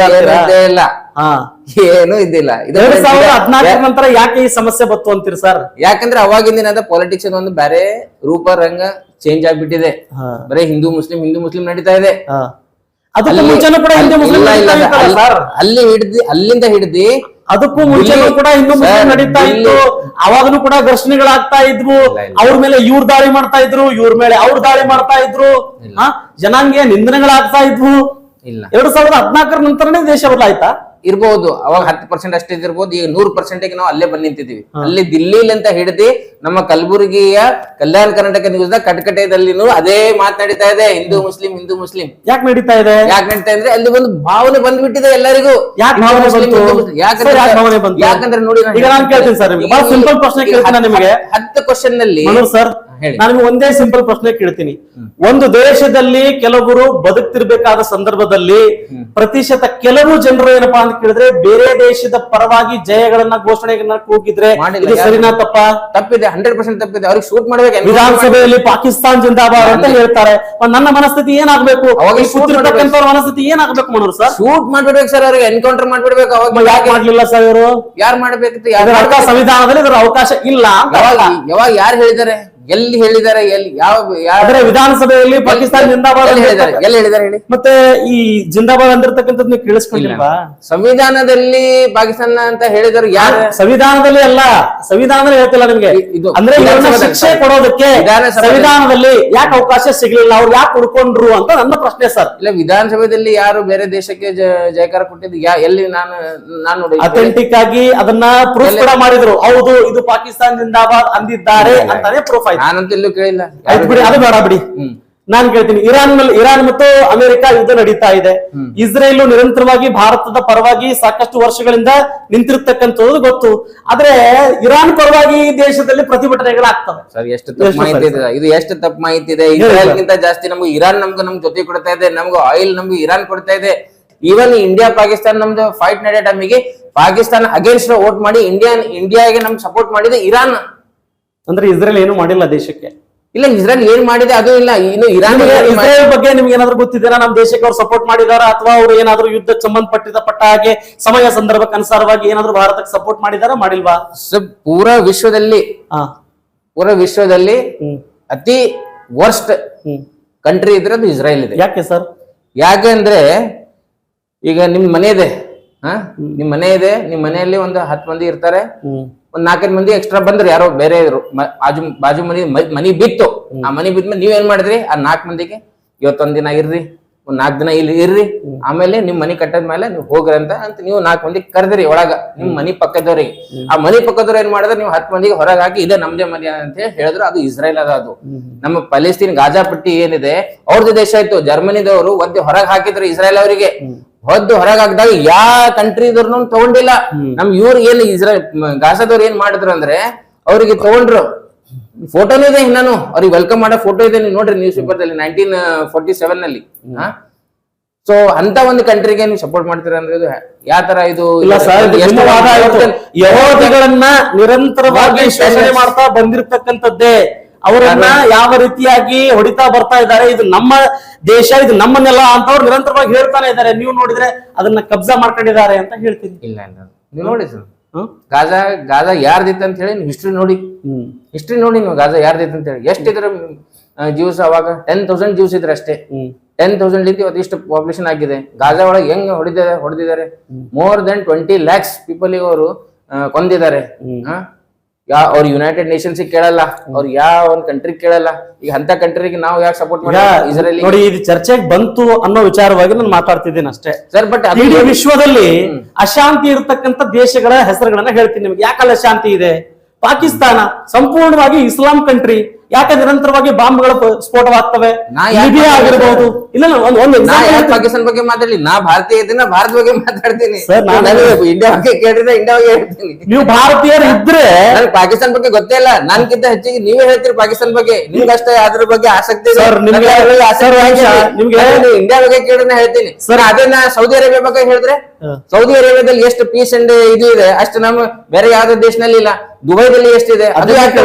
ಏನು ಇದ್ದಿಲ್ಲ. 2014 ನಂತರ ಯಾಕೆ ಈ ಸಮಸ್ಯೆ ಬತ್ತು ಅಂತೀರಿ ಸರ್? ಯಾಕಂದ್ರೆ ಅವಾಗಿನ ದಿನದ ಪಾಲಿಟಿಕ್ಸ್ ಒಂದು ಬೇರೆ ರೂಪ ರಂಗ ಚೇಂಜ್ ಆಗ್ಬಿಟ್ಟಿದೆ. ಬರೀ ಹಿಂದೂ ಮುಸ್ಲಿಂ ನಡೀತಾ ಇದೆ. ಅಲ್ಲಿಂದ ಹಿಡಿದು ಅದಕ್ಕೂ ಮುಂಚೆನೂ ಕೂಡ ಹಿಂದೂ ಮುಸ್ಲಿಂ ನಡೀತಾ ಇತ್ತು. ಅವಾಗನು ಕೂಡ ಘರ್ಷಣೆಗಳಾಗ್ತಾ ಇದ್ವು. ಅವ್ರ ಮೇಲೆ ಇವ್ರ ದಾಳಿ ಮಾಡ್ತಾ ಇದ್ರು, ಇವ್ರ ಮೇಲೆ ಅವ್ರ ದಾಳಿ ಮಾಡ್ತಾ ಇದ್ರು, ಜನಾಂಗೀಯ ನಿಂದನೆಗಳಾಗ್ತಾ ಇದ್ವು. 2014 ನಂತರನೇ ದೇಶ ಬದಲಾಯ್ತಾ? ಇರ್ಬಹುದು. ಅವಾಗ 10% ಅಷ್ಟೇ ಇರ್ಬೋದು. ಈಗ 100% ನಾವು ಅಲ್ಲೇ ಬಂದ್ ನಿಂತಿದೀವಿ. ಅಲ್ಲಿ ದಿಲ್ಲಿಲಿ ಅಂತ ಹಿಡಿದು ನಮ್ಮ ಕಲಬುರಗಿಯ ಕಲ್ಯಾಣ ಕರ್ನಾಟಕ ನ್ಯೂಸ್ ದ ಕಟಕಟೆಯಲ್ಲಿನೂ ಅದೇ ಮಾತನಾಡಿತಾ ಇದೆ, ಹಿಂದೂ ಮುಸ್ಲಿಂ. ಯಾಕೆ ನಡೀತಾ ಇದೆ ಅಂದ್ರೆ ಅಲ್ಲಿ ಒಂದು ಭಾವನೆ ಬಂದ್ಬಿಟ್ಟಿದೆ ಎಲ್ಲರಿಗೂ. ಯಾಕಂದ್ರೆ ನೋಡಿ, ಈಗ ನಾನು ಕೇಳ್ತೀನಿ ಸರ್, ಸಿಂಪಲ್ ಪ್ರಶ್ನೆ ಕೇಳ್ತೀನಿ ನಿಮಗೆ. 10 ಕ್ವಶನ್ ನಲ್ಲಿ ಸರ್ ನಾನು ಒಂದೇ ಸಿಂಪಲ್ ಪ್ರಶ್ನೆ ಕೇಳ್ತೀನಿ. ಒಂದು ದೇಶದಲ್ಲಿ ಕೆಲವರು ಬದುಕ್ತಿರ್ಬೇಕಾದ ಸಂದರ್ಭದಲ್ಲಿ ಪ್ರತಿಶತ ಕೆಲವು ಜನರು ಏನಪ್ಪಾ ಅಂತ ಕೇಳಿದ್ರೆ ಬೇರೆ ದೇಶದ ಪರವಾಗಿ ಜಯಗಳನ್ನ ಘೋಷಣೆಗಳನ್ನ ಕೂಗಿದ್ರೆ ಇದು ಸರಿನಾ ತಪ್ಪಾ? ತಪ್ಪಿದೆ, 100% ತಪ್ಪಿದೆ. ಅವ್ರಿಗೆ ಶೂಟ್ ಮಾಡ್ಬೇಕು. ವಿಧಾನಸಭೆಯಲ್ಲಿ ಪಾಕಿಸ್ತಾನ್ ಜಿಂದಾಬಾದ್ ಅಂತ ಹೇಳ್ತಾರೆ. ನನ್ನ ಮನಸ್ಥಿತಿ ಏನಾಗ್ಬೇಕು? ಮನಸ್ಥಿತಿ ಏನಾಗ್ಬೇಕು ಮನೋರು ಸರ್? ಶೂಟ್ ಮಾಡ್ಬಿಡ್ಬೇಕು ಸರ್, ಅವ್ರಿಗೆ ಎನ್ಕೌಂಟರ್ ಮಾಡ್ಬಿಡ್ಬೇಕು. ಅವಾಗ ಯಾಕೆ ಮಾಡ್ಲಿಲ್ಲ ಸರ್ ಇವರು? ಯಾರು ಮಾಡ್ಬೇಕಿತ್ತು? ಸಂವಿಧಾನದಲ್ಲಿ ಇದರ ಅವಕಾಶ ಇಲ್ಲ. ಯಾವಾಗ ಯಾರು ಹೇಳಿದ್ದಾರೆ? ಎಲ್ಲಿ ಹೇಳಿದ್ದಾರೆ? ಯಾವ ವಿಧಾನಸಭೆಯಲ್ಲಿ ಪಾಕಿಸ್ತಾನ ಜಿಂದಾಬಾದ್ ಎಲ್ಲಿ ಹೇಳಿದ್ದಾರೆ ಹೇಳಿ? ಮತ್ತೆ ಈ ಜಿಂದಾಬಾದ್ ಅಂದಿರ್ತಕ್ಕಂಥದ್ದು ನೀವು ಕೇಳಿಸ್ಕೊಂಡಿಲ್ವಾ? ಸಂವಿಧಾನದಲ್ಲಿ ಪಾಕಿಸ್ತಾನ ಅಂತ ಹೇಳಿದ್ರು. ಯಾರು ಸಂವಿಧಾನದಲ್ಲಿ ಅಲ್ಲ, ಸಂವಿಧಾನದಲ್ಲಿ ಹೇಳ್ತಿಲ್ಲ ನಿಮ್ಗೆ. ಅಂದ್ರೆ ಶಿಕ್ಷೆ ಕೊಡೋದಕ್ಕೆ ಸಂವಿಧಾನದಲ್ಲಿ ಯಾಕೆ ಅವಕಾಶ ಸಿಗ್ಲಿಲ್ಲ? ಅವ್ರು ಯಾಕೆ ಹುಡ್ಕೊಂಡ್ರು ಅಂತ ನನ್ನ ಪ್ರಶ್ನೆ ಸರ್. ಇಲ್ಲ, ವಿಧಾನಸಭೆಯಲ್ಲಿ ಯಾರು ಬೇರೆ ದೇಶಕ್ಕೆ ಜಯಕಾರ ಕೊಟ್ಟಿದ್ದು ಎಲ್ಲಿ? ನಾನು ನೋಡಿ ಅಥೆಂಟಿಕ್ ಆಗಿ ಅದನ್ನ ಪ್ರೂಫ್ ಕೂಡ ಮಾಡಿದ್ರು. ಹೌದು, ಇದು ಪಾಕಿಸ್ತಾನ ಜಿಂದಾಬಾದ್ ಅಂದಿದ್ದಾರೆ ಅಂತಾನೆ ಪ್ರೂಫ್ ಆಯ್ತು. ನಾನಂತೂ ಎಲ್ಲೂ ಕೇಳಿಲ್ಲ. ಆಯ್ತು ಬಿಡಿ, ಅದು ಬೇಡ ಬಿಡಿ. ನಾನ್ ಕೇಳ್ತೀನಿ, ಇರಾನ್ ಮತ್ತು ಅಮೆರಿಕ ಯುದ್ಧ ನಡೀತಾ ಇದೆ. ಇಸ್ರೇಲ್ ನಿರಂತರವಾಗಿ ಭಾರತದ ಪರವಾಗಿ ಸಾಕಷ್ಟು ವರ್ಷಗಳಿಂದ ನಿಂತಿರ್ತಕ್ಕಂಥದ್ದು ಗೊತ್ತು. ಆದ್ರೆ ಇರಾನ್ ಪರವಾಗಿ ಈ ದೇಶದಲ್ಲಿ ಪ್ರತಿಭಟನೆಗಳಾಗ್ತವೆ. ಸರ್, ಎಷ್ಟು ತಪ್ಪು ಮಾಹಿತಿ ಇದೆ ಇದು, ಎಷ್ಟು ತಪ್ಪು ಮಾಹಿತಿ ಇದೆ. ಇಸ್ರೇಲ್ಗಿಂತ ಜಾಸ್ತಿ ನಮ್ಗೆ ಇರಾನ್ ನಮ್ ಜೊತೆ ಕೊಡ್ತಾ ಇದೆ. ನಮ್ಗೆ ಆಯಿಲ್ ನಮ್ಗೆ ಇರಾನ್ ಕೊಡ್ತಾ ಇದೆ. ಈವನ್ ಇಂಡಿಯಾ ಪಾಕಿಸ್ತಾನ ನಮ್ದು ಫೈಟ್ ನಡೆಯೋ ಟೈಮಿಗೆ ಪಾಕಿಸ್ತಾನ ಅಗೇನ್ಸ್ಟ್ ವೋಟ್ ಮಾಡಿ ಇಂಡಿಯಾಗೆ ನಮ್ಗೆ ಸಪೋರ್ಟ್ ಮಾಡಿದೆ ಇರಾನ್. ಅಂದ್ರೆ ಇಸ್ರೇಲ್ ಏನು ಮಾಡಿಲ್ಲ ದೇಶಕ್ಕೆ. ಇಲ್ಲ, ಇಸ್ರೇಲ್ ಏನ್ ಮಾಡಿದೆ ಅದು ಇಲ್ಲ. ಇನ್ನು ಇರಾನ್ ಬಗ್ಗೆ ನಿಮ್ಗೆ ಏನಾದ್ರು ಗೊತ್ತಿದ್ದೀರಾ? ನಮ್ಮ ದೇಶಕ್ಕೆ ಅವ್ರು ಸಪೋರ್ಟ್ ಮಾಡಿದಾರ ಅಥವಾ ಅವ್ರು ಏನಾದ್ರು ಯುದ್ಧಕ್ಕೆ ಸಂಬಂಧಪಟ್ಟ ಹಾಗೆ ಸಮಯ ಸಂದರ್ಭಕ್ಕೆ ಅನುಸಾರವಾಗಿ ಏನಾದ್ರು ಭಾರತಕ್ಕೆ ಸಪೋರ್ಟ್ ಮಾಡಿದಾರ, ಮಾಡಿಲ್ವಾ? ಪೂರಾ ವಿಶ್ವದಲ್ಲಿ ಅತಿ ವರ್ಸ್ಟ್ ಕಂಟ್ರಿ ಇದ್ರೆ ಅದು ಇಸ್ರೇಲ್ ಇದೆ. ಯಾಕೆ ಸರ್? ಯಾಕೆ ಅಂದ್ರೆ ಈಗ ನಿಮ್ ಮನೆ ಇದೆ, ನಿಮ್ ಮನೆಯಲ್ಲಿ ಒಂದು 10 ಮಂದಿ ಇರ್ತಾರೆ. ಒಂದ್ 4 ಮಂದಿ ಎಕ್ಸ್ಟ್ರಾ ಬಂದ್ರು, ಯಾರೋ ಬೇರೆ ಇದ್ರು. ಬಾಜು ಮನಿ ಬಿತ್ತು. ಆ ಮನಿ ಬಿದ್ಮೇಲೆ ನೀವ್ ಏನ್ ಮಾಡಿದ್ರಿ? ಆ 4 ಮಂದಿಗೆ ಇವತ್ತೊಂದ್ ದಿನ ಇರ್ರಿ, ಒಂದ್ 4 ದಿನ ಇಲ್ಲಿ ಇರ್ರಿ, ಆಮೇಲೆ ನಿಮ್ ಮನಿ ಕಟ್ಟದ್ಮೇಲೆ ನೀವು ಹೋಗ್ರಿ ಅಂತ ನೀವು 4 ಮಂದಿ ಕರೆದ್ರಿ ಒಳಗ ನಿಮ್ ಮನಿ ಪಕ್ಕದವ್ರಿಗೆ. ಆ ಮನಿ ಪಕ್ಕದವ್ರು ಏನ್ ಮಾಡಿದ್ರೆ ನೀವು 10 ಮಂದಿಗೆ ಹೊರಗೆ ಹಾಕಿ ಇದೇ ನಮ್ದೇ ಮನಿ ಅಂತ ಹೇಳಿ ಹೇಳಿದ್ರು. ಅದು ಇಸ್ರೇಲ್ ಅದ. ಅದು ನಮ್ಮ ಪ್ಯಾಲೆಸ್ತೀನ್ ಗಾಜಾ ಪಟ್ಟಿ ಏನಿದೆ ಅವ್ರದ್ದು ದೇಶ ಆಯ್ತು. ಜರ್ಮನಿದವರು ಒದ್ದು ಹೊರಗೆ ಹಾಕಿದ್ರು ಇಸ್ರೇಲ್ ಅವರಿಗೆ. ಹೊದ್ದು ಹೊರಗೆ ಹಾಕಿದಾಗ ಯಾವ ಕಂಟ್ರಿ ಇದ್ರು ತಗೊಂಡಿಲ್ಲ. ನಮ್ ಇವ್ರು ಏನ್ ಇಸ್ರೇಲ್ ಗಾಜಾದವ್ರು ಏನ್ ಮಾಡಿದ್ರು ಅಂದ್ರೆ ಅವ್ರಿಗೆ ತಗೊಂಡ್ರು. ಫೋಟೋನೇ ಇದೆ, ನಾನು ಅವ್ರಿಗೆ ವೆಲ್ಕಮ್ ಮಾಡೋ ಫೋಟೋ ಇದೆ, ನೀವು ನೋಡ್ರಿ ನ್ಯೂಸ್ ಪೇಪರ್ ದಲ್ಲಿ 1947 ನಲ್ಲಿ. ಸೊ ಅಂತ ಒಂದು ಕಂಟ್ರಿಗೆ ನೀವು ಸಪೋರ್ಟ್ ಮಾಡ್ತೀರಾ ಅಂದ್ರೆ ಇದು ಯಾವ ತರ ಇದು? ಇಲ್ಲ ಸರ್, ಯಹೂದಿಗಳನ್ನ ನಿರಂತರವಾಗಿ ಶೋಷಣೆ ಮಾಡ್ತಾ ಬಂದಿರತಕ್ಕಂಥದ್ದೇ. ಅವರನ್ನ ಯಾವ ರೀತಿಯಾಗಿ ಹೊಡಿತಾ ಬರ್ತಾ ಇದ್ದಾರೆ, ಇದು ನಮ್ಮ ದೇಶ, ಇದು ನಮ್ಮನ್ನೆಲ್ಲ ಅಂತವ್ರು ನಿರಂತರವಾಗಿ ಹೇಳ್ತಾನೆ ಇದ್ದಾರೆ. ನೀವು ನೋಡಿದ್ರೆ ಅದನ್ನ ಕಬ್ಜಾ ಮಾಡ್ಕೊಂಡಿದ್ದಾರೆ ಅಂತ ಹೇಳ್ತೀನಿ. ಇಲ್ಲ ಇಲ್ಲ, ನೀವು ನೋಡಿ ಸರ್, ಗಾಜಾ ಯಾರ್ದಿತ್ತು ಅಂತ ಹೇಳಿ ನೀವು ಹಿಸ್ಟ್ರಿ ನೋಡಿ. ಹಿಸ್ಟ್ರಿ ನೋಡಿ ನೀವು, ಗಾಜಾ ಯಾರ್ದಿತ್ತು ಅಂತ ಹೇಳಿ. ಎಷ್ಟಿದ್ರು ಜ್ಯೂಸ್ ಅವಾಗ 10,000 ಜ್ಯೂಸ್ ಇದ್ರೆ ಅಷ್ಟೇ. 10,000 ಲಿಂದ ಇವತ್ತು ಇಷ್ಟು ಪಾಪ್ಯುಲೇಷನ್ ಆಗಿದೆ. ಗಾಜಾ ಒಳಗೆ ಹೆಂಗ್ ಹೊಡೆದಿದ್ದಾರೆ, ಮೋರ್ ದೆನ್ 20 lakhs ಪೀಪಲ್ ಅವರು ಕೊಂದಿದ್ದಾರೆ. ಅವ್ರ ಯುನೈಟೆಡ್ ನೇಷನ್ಸ್ ಕೇಳಲ್ಲ, ಅವ್ರು ಯಾವ ಒಂದ್ ಕಂಟ್ರಿ ಕೇಳಲ್ಲ. ಈಗ ಅಂತ ಕಂಟ್ರಿಗೆ ನಾವು ಯಾಕೆ ಸಪೋರ್ಟ್ ಮಾಡಿ? ನೋಡಿ, ಇದು ಚರ್ಚೆಗೆ ಬಂತು ಅನ್ನೋ ವಿಚಾರವಾಗಿ ನಾನು ಮಾತಾಡ್ತಿದ್ದೇನೆ ಅಷ್ಟೇ ಸರ್. ಬಟ್ ಇಡೀ ವಿಶ್ವದಲ್ಲಿ ಅಶಾಂತಿ ಇರತಕ್ಕಂತ ದೇಶಗಳ ಹೆಸರುಗಳನ್ನ ಹೇಳ್ತೀನಿ ನಿಮ್ಗೆ. ಯಾಕಲ್ಲ ಅಶಾಂತಿ ಇದೆ? ಪಾಕಿಸ್ತಾನ ಸಂಪೂರ್ಣವಾಗಿ ಇಸ್ಲಾಂ ಕಂಟ್ರಿ. ಯಾಕೆ ನಿರಂತರವಾಗಿ ಬಾಂಬ್ಗಳ ಸ್ಫೋಟವಾಗ್ತವೆ? ಲಿಬಿಯಾ ಆಗಿರಬಹುದು. ಇಲ್ಲ, ಪಾಕಿಸ್ತಾನ ಬಗ್ಗೆ ಮಾತಾಡ್ಲಿ, ನಾ ಭಾರತೀಯ ಇದ್ದೀನಿ, ಭಾರತ ಬಗ್ಗೆ ಮಾತಾಡ್ತೀನಿ. ಇಂಡಿಯಾ ಬಗ್ಗೆ ಕೇಳಿದ್ರೆ ಇಂಡಿಯಾ ಬಗ್ಗೆ ಹೇಳ್ತೀನಿ. ನೀವು ಭಾರತೀಯರು ಇದ್ರೆ ನನಗೆ ಪಾಕಿಸ್ತಾನ ಬಗ್ಗೆ ಗೊತ್ತೇ ಇಲ್ಲ. ನನ್ಕಿಂತ ಹೆಚ್ಚಿಗೆ ನೀವೇ ಹೇಳ್ತೀರಿ ಪಾಕಿಸ್ತಾನ ಬಗ್ಗೆ. ನಿಮ್ಗೆ ಅಷ್ಟೇ ಅದ್ರ ಬಗ್ಗೆ ಆಸಕ್ತಿ ಇದೆ. ನಿಮ್ಗೆ ಇಂಡಿಯಾ ಬಗ್ಗೆ ಕೇಳಿದ್ರೆ ಹೇಳ್ತೀನಿ ಸರ್. ಅದೇ ನಾ ಸೌದಿ ಅರೇಬಿಯಾ ಬಗ್ಗೆ ಹೇಳಿದ್ರೆ, ಸೌದಿ ಅರೇಬಿಯಾದಲ್ಲಿ ಎಷ್ಟು ಪೀಸ್ ಅಂಡ್ ಇದು ಇದೆ ಅಷ್ಟು ನಮ್ಮ ಬೇರೆ ಯಾವ್ದು ದೇಶದಲ್ಲಿ ಇಲ್ಲ. ದುಬೈದಲ್ಲಿ ಎಷ್ಟಿದೆ? ಅದು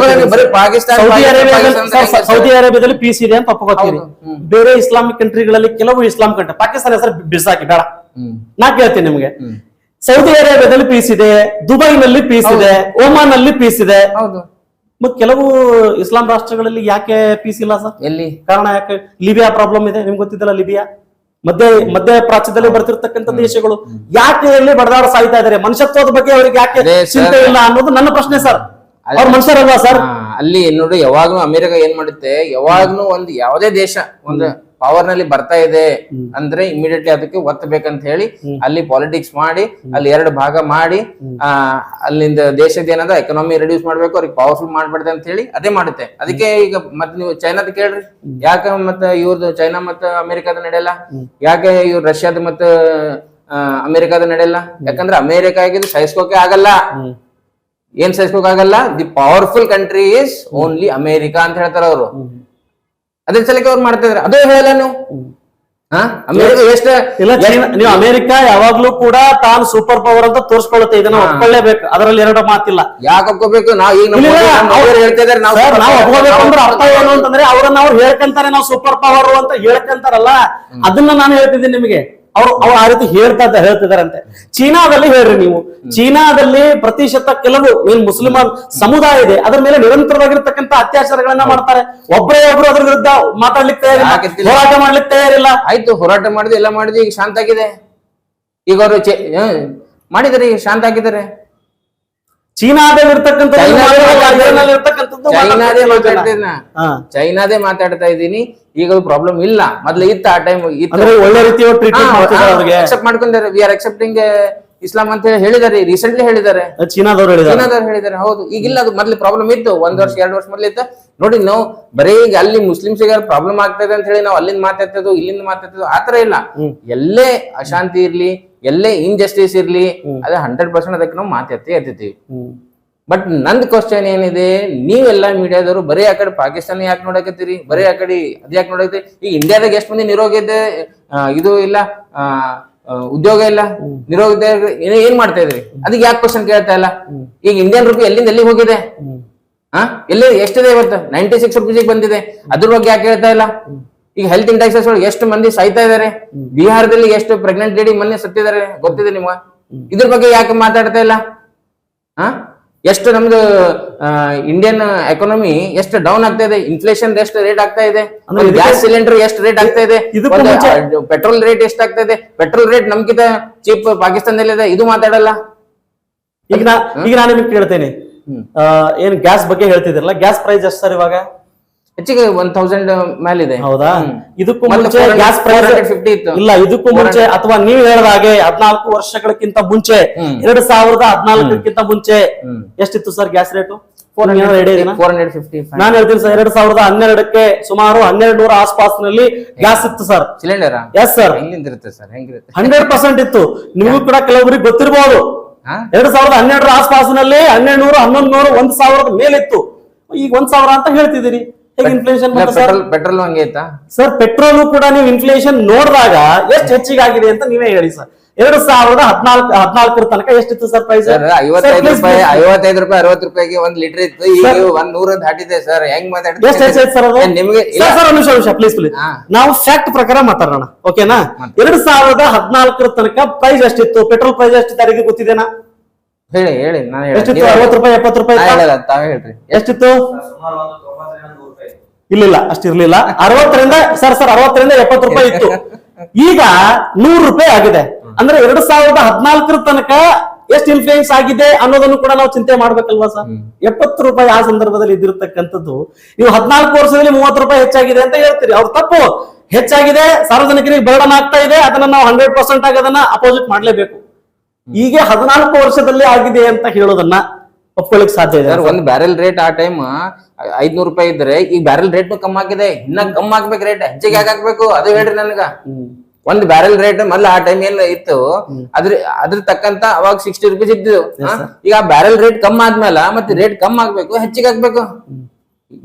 ಬರೀ ಪಾಕಿಸ್ತಾನ. ಸೌದಿ ಅರೇಬಿಯಾದಲ್ಲಿ ಪೀಸ್ ಇದೆ ಅಂತ ಒಪ್ಕೋತೀರಿ. ಬೇರೆ ಇಸ್ಲಾಮಿಕ್ ಕಂಟ್ರಿಗಳಲ್ಲಿ ಕೆಲವು ಇಸ್ಲಾಂ ಕಂಟ್ರಿ, ಪಾಕಿಸ್ತಾನ ಹೆಸರು ಬಿಸಾಕಿ ಬೇಡ, ನಾ ಕೇಳ್ತೀನಿ ನಿಮ್ಗೆ. ಸೌದಿ ಅರೇಬಿಯಾದಲ್ಲಿ ಪೀಸ್ ಇದೆ, ದುಬೈನಲ್ಲಿ ಪೀಸ್ ಇದೆ, ಒಮಾನ್ ನಲ್ಲಿ ಪೀಸ್ ಇದೆ. ಮತ್ತೆ ಕೆಲವು ಇಸ್ಲಾಂ ರಾಷ್ಟ್ರಗಳಲ್ಲಿ ಯಾಕೆ ಪೀಸ್ ಇಲ್ಲ ಸರ್? ಎಲ್ಲಿ ಕಾರಣ ಯಾಕೆ? ಲಿಬಿಯಾ ಪ್ರಾಬ್ಲಮ್ ಇದೆ, ನಿಮ್ಗೆ ಗೊತ್ತಿದ್ದಲ್ಲ. ಲಿಬಿಯಾ ಮಧ್ಯ ಪ್ರಾಚ್ಯದಲ್ಲಿ ಬರ್ತಿರ್ತಕ್ಕಂಥ ದೇಶಗಳು ಯಾಕೆ ಇಲ್ಲಿ ಬಡದಾಡ ಸಾಯ್ತಾ ಇದಾರೆ? ಮನುಷ್ಯತ್ವದ ಬಗ್ಗೆ ಅವ್ರಿಗೆ ಯಾಕೆ ಚಿಂತೆ ಇಲ್ಲ ಅನ್ನೋದು ನನ್ನ ಪ್ರಶ್ನೆ ಸರ್. ಅವ್ರ ಮನುಷ್ಯರಲ್ವಾ ಸರ್? ಅಲ್ಲಿ ನೋಡಿ, ಯಾವಾಗ್ಲೂ ಅಮೆರಿಕ ಏನ್ ಮಾಡುತ್ತೆ, ಯಾವಾಗ್ಲೂ ಒಂದು ಯಾವುದೇ ದೇಶ ಒಂದು ಪವರ್ ನಲ್ಲಿ ಬರ್ತಾ ಇದೆ ಅಂದ್ರೆ ಇಮಿಡಿಯೇಟ್ಲಿ ಅದಕ್ಕೆ ಒತ್ತಬೇಕಂತ ಹೇಳಿ ಅಲ್ಲಿ ಪಾಲಿಟಿಕ್ಸ್ ಮಾಡಿ, ಅಲ್ಲಿ 2 ಭಾಗ ಮಾಡಿ, ಅಲ್ಲಿಂದ ದೇಶದ ಏನದ ಎಕನಾಮಿ ರಿಡ್ಯೂಸ್ ಮಾಡ್ಬೇಕು, ಅವ್ರಿಗೆ ಪವರ್ಫುಲ್ ಮಾಡ್ಬಾರ್ದು ಅಂತ ಹೇಳಿ ಅದೇ ಮಾಡುತ್ತೆ. ಅದಕ್ಕೆ ಈಗ ಮತ್ತೆ ನೀವು ಚೈನಾದ ಕೇಳ್ರಿ, ಯಾಕೆ ಮತ್ತೆ ಇವ್ರದ್ದು ಚೈನಾ ಮತ್ತು ಅಮೆರಿಕದ ನಡೆಯಲ್ಲ? ಯಾಕೆ ಇವ್ರು ರಷ್ಯಾದ ಮತ್ತು ಅಮೆರಿಕದ ನಡೆಯಲ್ಲ? ಯಾಕಂದ್ರೆ ಅಮೆರಿಕ ಆಗಿದ್ದು ಸಹಿಸ್ಕೋಕೆ ಆಗಲ್ಲ. ಏನ್ ಸಹಿಸ್ಕೋಕ್ ಆಗಲ್ಲ? The powerful country is only America ಅಂತ ಹೇಳ್ತಾರ ಅವರು. ಅದ್ರ ಸಲಕ್ಕೆ ಅವ್ರು ಮಾಡ್ತಾ ಇದಾರೆ. ಅದೇ ಹೇಳಲ್ಲ ನೀವು. ನೀವು ಅಮೆರಿಕ ಯಾವಾಗ್ಲೂ ಕೂಡ ತಾನು ಸೂಪರ್ ಪವರ್ ಅಂತ ತೋರಿಸ್ಕೊಳ್ಳುತ್ತೆ. ಇದನ್ನ ಒಪ್ಕೊಳ್ಳೇಬೇಕು, ಅದರಲ್ಲಿ 2 ಮಾತಿಲ್ಲ. ಯಾಕೆ ಒಪ್ಕೋಬೇಕು? ನಾವು ಹೇಳ್ತಾ ಇದಾರೆ, ನಾವು ಒಪ್ಕೋಬೇಕು ಅಂದ್ರೆ ಅರ್ಥ ಏನು ಅಂತಂದ್ರೆ ಅವ್ರನ್ನ ಅವ್ರು ಹೇಳ್ಕೊಂತಾರೆ, ನಾವು ಸೂಪರ್ ಪವರ್ ಅಂತ ಹೇಳ್ಕೊಂತಾರಲ್ಲ, ಅದನ್ನ ನಾನು ಹೇಳ್ತಿದ್ದೀನಿ ನಿಮಗೆ. ಅವ್ರು ಆ ರೀತಿ ಹೇಳ್ತಿದಾರಂತೆ. ಚೀನಾದಲ್ಲಿ ಹೇಳ್ರಿ ನೀವು, ಚೀನಾದಲ್ಲಿ ಪ್ರತಿಶತ ಕೆಲವು ಏನ್ ಮುಸ್ಲಿಮಾನ್ ಸಮುದಾಯ ಇದೆ, ಅದರ ಮೇಲೆ ನಿರಂತರವಾಗಿರ್ತಕ್ಕಂಥ ಅತ್ಯಾಚಾರಗಳನ್ನ ಮಾಡ್ತಾರೆ. ಒಬ್ಬರೇ ಒಬ್ರು ಅದ್ರ ವಿರುದ್ಧ ಮಾತಾಡ್ಲಿಕ್ಕೆ ತಯಾರಿಲ್ಲ, ಹೋರಾಟ ಮಾಡ್ಲಿಕ್ಕೆ ತಯಾರಿಲ್ಲ. ಆಯ್ತು, ಹೋರಾಟ ಮಾಡಿದ್ವಿ, ಎಲ್ಲ ಮಾಡಿದ್ವಿ, ಈಗ ಶಾಂತ ಆಗಿದೆ. ಈಗ ಅವರು ಮಾಡಿದಾರೆ, ಈಗ ಶಾಂತ ಆಗಿದ್ದಾರೆ. ಚೈನಾದೇ ಮಾತಾಡ್ತಾ ಇದ್ದೀನಿ. ಈಗ ಪ್ರಾಬ್ಲಮ್ ಇಲ್ಲ, ಮೊದ್ಲು ಇತ್ತು. ಆ ಟೈಮ್ ಒಳ್ಳೆ ರೀತಿ ಅಕ್ಸೆಪ್ಟ್ ಮಾಡ್ಕೊಂಡಾರೆ. ವಿ ಆರ್ ಅಕ್ಸೆಪ್ಟಿಂಗ್ ಇಸ್ಲಾಂ ಅಂತ ಹೇಳಿ ಹೇಳಿದಾರೆ, ರೀಸೆಂಟ್ಲಿ ಹೇಳಿದ್ದಾರೆ, ಚೀನಾದವ್ರು ಹೇಳಿದ್ದಾರೆ. ಹೌದು, ಈಗಿಲ್ಲ. ಅದು ಮೊದ್ಲು ಪ್ರಾಬ್ಲಮ್ ಇತ್ತು, 1 ವರ್ಷ 2 ವರ್ಷ ಮೊದ್ಲು ಇತ್ತು. ನೋಡಿ, ನಾವು ಬರೀ ಈಗ ಅಲ್ಲಿ ಮುಸ್ಲಿಮ್ಸ್ಗೆ ಪ್ರಾಬ್ಲಮ್ ಆಗ್ತಾ ಇದೆ ಅಂತ ಹೇಳಿ ನಾವು ಅಲ್ಲಿಂದ ಮಾತಾಡ್ತಿದ್ವು, ಇಲ್ಲಿಂದ ಮಾತಾಡ್ತಿದ್ವು, ಆತರ ಇಲ್ಲ. ಎಲ್ಲೇ ಅಶಾಂತಿ ಇರ್ಲಿ, ಎಲ್ಲೇ ಇನ್ಜಸ್ಟಿಸ್ ಇರ್ಲಿ, ಅದೇ 100% ಅದಕ್ಕೆ ನಾವು ಮಾತಾಡ್ತೀವಿ. ಬಟ್ ನಂದ್ ಕ್ವಶನ್ ಏನಿದೆ, ನೀವೆಲ್ಲ ಮೀಡಿಯಾದವರು ಬರೀ ಆ ಕಡೆ ಪಾಕಿಸ್ತಾನ ಯಾಕೆ ನೋಡಕತ್ತೀರಿ, ಬರೀ ಆ ಕಡೆ ಅದ್ ಯಾಕೆ ನೋಡಕತ್ತೀರಿ? ಈಗ ಇಂಡಿಯಾದಾಗ ಎಷ್ಟು ಮಂದಿ ನಿರೋಗಿದ್ದೆ, ಇದು ಇಲ್ಲ, ಉದ್ಯೋಗ ಇಲ್ಲ, ನಿರೋಗ ಏನ್ ಮಾಡ್ತಾ ಇದ್ರಿ? ಅದಕ್ಕೆ ಯಾಕೆ ಕ್ವಶನ್ ಕೇಳ್ತಾ ಇಲ್ಲ? ಈಗ ಇಂಡಿಯನ್ ರೂಪಿ ಎಲ್ಲಿಂದ ಎಲ್ಲಿ ಹೋಗಿದೆ? ಎಲ್ಲಿ ಎಷ್ಟಿದೆ ಇವತ್ತು? 96 ರೂಪೀಸಿಗೆ ಬಂದಿದೆ. ಅದ್ರ ಬಗ್ಗೆ ಯಾಕೆ ಹೇಳ್ತಾ ಇಲ್ಲ? ಈಗ ಹೆಲ್ತ್ ಇಂಡೆಕ್ಸಸ್ ಒಳಗೆ ಎಷ್ಟು ಮಂದಿ ಸಾಯ್ತಾ ಇದಾರೆ? ಬಿಹಾರದಲ್ಲಿ ಎಷ್ಟು ಪ್ರೆಗ್ನೆಂಟ್ ಲೇಡಿ ಮೊನ್ನೆ ಸತ್ತಿದ್ದಾರೆ, ಗೊತ್ತಿದೆ ನಿಮ್ಗ? ಇದ್ರ ಬಗ್ಗೆ ಯಾಕೆ ಮಾತಾಡ್ತಾ ಇಲ್ಲ? ಎಷ್ಟು ನಮ್ದು ಇಂಡಿಯನ್ ಎಕಾನಮಿ ಎಷ್ಟು ಡೌನ್ ಆಗ್ತಾ ಇದೆ, ಇನ್ಫ್ಲೇಷನ್ ಎಷ್ಟು ರೇಟ್ ಆಗ್ತಾ ಇದೆ, ಗ್ಯಾಸ್ ಸಿಲಿಂಡರ್ ಎಷ್ಟು ರೇಟ್ ಆಗ್ತಾ ಇದೆ, ಪೆಟ್ರೋಲ್ ರೇಟ್ ಎಷ್ಟು ಆಗ್ತಾ ಇದೆ. ಪೆಟ್ರೋಲ್ ರೇಟ್ ನಮ್ಗಿಂತ ಚೀಪ್ ಪಾಕಿಸ್ತಾನದಲ್ಲಿ ಇದೆ, ಇದು ಮಾತಾಡಲ್ಲ. ಈಗ ನಾನು ನಿಮಗೆ ಕೇಳ್ತೇನೆ, ಏನ್ ಗ್ಯಾಸ್ ಬಗ್ಗೆ ಹೇಳ್ತಿದ್ರಲ್ಲ, ಗ್ಯಾಸ್ ಪ್ರೈಸ್ ಎಷ್ಟು ಸರ್ ಇವಾಗ? ಹೆಚ್ಚಿಗೆ 1000 ಮೇಲಿದೆ. ಹೌದಾ? ಇದಕ್ಕೂ ಮೊದ್ಲು ಮುಂಚೆ ಗ್ಯಾಸ್ ಪ್ರೈಸ್ 450 ಇತ್ತು. ಇಲ್ಲ, ಇದಕ್ಕೂ ಮುಂಚೆ ಅಥವಾ ನೀವು ಹೇಳಿದ ಹಾಗೆ 14 ವರ್ಷಗಳಕ್ಕಿಂತ ಮುಂಚೆ 2014ಕ್ಕಿಂತ ಮುಂಚೆ ಎಷ್ಟಿತ್ತು ಸರ್ ಗ್ಯಾಸ್ ರೇಟು? 450. ನಾನು ಹೇಳ್ತೀನಿ ಸರ್, 2012ಕ್ಕೆ ಸುಮಾರು 1200 ಆಸ್ಪಾಸ್ನಲ್ಲಿ ಗ್ಯಾಸ್ ಇತ್ತು ಸರ್. ಸಿಲಿಂಡರ್ ಎಸ್ ಸರ್, ಹೆಂಗಿರುತ್ತೆ ಸರ್? ಹೆಂಗಿರುತ್ತೆ? 100% ಇತ್ತು. ನಿಮಗೂ ಕೂಡ ಕೆಲವೊಬ್ಬರಿಗೆ ಗೊತ್ತಿರಬಹುದು. 2012ರ ಆಸ್ಪಾಸ್ನಲ್ಲಿ 1200, 1100, 1000 ಮೇಲಿತ್ತು. ಈಗ 1000 ಅಂತ ಹೇಳ್ತಿದ್ದೀರಿ. ಹೇಗೆ ಇನ್ಫ್ಲೇಷನ್? ಪೆಟ್ರೋಲ್ ಹಂಗೆ ಐತಾ ಸರ್? ಪೆಟ್ರೋಲ್ ಕೂಡ ನೀವು ಇನ್ಫ್ಲೇಷನ್ ನೋಡಿದಾಗ ಎಷ್ಟು ಹೆಚ್ಚಿಗಾಗಿದೆ ಅಂತ ನೀವೇ ಹೇಳಿ ಸರ್. 2014 ತನಕ ಎಷ್ಟಿತ್ತು ಸರ್ ಪ್ರೈಸ್? 55 ರೂಪಾಯಿ 60 ರೂಪಾಯಿಗೆ 1 ಲೀಟರ್ ಇತ್ತು. ಈಗ 100 ದಾಟಿದೆ ಸರ್. ಹೆಂಗ್ ಮಾತಾಡ್ತೀವಿ? ಎಷ್ಟು ಹೆಚ್ಚಾಯ್ತು ಸರ್ ಅದು? ನಿಮಗೆ ಸರ್ ನಿಮಿಷ ಪ್ಲೀಸ್ ನಾವು ಫ್ಯಾಕ್ಟ್ ಪ್ರಕಾರ ಮಾತಾಡೋಣ, ಓಕೆನಾ? 2014 ತನಕ ಪ್ರೈಸ್ ಎಷ್ಟಿತ್ತು? ಪೆಟ್ರೋಲ್ ಪ್ರೈಸ್ ಎಷ್ಟಿತ್ತು ಯಾರಿಗೆ ಗೊತ್ತಿದೆನಾ? ಹೇಳಿ ಹೇಳಿ. ನಾನು ಎಷ್ಟಿತ್ತು? 60 ರೂಪಾಯಿ 70 ರೂಪಾಯಿ ತಾವೇ ಹೇಳ್ರಿ. ಎಷ್ಟಿತ್ತು? ಸುಮಾರು ಒಂದು 90ರಿಂದ 100 ರೂಪಾಯಿ. ಇಲ್ಲ ಅಷ್ಟಿರ್ಲಿಲ್ಲ. 60ರಿಂದ 70 ರೂಪಾಯಿ ಇತ್ತು. ಈಗ 100 ರೂಪಾಯಿ ಆಗಿದೆ. ಅಂದ್ರೆ 2014 ತನಕ ಎಷ್ಟು ಇನ್ಫ್ಲೂಯೆನ್ಸ್ ಆಗಿದೆ ಅನ್ನೋದನ್ನು ಕೂಡ ನಾವು ಚಿಂತೆ ಮಾಡ್ಬೇಕಲ್ವಾ ಸರ್? 70 ರೂಪಾಯಿ ಆ ಸಂದರ್ಭದಲ್ಲಿ ಇದ್ದಿರತಕ್ಕಂಥದ್ದು ನೀವು 14 ವರ್ಷದಲ್ಲಿ 30 ರೂಪಾಯಿ ಹೆಚ್ಚಾಗಿದೆ ಅಂತ ಹೇಳ್ತೀರಿ. ಅವ್ರು ತಪ್ಪು. ಹೆಚ್ಚಾಗಿದೆ, ಸಾರ್ವಜನಿಕರಿಗೆ ಬರ್ಡನ್ ಆಗ್ತಾ ಇದೆ, ಅದನ್ನ ನಾವು 100% ಆಗಿ ಅದನ್ನ ಅಪೋಸಿಟ್ ಮಾಡ್ಲೇಬೇಕು. ಈಗ 14 ವರ್ಷದಲ್ಲಿ ಆಗಿದೆ ಅಂತ ಹೇಳೋದನ್ನ ಒಪ್ಕೊಳ್ಳಿಕ್ ಸಾಧ್ಯ ಇದೆ. ಒಂದು ಬ್ಯಾರೆಲ್ ರೇಟ್ ಆ ಟೈಮ್ 500 ರೂಪಾಯಿ ಇದ್ರೆ ಈಗ ಬ್ಯಾರೆಲ್ ರೇಟ್ ಕಮ್ಮಿ ಆಗಿದೆ. ಇನ್ನ ಕಮ್ಮಿ ಆಗ್ಬೇಕು ರೇಟ್. ಹೆಚ್ಚಿಗೆ ಹಾಕ್ಬೇಕು ಅದು ಹೇಳ್ರಿ ನನಗ. ಒಂದ್ ಬ್ಯಾರೆಲ್ ರೇಟ್ ಮೊದ್ಲು ಆ ಟೈಮ್ ಏನ್ ಇತ್ತು ಅದ್ರ ತಕ್ಕಂತ ಅವಾಗ 60 ರೂಪೀಸ್ ಇದ್ದು. ಈಗ ಬ್ಯಾರೆಲ್ ರೇಟ್ ಕಮ್ಮಿ ಆದ್ಮೇಲೆ ಮತ್ತೆ ರೇಟ್ ಕಮ್ಮಿ ಆಗ್ಬೇಕು, ಹೆಚ್ಚಿಗೆ ಹಾಕ್ಬೇಕು.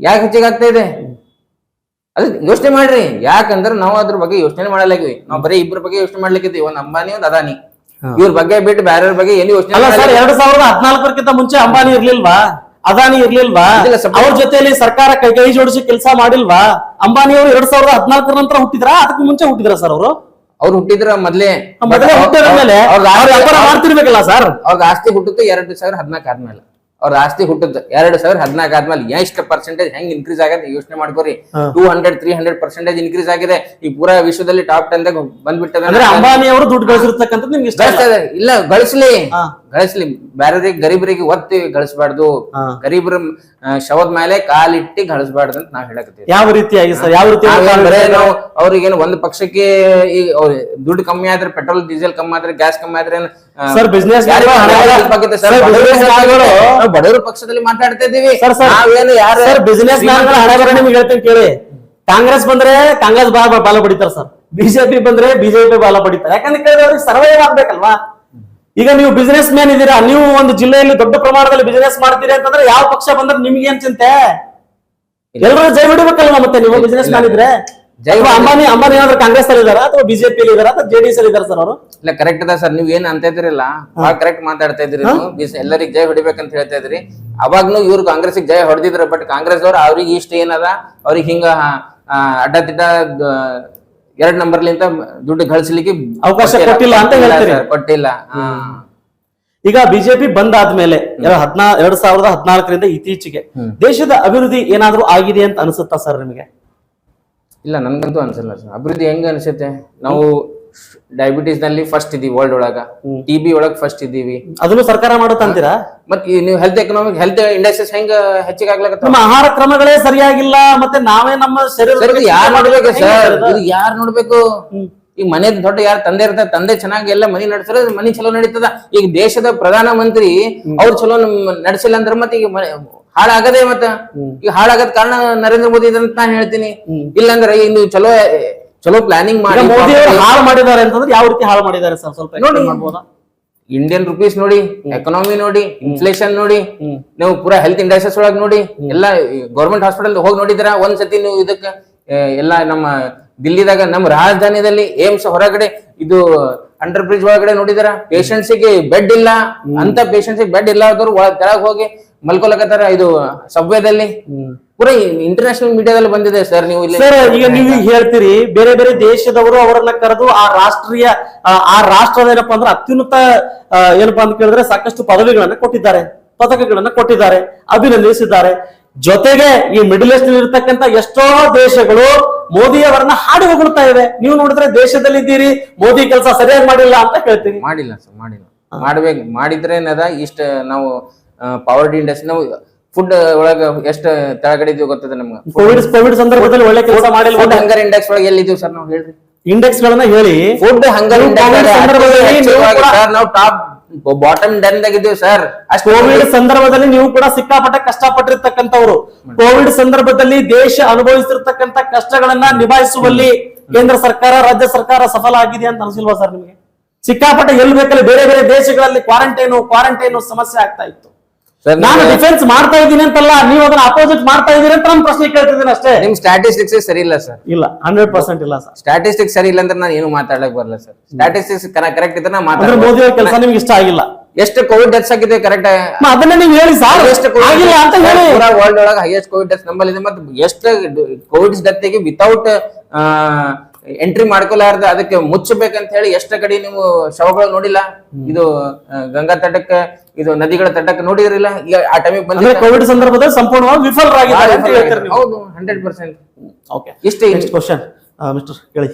ಯಾಕೆ ಹೆಚ್ಚಿಗೆ ಆಗ್ತಾ ಇದೆ ಅದ್ ಯೋಚನೆ ಮಾಡ್ರಿ. ಯಾಕಂದ್ರೆ ನಾವು ಅದ್ರ ಬಗ್ಗೆ ಯೋಚನೆ ಮಾಡಲಾಗಿವಿ. ನಾವು ಬರೀ ಇಬ್ಬರ ಬಗ್ಗೆ ಯೋಚನೆ ಮಾಡ್ಲಿಕ್ಕಿದ್ವಿ, ಒಂದ್ ಅಂಬಾನಿ ಒಂದ್ ಅದಾನಿ. ಇವ್ರ ಬಗ್ಗೆ ಬಿಟ್ಟು ಬೇರೆ ಬಗ್ಗೆ ಏನು ಯೋಚನೆ ಅಲ್ಲ ಸರ್. 2014ಕ್ಕಿಂತ ಮುಂಚೆ ಅಂಬಾನಿ ಇರ್ಲಿಲ್ವಾ? ಅದಾನಿ ಇರ್ಲಿಲ್ವಾ? ಅವ್ರ ಜೊತೆಯಲ್ಲಿ ಸರ್ಕಾರ ಕೈ ಜೋಡಿಸಿ ಕೆಲಸ ಮಾಡಿಲ್ವಾ? ಅಂಬಾನಿ ಅವರು 2014 ನಂತರ ಹುಟ್ಟಿದ್ರ ಅದಕ್ಕೆ ಮುಂಚೆ ಹುಟ್ಟಿದ್ರ ಸರ್? ಅವ್ರು ಹುಟ್ಟಿದ್ರ ಮೊದ್ಲೇ ಹುಟ್ಟಿದ್ಮೇಲೆ ವ್ಯಾಪಾರ ಮಾಡ್ತಿರ್ಬೇಕಲ್ಲ ಸರ್? ಅವ್ರ ಆಸ್ತಿ ಹುಟ್ಟಿದ್ದು 2014 ಆದ್ಮೇಲೆ. ಅವ್ರ ಆಸ್ತಿ ಹುಟ್ಟಿದ್ದು 2014 ಆದ್ಮೇಲೆ ಎಷ್ಟು ಪರ್ಸೆಂಟೇಜ್ ಹೆಂಗ್ ಇನ್ಕ್ರೀಸ್ ಆಗಿದೆ ಯೋಚನೆ ಮಾಡ್ಕೋರಿ. 200-300% ಇನ್ಕ್ರೀಸ್ ಆಗಿದೆ. ಈ ಪೂರಾ ವಿಶ್ವದಲ್ಲಿ ಟಾಪ್ 10 ದಾಗ ಬಂದ್ಬಿಟ್ಟದ. ಅಂಬಾನಿ ಅವರು ದುಡ್ಡು ಗಳಿಸಿರ್ತಕ್ಕಂಥದ್ದು ನಿಮ್ಗೆ ಇಷ್ಟ ಇಲ್ಲ? ಗಳಿಸ್ಲಿ ಬೇರೆಯವ್ರಿಗೆ, ಗರೀಬರಿಗೆ ಒತ್ತಿ ಗಳಿಸಬಾರ್ದು. ಗರೀಬರ ಶವದ ಮೇಲೆ ಕಾಲಿಟ್ಟಿ ಗಳಿಸಬಾರ್ದು ಅಂತ ನಾವ್ ಹೇಳಕತ್ತೀವಿ. ಯಾವ ರೀತಿಯಾಗಿ ಸರ್? ಯಾವ ರೀತಿ? ನಾವು ಅವ್ರಿಗೇನು ಒಂದ್ ಪಕ್ಷಕ್ಕೆ ಈ ದುಡ್ಡು ಕಮ್ಮಿ ಆದ್ರೆ, ಪೆಟ್ರೋಲ್ ಡೀಸೆಲ್ ಕಮ್ಮಿ ಆದ್ರೆ, ಗ್ಯಾಸ್ ಕಮ್ಮಿ ಆದ್ರೆ ಸರ್ ಬಿಸ್ನೆಸ್ ಬಡವರ ಪಕ್ಷದಲ್ಲಿ ಮಾತಾಡ್ತಾ ಇದೀವಿ. ನಾವೇನು ಯಾರು ಬಿಸ್ನೆಸ್ ಹಣೆ ನಿಮ್ಗೆ ಹೇಳ್ತೇನೆ ಕೇಳಿ. ಕಾಂಗ್ರೆಸ್ ಬಂದ್ರೆ ಕಾಂಗ್ರೆಸ್ ಬಾಲ ಬಡಿತಾರ ಸರ್. ಬಿಜೆಪಿ ಬಂದ್ರೆ ಬಿಜೆಪಿ ಬಾಲ ಬಡಿತಾರೆ. ಯಾಕಂದ್ರೆ ಕೇಳಿದ್ರೆ ಅವ್ರಿಗೆ ಸರ್ವೈವ್ ಆಗ್ಬೇಕಲ್ವಾ? ಈಗ ನೀವು ಬಿಸ್ನೆಸ್ ಮ್ಯಾನ್ ಇದೀರಾ, ನೀವು ಒಂದು ಜಿಲ್ಲೆಯಲ್ಲಿ ದೊಡ್ಡ ಪ್ರಮಾಣದಲ್ಲಿ ಬಿಸ್ನೆಸ್ ಮಾಡ್ತೀರಿ ಅಂತಂದ್ರೆ ಯಾವ ಪಕ್ಷ ಬಂದ್ರೆ ನಿಮ್ಗೆ ಏನ್ ಚಿಂತೆ? ಎಲ್ಲರೂ ಜೈ ಬಿಡಬೇಕಲ್ವಾ? ಮತ್ತೆ ನೀವು ಬಿಸ್ನೆಸ್ ಮ್ಯಾನ್ ಇದ್ರೆ ಅಂಬಾನಿ ಏನಾದ್ರು ಕಾಂಗ್ರೆಸ್ ಅಲ್ಲಿ ಇದಾರ ಅಥವಾ ಬಿಜೆಪಿ ಅಲ್ಲಿ ಇದಾರ ಅಥವಾ ಜೆಡಿಎಸ್ ಅಲ್ಲಿ ಇದಾರ ಸರ್ ಅವರು? ಇಲ್ಲ, ಕರೆಕ್ಟ್ ಅದ ಸರ್. ನೀವ್ ಏನ್ ಅಂತ ಇದ್ರಿಲ್ಲ ಬಹಳ ಕರೆಕ್ಟ್ ಮಾತಾಡ್ತಾ ಇದ್ರಿ. ಎಲ್ಲರಿಗ್ ಜೈ ಹೊಡಿಬೇಕಂತ ಹೇಳ್ತಾ ಇದ್ರಿ. ಅವಾಗ್ನು ಇವ್ರು ಕಾಂಗ್ರೆಸ್ ಜೈ ಹೊಡೆದಿದ್ರ. ಬಟ್ ಕಾಂಗ್ರೆಸ್ ಅವ್ರು ಅವ್ರಿಗೆ ಇಷ್ಟ ಏನದ, ಅವ್ರಿಗೆ ಹಿಂಗ ಅಡ್ಡದಿಡ್ಡ 2 ನಂಬರ್ಲಿಂದ ದುಡ್ಡು ಗಳಿಸ್ಲಿಕ್ಕೆ ಅವಕಾಶ ಕೊಟ್ಟಿಲ್ಲ ಅಂತ ಹೇಳ್ತೀರಿ? ಕೊಟ್ಟಿಲ್ಲ. ಈಗ ಬಿಜೆಪಿ ಬಂದಾದ್ಮೇಲೆ 2014ರಿಂದ ಇತ್ತೀಚೆಗೆ ದೇಶದ ಅಭಿವೃದ್ಧಿ ಏನಾದ್ರೂ ಆಗಿದೆ ಅಂತ ಅನ್ಸುತ್ತಾ ಸರ್ ನಿಮಗೆ? ಇಲ್ಲ, ನನ್ಗಂತೂ ಅನ್ಸಲ್ಲ ಸರ್. ಅಭಿವೃದ್ಧಿ ಹೆಂಗ ಅನ್ಸುತ್ತೆ? ನಾವು ಡಯಾಬಿಟೀಸ್ ನಲ್ಲಿ ಫಸ್ಟ್ ಇದೀವಿ ವರ್ಲ್ಡ್ ಒಳಗ, TB ಒಳಗ್ ಫಸ್ಟ್ ಇದೀವಿ. ಅದನ್ನು ಸರ್ಕಾರ ಮಾಡುತ್ತಂತೀರಾ? ಮತ್ತೆ ನೀವು ಹೆಲ್ತ್ ಇಂಡಸ್ಟ್ರೀಸ್ ಹೆಂಗ ಹೆಚ್ಚಿಗೆ ಆಗ್ಲಕ್ಕ? ನಮ್ಮ ಆಹಾರ ಕ್ರಮಗಳೇ ಸರಿಯಾಗಿಲ್ಲ. ಮತ್ತೆ ನಾವೇ ನಮ್ಮ ಶರೀರ ಯಾರು ನೋಡ್ಬೇಕು ಸರ್? ಯಾರು ನೋಡ್ಬೇಕು? ಈಗ ಮನೆ ದೊಡ್ಡ ಯಾರು ತಂದೆ ಇರ್ತಾರೆ, ತಂದೆ ಚೆನ್ನಾಗಿ ಎಲ್ಲ ಮನಿ ನಡೆಸಿದ್ರೆ ಮನಿ ಚಲೋ ನಡೀತದ. ಈಗ ದೇಶದ ಪ್ರಧಾನ ಮಂತ್ರಿ ಅವ್ರು ಚಲೋ ನಡೆಸಿಲ್ಲ ಅಂದ್ರೆ ಮತ್ತೆ ಈಗ ಹಾಳಾಗದೆ. ಮತ್ತ ಈಗ ಹಾಳಾಗದ ಕಾರಣ ನರೇಂದ್ರ ಮೋದಿ ಅಂತ ನಾನು ಹೇಳ್ತೀನಿ. ಇಲ್ಲಾಂದ್ರೆ ಇನ್ನು ಚಲೋ ಪ್ಲಾನಿಂಗ್ ಮಾಡಿ ಮೋದಿ ಅವರು ಹಾಳು ಮಾಡಿದ್ದಾರೆ ಅಂತಂದ್ರೆ ಯಾವ ರೀತಿ ಹಾಳು ಮಾಡಿದ್ದಾರೆ ಸರ್? ಸ್ವಲ್ಪ ನೋಡಿ. ಇಂಡಿಯನ್ ರುಪೀಸ್ ನೋಡಿ, ಎಕನಾಮಿ ನೋಡಿ, ಇನ್ಫ್ಲೇಷನ್ ನೋಡಿ, ನೀವು ಪೂರಾ ಹೆಲ್ತ್ ಇಂಡಸ್ಟ್ರೀಸ್ ಒಳಗ್ ನೋಡಿ, ಎಲ್ಲ ಗೌರ್ಮೆಂಟ್ ಹಾಸ್ಪಿಟಲ್ ಹೋಗಿ ನೋಡಿದ್ರ ಒಂದ್ಸತಿ ನೀವು? ಇದಕ್ಕ ಎಲ್ಲ ನಮ್ಮ ದಿಲ್ಲಿದಾಗ ನಮ್ಮ ರಾಜಧಾನಿದಲ್ಲಿ ಏಮ್ಸ್ ಹೊರಗಡೆ ಇದು ಅಂಡರ್ ಬ್ರಿಡ್ಜ್ ಒಳಗಡೆ ನೋಡಿದಾರ ಪೇಷಂಟ್ಸಿಗೆ ಬೆಡ್ ಇಲ್ಲ ಅಂತ. ಪೇಷಂಟ್ಸಿಗೆ ಬೆಡ್ ಇಲ್ಲ ಆದವ್ರು ತೆಳಗ್ ಹೋಗಿ ಮಲ್ಕೊಳಕತ್ತಾರ. ಇದು ಸಬ್ವೇದಲ್ಲಿ ಪೂರಾ ಇಂಟರ್ನ್ಯಾಷನಲ್ ಮೀಡಿಯಾದಲ್ಲಿ ಬಂದಿದೆ ಸರ್. ನೀವು ಈಗ ನೀವು ಹೇಳ್ತೀರಿ ಬೇರೆ ಬೇರೆ ದೇಶದವರು ಅವರನ್ನ ಕರೆದು ಆ ರಾಷ್ಟ್ರದ ಏನಪ್ಪಾ ಅಂದ್ರೆ ಅತ್ಯುನ್ನತ ಏನಪ್ಪಾ ಅಂತ ಕೇಳಿದ್ರೆ ಸಾಕಷ್ಟು ಪದವಿಗಳನ್ನ ಕೊಟ್ಟಿದ್ದಾರೆ, ಪದಕಗಳನ್ನ ಕೊಟ್ಟಿದ್ದಾರೆ, ಅಭಿನಂದಿಸಿದ್ದಾರೆ. ಜೊತೆಗೆ ಈ ಮಿಡಲ್ ಈಸ್ಟ್ ಇರ್ತಕ್ಕಂಥ ಎಷ್ಟೋ ದೇಶಗಳು ಮೋದಿ ಅವರನ್ನ ಹಾಡಿ ಹೊಗಳ್ತಾ ಇವೆ. ನೀವು ನೋಡಿದ್ರೆ ದೇಶದಲ್ಲಿ ಇದ್ದೀರಿ, ಮೋದಿ ಕೆಲಸ ಸರಿಯಾಗಿ ಮಾಡಿಲ್ಲ ಅಂತ ಹೇಳ್ತೀವಿ. ಮಾಡಿಲ್ಲ ಸರ್, ಮಾಡಿಲ್ಲ. ಮಾಡ್ಬೇಕು. ಮಾಡಿದ್ರೆ ಇಷ್ಟ ನಾವು ಪವರ್ ಇಂಡಸ್ಟ್ರಿ ನಾವು ಫುಡ್ ಒಳಗ ಎಷ್ಟು ತೆಳಗಡೆ ಇದೀವಿ ಗೊತ್ತದ ನಮ್ಗೆ. ಕೋವಿಡ್ ಸಂದರ್ಭದಲ್ಲಿ ಒಳ್ಳೆ ಕೆಲಸ ಮಾಡಿಲ್ಲ. ಫುಡ್ ಹಂಗರ್ ಇಂಡೆಕ್ಸ್ ಒಳಗೆ ಎಲ್ಲಿದ್ದೀವಿ ಸರ್ ನಾವು ಹೇಳ್ರಿ? ಇಂಡೆಕ್ಸ್ ಗಳನ್ನ ಹೇಳಿ. ಫುಡ್ ಹಂಗರ್ ಇಂಡೆಕ್ಸ್ ನಾವು ಟಾಪ್ ಬಾಟಮ್ ಡನ್ ಆಗಿದ್ದೀವಿ ಸರ್. ಕೋವಿಡ್ ಸಂದರ್ಭದಲ್ಲಿ ನೀವು ಕೂಡ ಸಿಕ್ಕಾಪಟ್ಟೆ ಕಷ್ಟಪಟ್ಟಿರ್ತಕ್ಕಂಥವ್ರು. ಕೋವಿಡ್ ಸಂದರ್ಭದಲ್ಲಿ ದೇಶ ಅನುಭವಿಸಿರ್ತಕ್ಕಂಥ ಕಷ್ಟಗಳನ್ನ ನಿಭಾಯಿಸುವಲ್ಲಿ ಕೇಂದ್ರ ಸರ್ಕಾರ, ರಾಜ್ಯ ಸರ್ಕಾರ ಸಫಲ ಆಗಿದೆ ಅಂತ ಅನ್ಸಿಲ್ವಾ ಸರ್ ನಿಮಗೆ? ಸಿಕ್ಕಾಪಟ್ಟೆ ಎಲ್ಲಿ ಬೇಕಲ್ಲಿ ಬೇರೆ ಬೇರೆ ದೇಶಗಳಲ್ಲಿ ಕ್ವಾರಂಟೈನು ಸಮಸ್ಯೆ ಆಗ್ತಾ ಇತ್ತು. ನಾನು ಡಿಫೆನ್ಸ್ ಮಾಡ್ತಾ ಇದ್ದೀನಿ ಅಂತಲ್ಲ, ನೀವು ಅದನ್ನ ಅಪೋಸಿಟ್ ಮಾಡ್ತಾ ಇದೀರಿ ಅಂತ ನಾನು ಪ್ರಶ್ನೆ ಕೇಳ್ತಿದ್ದೀನಿ ಅಷ್ಟೇ. ನಿಮ್ ಸ್ಟ್ಯಾಟಿಸ್ಟಿಕ್ಸ್ ಸರಿ ಇಲ್ಲ ಸರ್. ಇಲ್ಲ, 100% ಇಲ್ಲ ಸರ್. ಸ್ಟ್ಯಾಟಿಸ್ಟಿಕ್ಸ್ ಸರಿ ಇಲ್ಲ ಅಂದ್ರೆ ನಾನು ಏನು ಮಾತಾಡಕ್ ಬರಲ್ಲ ಸರ್. ಸ್ಟ್ಯಾಟಿಸ್ಟಿಕ್ಸ್ ಕರೆಕ್ಟ್ ಇದ್ರೆ ಮೋದಿ ಅವರ ಕೆಲಸ ನಿಮ್ಗೆ ಇಷ್ಟ ಆಗಿಲ್ಲ. ಎಷ್ಟು ಕೋವಿಡ್ ಡೆತ್ಸ್ ಆಗಿದೆ ಕರೆಕ್ಟ್ ಅದನ್ನ ನೀವು ಹೇಳಿ ಸರ್. ಎಷ್ಟು ಆಗಿಲ್ಲ ಅಂತ ಹೇಳಿ. ಪೂರಾ ವರ್ಲ್ಡ್ ಒಳಗೆ ಹೈಯೆಸ್ಟ್ ಕೋವಿಡ್ ಡೆತ್ಸ್ ನಮ್ಮಲ್ಲಿದೆ. ಮತ್ತೆ ಎಷ್ಟು ಕೋವಿಡ್ ಡೆತ್ ಗೆ ವಿತೌಟ್ ಎಂಟ್ರಿ ಮಾಡ್ಕೊಲಾರ್ದ ಅದಕ್ಕೆ ಮುಚ್ಚಬೇಕಂತ ಹೇಳಿ ಎಷ್ಟು ಕಡೆ ನೀವು ಶವಗಳು ನೋಡಿಲ್ಲ? ಇದು ಗಂಗಾ ತಟಕ್ಕೆ, ಇದು ನದಿಗಳ ತಟಕ್ಕೆ ನೋಡಿದ್ರಿಲ್ಲ? ಈಗ ಆ ಟೈಮಿಗೆ ಬಂದ್ರೆ ಕೋವಿಡ್ ಸಂದರ್ಭದಲ್ಲಿ ಸಂಪೂರ್ಣವಾಗಿ ವಿಫಲರಾಗಿದ್ದಾರೆ. ಹೌದು, 100%. ಓಕೆ, ಇಷ್ಟೇ. ನೆಕ್ಸ್ಟ್ ಕ್ವಶನ್ ಮಿಸ್ಟರ್ ಕೇಳಿ.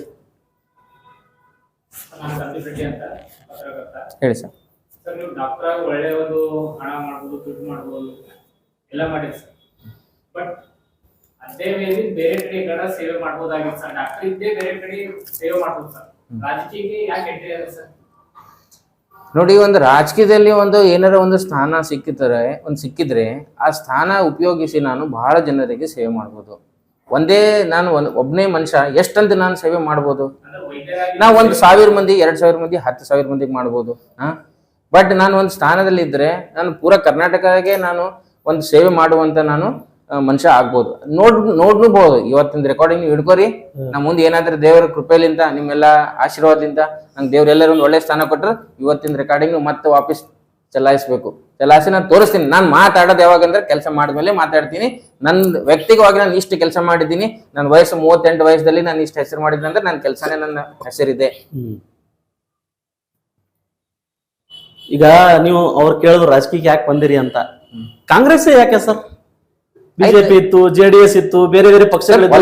ಹೇಳಿ ಸರ್. ಸರ್, ನೀವು ಡಾಕ್ಟರ್ ಆಗಿ ಒಳ್ಳೆ ಒಂದು ಹಣ ಮಾಡ್ಬೋದು, ದುಡ್ಡು ಮಾಡ್ಬೋದು, ಎಲ್ಲ ಮಾಡಿರಿ ಸರ್. ಬಟ್ ಅದೇ ವೇಳೆ ಬೇರೆ ಕಡೆ ಸೇವೆ ಮಾಡ್ಬೋದಾಗಿತ್ತು ಸರ್. ಡಾಕ್ಟರ್ ಇದ್ದೇ ಬೇರೆ ಕಡೆ ಸೇವೆ ಮಾಡ್ಬೋದು ಸರ್. ರಾಜಕೀಯಕ್ಕೆ ಯಾಕೆ ಎಂಟ್ರಿ ಆಗಿದೆ ಸರ್? ನೋಡಿ, ಒಂದು ರಾಜಕೀಯದಲ್ಲಿ ಒಂದು ಏನಾರ ಒಂದು ಸ್ಥಾನ ಸಿಕ್ಕಿದ್ರೆ ಆ ಸ್ಥಾನ ಉಪಯೋಗಿಸಿ ನಾನು ಬಹಳ ಜನರಿಗೆ ಸೇವೆ ಮಾಡ್ಬೋದು. ನಾನು ಒಬ್ಬನೇ ಮನುಷ್ಯ ಎಷ್ಟಂತ ನಾನು ಸೇವೆ ಮಾಡ್ಬೋದು? ನಾವು 1,000 ಮಂದಿ, 2,000 ಮಂದಿ, 10,000 ಮಂದಿಗೆ ಮಾಡ್ಬೋದು. ಬಟ್ ನಾನು ಒಂದು ಸ್ಥಾನದಲ್ಲಿ ಇದ್ರೆ ನಾನು ಪೂರಾ ಕರ್ನಾಟಕಕ್ಕೆ ನಾನು ಒಂದು ಸೇವೆ ಮಾಡುವಂತ ನಾನು ಮನುಷ್ಯ ಆಗ್ಬೋದು. ನೋಡ್ಬೋದು. ಇವತ್ತಿನ ರೆಕಾರ್ಡಿಂಗ್ ನೀವು ಹಿಡ್ಕೋರಿ. ನಾ ಮುಂದೆ ಏನಾದ್ರೂ ದೇವರ ಕೃಪೆಲಿಂದ, ನಿಮ್ಮೆಲ್ಲ ಆಶೀರ್ವಾದದಿಂದ ನಂಗೆ ದೇವ್ರ ಎಲ್ಲರೂ ಒಂದು ಒಳ್ಳೆ ಸ್ಥಾನ ಕೊಟ್ಟರು, ಇವತ್ತಿನ ರೆಕಾರ್ಡಿಂಗ್ ಮತ್ತೆ ವಾಪಸ್ ಚಲಾಯಿಸಿ ನಾನು ತೋರಿಸ್ತೀನಿ. ನಾನು ಮಾತಾಡೋದು ಯಾವಾಗಂದ್ರೆ ಕೆಲಸ ಮಾಡಿದ್ಮೇಲೆ ಮಾತಾಡ್ತೀನಿ. ನನ್ನ ವ್ಯಕ್ತಿಗವಾಗಿ ನಾನು ಇಷ್ಟು ಕೆಲಸ ಮಾಡಿದ್ದೀನಿ. ನನ್ನ ವಯಸ್ಸು 38 ವಯಸ್ಸಲ್ಲಿ ನಾನು ಇಷ್ಟು ಹೆಸರು ಮಾಡಿದ್ದೀನಿ ಅಂದ್ರೆ ನನ್ನ ಕೆಲಸನೇ ನನ್ನ ಹೆಸರಿದೆ. ಈಗ ನೀವು ಅವ್ರು ಕೇಳಿದ್ರು ರಾಜಕೀಯಕ್ಕೆ ಯಾಕೆ ಬಂದಿರಿ ಅಂತ. ಕಾಂಗ್ರೆಸ್ ಯಾಕೆ ಸರ್? ಬಿಜೆಪಿ ಇತ್ತು, ಜೆಡಿಎಸ್ ಇತ್ತು, ಬೇರೆ ಬೇರೆ ಪಕ್ಷಗಳಿತ್ತು,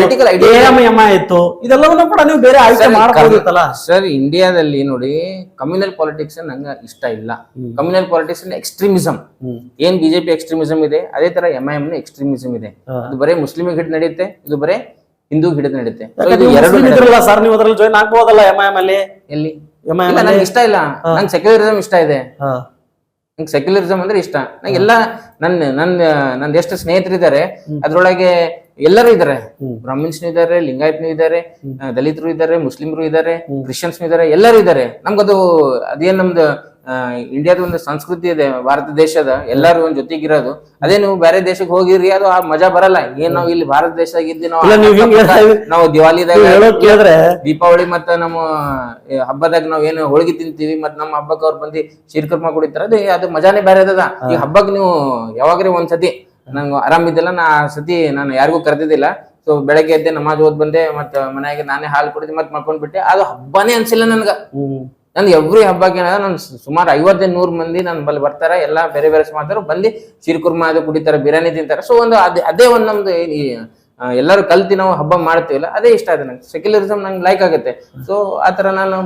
ಎಎಂಎಂಐ ಇತ್ತು. ಇದೆಲ್ಲವನ್ನೂ ಕೂಡ ನೀವು ಬೇರೆ ಆಯ್ಕೆ ಮಾಡಬಹುದಿತ್ತಲ್ಲ ಸರ್. ಇಂಡಿಯಾದಲ್ಲಿ ನೋಡಿ, ಕಮ್ಯುನಲ್ ಪಾಲಿಟಿಕ್ಸ್ ನಂಗೆ ಇಷ್ಟ ಇಲ್ಲ. Communal politics extremism. ಏನ್ ಬಿಜೆಪಿ ಎಕ್ಸ್ಟ್ರೀಮಿಸಂ ಇದೆ, ಅದೇ ತರ ಎಂಐಎಂ ಎಕ್ಸ್ಟ್ರೀಮಿಸಂ ಇದೆ. ಅದು ಬರೇ ಮುಸ್ಲಿಮಿಗೆ ಹಿಡಿದು ನಡೆಯುತ್ತೆ, ಇದು ಬರೇ ಹಿಂದೂ ಹಿಡಿದು ನಡೆಯುತ್ತೆ. ಸರ್ ನೀವು ಅದ್ರಲ್ಲಿ ಜಾಯ್ನ್ ಆಗ್ಬೋದಲ್ಲ ಎಂಐಎಂ ಅಲ್ಲಿ? ಎಲ್ಲಿ? ನಂಗೆ ಇಷ್ಟ ಇಲ್ಲ. ನಂಗೆ ಸೆಕ್ಯುಲರಿಸಂ ಇಷ್ಟ ಇದೆ. ನಂಗೆ ಸೆಕ್ಯುಲರಿಸಂ ಅಂದ್ರೆ ಇಷ್ಟ. ನಂಗೆಲ್ಲ ನಂದು ಎಷ್ಟು ಸ್ನೇಹಿತರಿದ್ದಾರೆ ಅದ್ರೊಳಗೆ ಎಲ್ಲರೂ ಇದ್ದಾರೆ. ಬ್ರಾಹ್ಮಿನ್ಸ್ನು ಇದ್ದಾರೆ, ಲಿಂಗಾಯತ್ನು ಇದ್ದಾರೆ, ದಲಿತರು ಇದ್ದಾರೆ, ಮುಸ್ಲಿಮರು ಇದ್ದಾರೆ, ಕ್ರಿಶ್ಚಿಯನ್ಸ್ನು ಇದ್ದಾರೆ, ಎಲ್ಲರೂ ಇದ್ದಾರೆ. ನಮ್ಗದು ಅದೇನ್ ನಮ್ದು ಇಂಡಿಯಾದ ಒಂದು ಸಂಸ್ಕೃತಿ ಇದೆ, ಭಾರತ ದೇಶದ ಎಲ್ಲರೂ ಒಂದ್ ಜೊತೆಗಿರೋದು. ಅದೇ ನೀವು ಬೇರೆ ದೇಶಕ್ಕೆ ಹೋಗಿರಿ, ಅದು ಆ ಮಜಾ ಬರಲ್ಲ. ಏನ್ ನಾವು ಇಲ್ಲಿ ಭಾರತ ದೇಶದಾಗ ಇದ್ದಿ ನಾವು ದಿವಾಲಿದಾಗ, ದೀಪಾವಳಿ ಮತ್ತ ನಮ್ಮ ಹಬ್ಬದಾಗ ನಾವ್ ಏನು ಹೋಳಿಗೆ ತಿಂತೀವಿ, ಮತ್ ನಮ್ಮ ಹಬ್ಬಕ್ಕೆ ಅವ್ರು ಬಂದು ಶೀರ್ಕರ್ಮ ಕುಡಿತಾರ, ಅದು ಮಜಾನೇ ಬೇರೆ ಅದ. ಈ ಹಬ್ಬಕ್ಕೆ ನೀವು ಯಾವಾಗ್ರಿ ಒಂದ್ಸತಿ ನಂಗೆ ಆರಾಮಿದ್ದಿಲ್ಲ, ನಾ ಆ ಸತಿ ನಾನು ಯಾರಿಗೂ ಕರೆದಿದ್ದಿಲ್ಲ. ಸೊ ಬೆಳಗ್ಗೆ ಎದ್ದೆ, ನಮಾಜ್ ಓದ್ ಬಂದೆ, ಮತ್ ಮನೆಯಾಗ ನಾನೇ ಹಾಲು ಕುಡಿದು ಮತ್ ಮಾಡ್ಕೊಂಡ್ಬಿಟ್ಟೆ. ಅದು ಹಬ್ಬನೇ ಅನ್ಸಿಲ್ಲ ನನ್ಗ. ನಂದು ಎವ್ರಿ ಹಬ್ಬಕ್ಕೆ ಏನಾದ ನನ್ ಸುಮಾರು 50-100 ಮಂದಿ ನನ್ ಬಲ್ಲಿ ಬರ್ತಾರ. ಎಲ್ಲಾ ಬೇರೆ ಬೇರೆ ಸಮಾಜರು ಬಂದು ಶೀರ್ಕುರ್ಮಾ ಅದು ಕುಡಿತಾರ, ಬಿರಿಯಾನಿ ತಿಂತಾರ. ಸೊ ಒಂದು ಅದೇ ಒಂದ್ ನಮ್ದು ಎಲ್ಲರೂ ಕಲ್ತಿ ನಾವು ಹಬ್ಬ ಮಾಡ್ತೀವಲ್ಲ, ಅದೇ ಇಷ್ಟ ಆಗಿದೆ ನಂಗೆ. ಸೆಕ್ಯುಲರಿಸಂ ನಂಗೆ ಲೈಕ್ ಆಗುತ್ತೆ. ಸೊ ಆತರ ನಾನು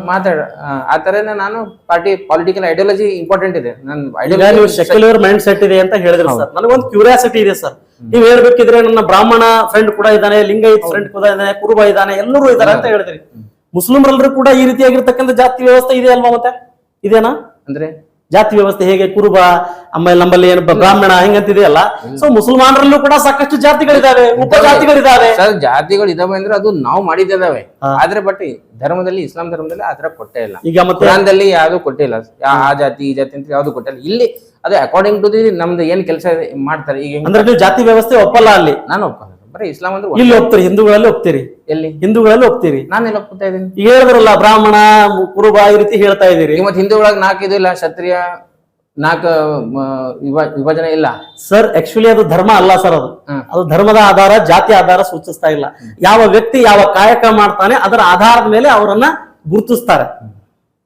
ಆತರನೇ ನಾನು ಪಾಲಿಟಿಕಲ್ ಐಡಿಯಾಲಜಿ ಇಂಪಾರ್ಟೆಂಟ್ ಇದೆ. ನನ್ನ ಸೆಕ್ಯುಲರ್ ಮೈಂಡ್ ಸೆಟ್ ಇದೆ ಅಂತ ಹೇಳಿದ್ರೆ ಸರ್, ನನಗೊಂದು ಕ್ಯೂರಿಯಾಸಿಟಿ ಇದೆ ಸರ್. ನೀವ್ ಹೇಳ್ಬೇಕಿದ್ರೆ ನನ್ನ ಬ್ರಾಹ್ಮಣ ಫ್ರೆಂಡ್ ಕೂಡ ಇದ್ದಾನೆ, ಲಿಂಗಾಯತ್ ಫ್ರೆಂಡ್ ಕೂಡ ಇದ್ದಾನೆ, ಕುರುಬ ಇದ್ದಾನೆ, ಎಲ್ಲರೂ ಇದಾರೆ ಅಂತ ಹೇಳಿದ್ರಿ. ಮುಸ್ಲಿಮರೆಲ್ಲರೂ ಕೂಡ ಈ ರೀತಿಯಾಗಿರ್ತಕ್ಕಂಥ ಜಾತಿ ವ್ಯವಸ್ಥೆ ಇದೆ ಅಲ್ವಾ? ಮತ್ತೆ ಇದೇನಾ ಅಂದ್ರೆ ಜಾತಿ ವ್ಯವಸ್ಥೆ ಹೇಗೆ? ಕುರುಬ, ಆಮೇಲೆ ನಮ್ಮಲ್ಲಿ ಏನು ಬ್ರಾಹ್ಮಣ ಹಿಂಗಂತಿದೆಯಲ್ಲ. ಸೊ ಮುಸಲ್ಮಾನರಲ್ಲೂ ಕೂಡ ಸಾಕಷ್ಟು ಜಾತಿಗಳಿದಾವೆ, ಉಪಜಾತಿಗಳಿದಾವೆ. ಜಾತಿಗಳು ಇದಾವೆ ಅಂದ್ರೆ ಅದು ನಾವು ಮಾಡಿದ್ದೇವೆ. ಆದ್ರೆ ಬಟ್ ಧರ್ಮದಲ್ಲಿ, ಇಸ್ಲಾಂ ಧರ್ಮದಲ್ಲಿ ಆತರ ಕೊಟ್ಟೇ ಇಲ್ಲ. ಈಗ ಕುರಾನ್ದಲ್ಲಿ ಯಾವ್ದು ಕೊಟ್ಟಿಲ್ಲ, ಆ ಜಾತಿ ಈ ಜಾತಿ ಅಂತ ಯಾವ್ದು ಕೊಟ್ಟಿಲ್ಲ. ಇಲ್ಲಿ ಅದೇ ಅಕಾರ್ಡಿಂಗ್ ಟು ದಿ ನಮ್ದು ಏನ್ ಕೆಲಸ ಮಾಡ್ತಾರೆ. ಈಗ ಅಂದ್ರೆ ನೀವು ಜಾತಿ ವ್ಯವಸ್ಥೆ ಒಪ್ಪಲ್ಲ ಅಲ್ಲಿ? ನಾನು ಒಪ್ಪಲ್ಲ. ಬರೀ ಇಸ್ಲಾಂ ಅಂದ್ರೆ ಇಲ್ಲಿ ಹೋಗ್ತೀರಿ, ಹಿಂದೂಗಳಲ್ಲಿ ಹೋಗ್ತೀರಿ. ಎಲ್ಲಿ? ಹಿಂದೂಗಳಲ್ಲಿ ಹೋಗ್ತೀರಿ. ನಾನು ಎಲ್ಲಿ ಹೋಗ್ತಾ ಇದ್ದೀನಿ? ಈಗ ಹೇಳಿದ್ರಲ್ಲ ಬ್ರಾಹ್ಮಣ, ಕುರುಬ ಈ ರೀತಿ ಹೇಳ್ತಾ ಇದೀರಿ. ಮತ್ತೆ ಹಿಂದೂಗಳಾಗ 4 ಇದು ಇಲ್ಲ, ಕ್ಷತ್ರಿಯ 4 ವಿಭಜನೆ ಇಲ್ಲ ಸರ್. ಆಕ್ಚುಲಿ ಅದು ಧರ್ಮ ಅಲ್ಲ ಸರ್. ಅದು ಧರ್ಮದ ಆಧಾರ, ಜಾತಿ ಆಧಾರ ಸೂಚಿಸ್ತಾ ಇಲ್ಲ. ಯಾವ ವ್ಯಕ್ತಿ ಯಾವ ಕಾಯಕ ಮಾಡ್ತಾನೆ ಅದರ ಆಧಾರದ ಮೇಲೆ ಅವರನ್ನ ಗುರುತಿಸ್ತಾರೆ.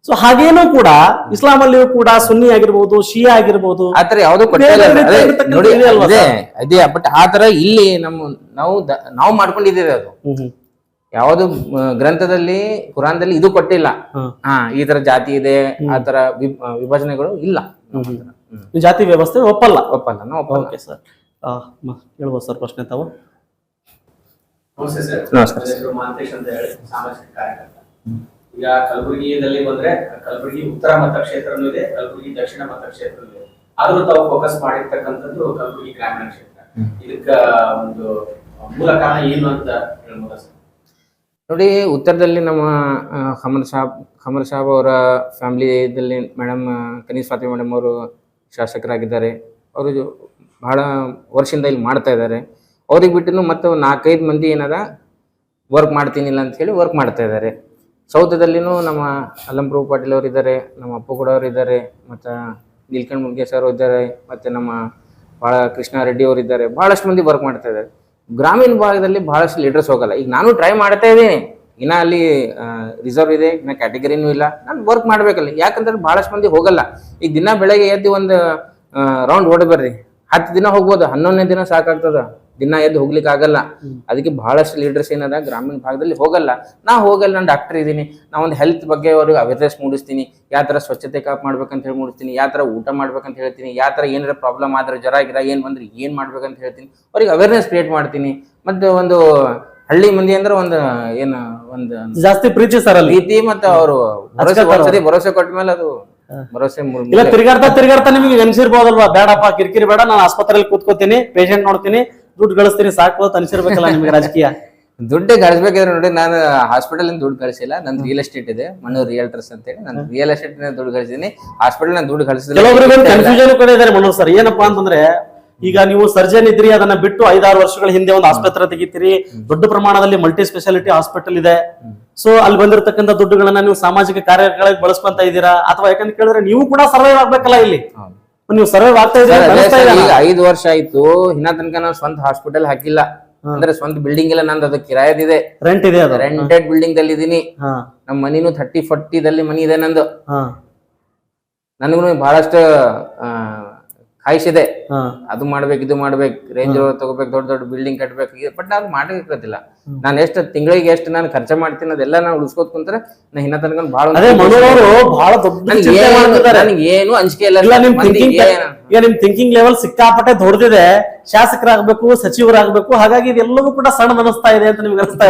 ಸೊ ಹಾಗೇನೂ ಕೂಡ ಇಸ್ಲಾಂ ಅಲ್ಲಿಯೂ ಕೂಡ ಸುನ್ನಿ ಆಗಿರ್ಬೋದು, ಶಿಯಾ ಆಗಿರ್ಬೋದು, ಆತರ ಯಾವ್ದು ಅದೇ. ಬಟ್ ಆತರ ಇಲ್ಲಿ ನಾವು ಮಾಡ್ಕೊಂಡಿದ್ದೀವಿ. ಅದು ಯಾವ್ದು ಗ್ರಂಥದಲ್ಲಿ, ಕುರಾನ್ದಲ್ಲಿ ಇದು ಕೊಟ್ಟಿಲ್ಲ. ಈ ತರ ಜಾತಿ ಇದೆ, ಆತರ ವಿಭಜನೆಗಳು ಇಲ್ಲ. ಜಾತಿ ವ್ಯವಸ್ಥೆ ಒಪ್ಪಲ್ಲ. ನಾವು ಒಪ್ಪಲ್ಲ. ಹೇಳ್ಬೋದು ಸರ್ ಪ್ರಶ್ನೆ ತಾವು. ನಮಸ್ತೆ ಸರ್. ನಮಸ್ಕಾರ. ನನ್ನ ಹೆಸರು ಮಹಂತೇಶ್ ಅಂತ ಹೇಳಿ, ಸಾಮಾಜಿಕ ಕಾರ್ಯಕರ್ತ. ಈಗ ಕಲಬುರಗಿಯಲ್ಲಿ ಬಂದ್ರೆ ಕಲಬುರಗಿ ಉತ್ತರ ಮತಕ್ಷೇತ್ರನೂ ಇದೆ, ಕಲಬುರಗಿ ದಕ್ಷಿಣ ಮತಕ್ಷೇತ್ರನೂ ಇದೆ. ಆದ್ರೂ ತಾವು ಫೋಕಸ್ ಮಾಡಿರ್ತಕ್ಕಂಥದ್ದು ಕಲಬುರಗಿ ಗ್ರಾಮೀಣ ಕ್ಷೇತ್ರ. ಇದಕ್ಕ ಒಂದು ಮೂಲ ಕಾರಣ ಏನು ಅಂತ ಹೇಳ್ಬೋದಾ ಸರ್? ನೋಡಿ, ಉತ್ತರದಲ್ಲಿ ನಮ್ಮ ಖಮರ್ ಸಾಬ್ ಅವರ ಫ್ಯಾಮಿಲಿದಲ್ಲಿ ಮೇಡಮ್ ಕನೀಸ್ ಫಾತಿಮಾ ಮೇಡಮ್ ಅವರು ಶಾಸಕರಾಗಿದ್ದಾರೆ. ಅವರು ಬಹಳ ವರ್ಷದಿಂದ ಇಲ್ಲಿ ಮಾಡ್ತಾ ಇದ್ದಾರೆ. ಅವ್ರಿಗೆ ಬಿಟ್ಟು ಮತ್ತೆ 4-5 ಮಂದಿ ಏನಾರ ವರ್ಕ್ ಮಾಡ್ತೀನಿಲ್ಲ ಅಂತ ಹೇಳಿ ವರ್ಕ್ ಮಾಡ್ತಾ ಇದ್ದಾರೆ. ಸೌತದಲ್ಲಿನೂ ನಮ್ಮ ಅಲ್ಲಂಪ್ರಭು ಪಾಟೀಲ್ ಅವರು ಇದ್ದಾರೆ, ನಮ್ಮ ಅಪ್ಪುಗೌಡ ಅವರು ಇದ್ದಾರೆ, ಮತ್ತು ನೀಲ್ಕಂಠ ಮುರುಗೇಶ್ ಅವರು ಇದ್ದಾರೆ, ಮತ್ತು ನಮ್ಮ ಭಾಳ ಕೃಷ್ಣ ರೆಡ್ಡಿ ಅವರು ಇದ್ದಾರೆ. ಭಾಳಷ್ಟು ಮಂದಿ ವರ್ಕ್ ಮಾಡ್ತಾ ಇದ್ದಾರೆ. ಗ್ರಾಮೀಣ ಭಾಗದಲ್ಲಿ ಭಾಳಷ್ಟು ಲೀಡರ್ಸ್ ಹೋಗಲ್ಲ. ಈಗ ನಾನು ಟ್ರೈ ಮಾಡ್ತಾ ಇದ್ದೀನಿ, ಇನ್ನ ಅಲ್ಲಿ ರಿಸರ್ವ್ ಇದೆ, ಇನ್ನ ಕ್ಯಾಟಗರಿನೂ ಇಲ್ಲ. ನಾನು ವರ್ಕ್ ಮಾಡ್ಬೇಕಲ್ಲ, ಯಾಕಂದ್ರೆ ಭಾಳಷ್ಟು ಮಂದಿ ಹೋಗಲ್ಲ. ಈಗ ದಿನ ಬೆಳಗ್ಗೆ ಎದ್ದು ಒಂದು ರೌಂಡ್ ಓಡಿ ಬರ್ರಿ, 10 ದಿನ ಹೋಗ್ಬೋದು, 11ನೇ ದಿನ ಸಾಕಾಗ್ತದ. ದಿನ ಎದ್ದು ಹೋಗ್ಲಿಕ್ಕೆ ಆಗಲ್ಲ. ಅದಕ್ಕೆ ಬಹಳಷ್ಟು ಲೀಡರ್ಸ್ ಏನದ ಗ್ರಾಮೀಣ ಭಾಗದಲ್ಲಿ ಹೋಗಲ್ಲ. ನಾ ಹೋಗಲ್ಲ, ನಾನು ಡಾಕ್ಟರ್ ಇದ್ದೀನಿ, ನಾ ಒಂದು ಹೆಲ್ತ್ ಬಗ್ಗೆ ಅವ್ರಿಗೆ ಅವೇರ್ನೆಸ್ ಮೂಡಿಸ್ತೀನಿ. ಯಾವ ಥರ ಸ್ವಚ್ಛತೆ ಕಾಪ್ ಮಾಡ್ಬೇಕಂತ ಹೇಳಿ ಮೂಡಿಸ್ತೀನಿ, ಯಾವ ಥರ ಊಟ ಮಾಡ್ಬೇಕಂತ ಹೇಳ್ತೀನಿ, ಯಾವ ಥರ ಏನಾರ ಪ್ರಾಬ್ಲಮ್ ಆದ್ರೆ ಜ್ವರ ಗಿರ ಏನು ಬಂದ್ರೆ ಏನು ಮಾಡ್ಬೇಕಂತ ಹೇಳ್ತೀನಿ. ಅವ್ರಿಗೆ ಅವೇರ್ನೆಸ್ ಕ್ರಿಯೇಟ್ ಮಾಡ್ತೀನಿ. ಮತ್ತೆ ಒಂದು ಹಳ್ಳಿ ಮಂದಿ ಅಂದ್ರೆ ಒಂದು ಜಾಸ್ತಿ ಪ್ರೀತಿ ಸರ್ ಅಲ್ಲಿ ಪ್ರೀತಿ, ಮತ್ತೆ ಅವರು ಭರೋಸೆ ಕೊಟ್ಟ ಮೇಲೆ ಅದು ಭರೋಸೆ ಇಲ್ಲ. ತಿರ್ಗಾಡ್ತಾ ನಿಮಗೆ ಅನ್ಸಿರ್ಬೋದಲ್ವಾ, ಬೇಡಪ್ಪ ಕಿರಿಕಿರಿ ಬೇಡ, ನಾನು ಆಸ್ಪತ್ರೆಯಲ್ಲಿ ಕೂತ್ಕೋತೀನಿ, ಪೇಷಂಟ್ ನೋಡ್ತೀನಿ, ದುಡ್ಡು ಗಳಿಸ್ತೀನಿ ಸಾಕು ಅಂತ ಅನ್ಸಿರ್ಬೇಕಲ್ಲ ನಿಮ್ಗೆ ರಾಜಕೀಯ. ದುಡ್ಡು ಗಳಿಸ್ಬೇಕಾದ್ರೆ ನೋಡಿ, ನಾನು ಹಾಸ್ಪಿಟಲ್ ದುಡ್ಡು ಗಳಿಸಿಲ್ಲ. ನಂದು ರಿಯಲ್ ಎಸ್ಟೇಟ್ ಇದೆ, ಮಣ್ಣೂರು ರಿಯಲ್ಟರ್ಸ್ ಅಂತ ಹೇಳಿ. ನಾನು ರಿಯಲ್ ಎಸ್ಟೇಟ್ ದುಡ್ಡು ಗಳಿಸಿದ್ದೀನಿ, ಹಾಸ್ಪಿಟಲ್ ನಾನು ದುಡ್ಡು ಗಳಿಸಿಲ್ಲ. ಕೆಲವೊಬ್ಬರಿಗೆ ಕನ್ಫ್ಯೂಷನ್ ಕೂಡ ಇದಾರೆ ಮನೋಜ್ ಸರ್. ಏನಪ್ಪಾ ಅಂತಂದ್ರೆ, ಈಗ ನೀವು ಸರ್ಜನ್ ಇದ್ರಿ, ಅದನ್ನ ಬಿಟ್ಟು 5-6 ವರ್ಷಗಳ ಹಿಂದೆ ಒಂದು ಆಸ್ಪತ್ರೆ ತೆಗಿತೀರಿ, ದೊಡ್ಡ ಪ್ರಮಾಣದಲ್ಲಿ ಮಲ್ಟಿ ಸ್ಪೆಷಾಲಿಟಿ ಹಾಸ್ಪಿಟಲ್ ಇದೆ. ಸೊ ಅಲ್ಲಿ ಬಂದಿರತಕ್ಕಂಥ ದುಡ್ಡುಗಳನ್ನ ನೀವು ಸಾಮಾಜಿಕ ಕಾರ್ಯಗಳಿಗೆ ಬಳಸ್ಕೊಂತ ಇದ್ದೀರಾ, ಅಥವಾ ಯಾಕಂತ ಕೇಳಿದ್ರೆ ನೀವು ಕೂಡ ಸರ್ವೈವ್ ಆಗ್ಬೇಕಲ್ಲ ಇಲ್ಲಿ. ನೀವು ಸರ್ವೈವ್ ಆಗ್ತಾ ಇದ್ದೀರಾ. ಈಗ 5 ವರ್ಷ ಆಯ್ತು, ಇನ್ನ ತನಕ ನಾನು ಸ್ವಂತ ಹಾಸ್ಪಿಟಲ್ ಹಾಕಿಲ್ಲ. ಅಂದ್ರೆ ಸ್ವಂತ ಬಿಲ್ಡಿಂಗ್ ಇಲ್ಲ ನಂದು, ಅದು ಕಿರಾಯದಿದೆ, ರೆಂಟ್ ಇದೆ, ರೆಂಟೆಡ್ ಬಿಲ್ಡಿಂಗ್ ದಲ್ಲಿ ಇದೀನಿ. ನಮ್ಮ ಮನಿನೂ 30-40 ದಲ್ಲಿ ಮನಿ ಇದೆ ನಂದು. ನನಗೂ ಬಹಳಷ್ಟು ಕಾಯಿಸಿದೆ, ಅದು ಮಾಡ್ಬೇಕು, ಇದು ಮಾಡ್ಬೇಕು, ರೇಂಜ್ ರೋವರ್ ತಗೋಬೇಕು, ದೊಡ್ಡ ದೊಡ್ಡ ಬಿಲ್ಡಿಂಗ್ ಕಟ್ಬೇಕು. ಬಟ್ ನಾನು ಮಾಡಿರ್ತಿಲ್ಲ. ನಾನು ಎಷ್ಟು ತಿಂಗಳಿಗೆ ಎಷ್ಟು ನಾನು ಖರ್ಚು ಮಾಡ್ತೀನಿ ಅದೆಲ್ಲ ನಾನು ಉಳಿಸ್ಕೋತ ಕುಂತ್ರೆ ನಾ ಇನ್ನ ತನಕ ಬಹಳ ನನಗೆ ಏನು ಅಂಜಿಕೆ ಇಲ್ಲ. ನಿಮ್ ಥಿಂಕಿಂಗ್ ಲೆವೆಲ್ ಸಿಕ್ಕಾಪಟ್ಟೆ ದೊಡ್ಡದಿದೆ. ಶಾಸಕರಾಗಬೇಕು, ಸಚಿವರಾಗಬೇಕು, ಹಾಗಾಗಿ ಇದೆಲ್ಲವೂ ಕೂಡ ಸಣ್ಣ ಅನಿಸ್ತಾ ಇದೆ ಅಂತ ನಿಮ್ಗೆ ಅನಿಸ್ತಾ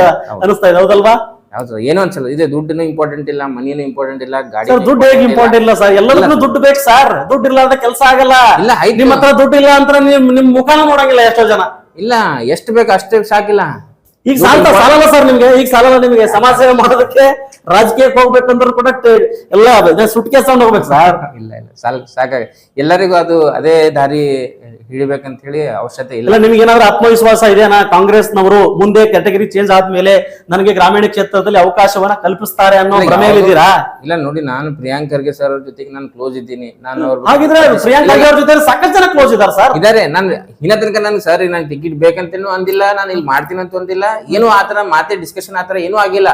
ಇದೆ, ಹೌದಲ್ವಾ? ಯಾವ್ದು ಏನೋ ಅನ್ಸಲ್ಲ. ಇದೆ ದುಡ್ಡು ಇಂಪಾರ್ಟೆಂಟ್ ಇಲ್ಲ, ಮನಿನೂ ಇಂಪಾರ್ಟೆಂಟ್ ಇಲ್ಲ, ಗಾಡಿ ದುಡ್ಡು ಹೇಗೆ ಇಂಪಾರ್ಟೆಂಟ್ ಇಲ್ಲ ಸರ್? ಎಲ್ಲರಿಗೂ ದುಡ್ಡು ಬೇಕು ಸರ್. ದುಡ್ಡು ಇಲ್ಲಾಂದ್ರೆ ಕೆಲಸ ಆಗಲ್ಲ. ಇಲ್ಲ, ನಿಮ್ ಹತ್ರ ದುಡ್ಡು ಇಲ್ಲ ಅಂತ ನಿಮ್ ಮುಖಾನ ನೋಡಂಗಿಲ್ಲ ಎಷ್ಟೋ ಜನ. ಇಲ್ಲ, ಎಷ್ಟು ಬೇಕು ಅಷ್ಟೇ ಸಾಕಿಲ್ಲ. ಈಗ ಸಾಲಲ್ಲ ಸರ್ ನಿಮ್ಗೆ, ಈಗ ಸಾಲಲ್ಲ ನಿಮ್ಗೆ. ಸಮಾಜ ಸೇವೆ ಮಾಡೋದಕ್ಕೆ ರಾಜಕೀಯಕ್ಕೆ ಹೋಗ್ಬೇಕಂದ್ರೂ ಕೂಡ ಎಲ್ಲ ಸುಟ್ಕೇಸ್ ತಗೊಂಡ್ ಹೋಗ್ಬೇಕು ಸರ್. ಇಲ್ಲ ಸಾಕಾಗ ಎಲ್ಲರಿಗೂ ಅದು ಅದೇ ದಾರಿ ಹಿಡಿಬೇಕಂತ ಹೇಳಿ ಅವಶ್ಯಕತೆ ಇಲ್ಲ. ನಿಮ್ಗೆ ಏನಾದ್ರು ಆತ್ಮವಿಶ್ವಾಸ ಇದೆಯಾ, ಕಾಂಗ್ರೆಸ್ನವರು ಮುಂದೆ ಕ್ಯಾಟಗರಿ ಚೇಂಜ್ ಆದ್ಮೇಲೆ ನನಗೆ ಗ್ರಾಮೀಣ ಕ್ಷೇತ್ರದಲ್ಲಿ ಅವಕಾಶವನ್ನ ಕಲ್ಪಿಸ್ತಾರೆ ಅನ್ನೋ ಭ್ರಮೆಯಲ್ಲಿದ್ದೀರಾ? ಇಲ್ಲ ನೋಡಿ, ನಾನು ಪ್ರಿಯಾಂಕ್ ಖರ್ಗೆ ಸರ್ ಅವ್ರ ಜೊತೆಗೆ ನಾನು ಕ್ಲೋಸ್ ಇದ್ದೀನಿ. ನಾನು ಹಾಗಿದ್ರೆ ಪ್ರಿಯಾಂಕ್ ಖರ್ಗೆ ಅವ್ರ ಜೊತೆ ಸಾಕಷ್ಟು ಜನ ಕ್ಲೋಸ್ ಇದಾರೆ ಸರ್. ಇದಾರೆ. ನಾನು ಇನ್ನ ತನಕ ನನ್ಗೆ ಸರ್ ನಾನು ಟಿಕೆಟ್ ಬೇಕಂತನೂ ಅಂದಿಲ್ಲ, ನಾನು ಇಲ್ಲಿ ಮಾಡ್ತೀನಿ ಅಂತ ಅಂದಿಲ್ಲ, ಏನು ಆತರ ಮಾತೆ ಡಿಸ್ಕಷನ್ ಆತರ ಏನೂ ಆಗಿಲ್ಲ.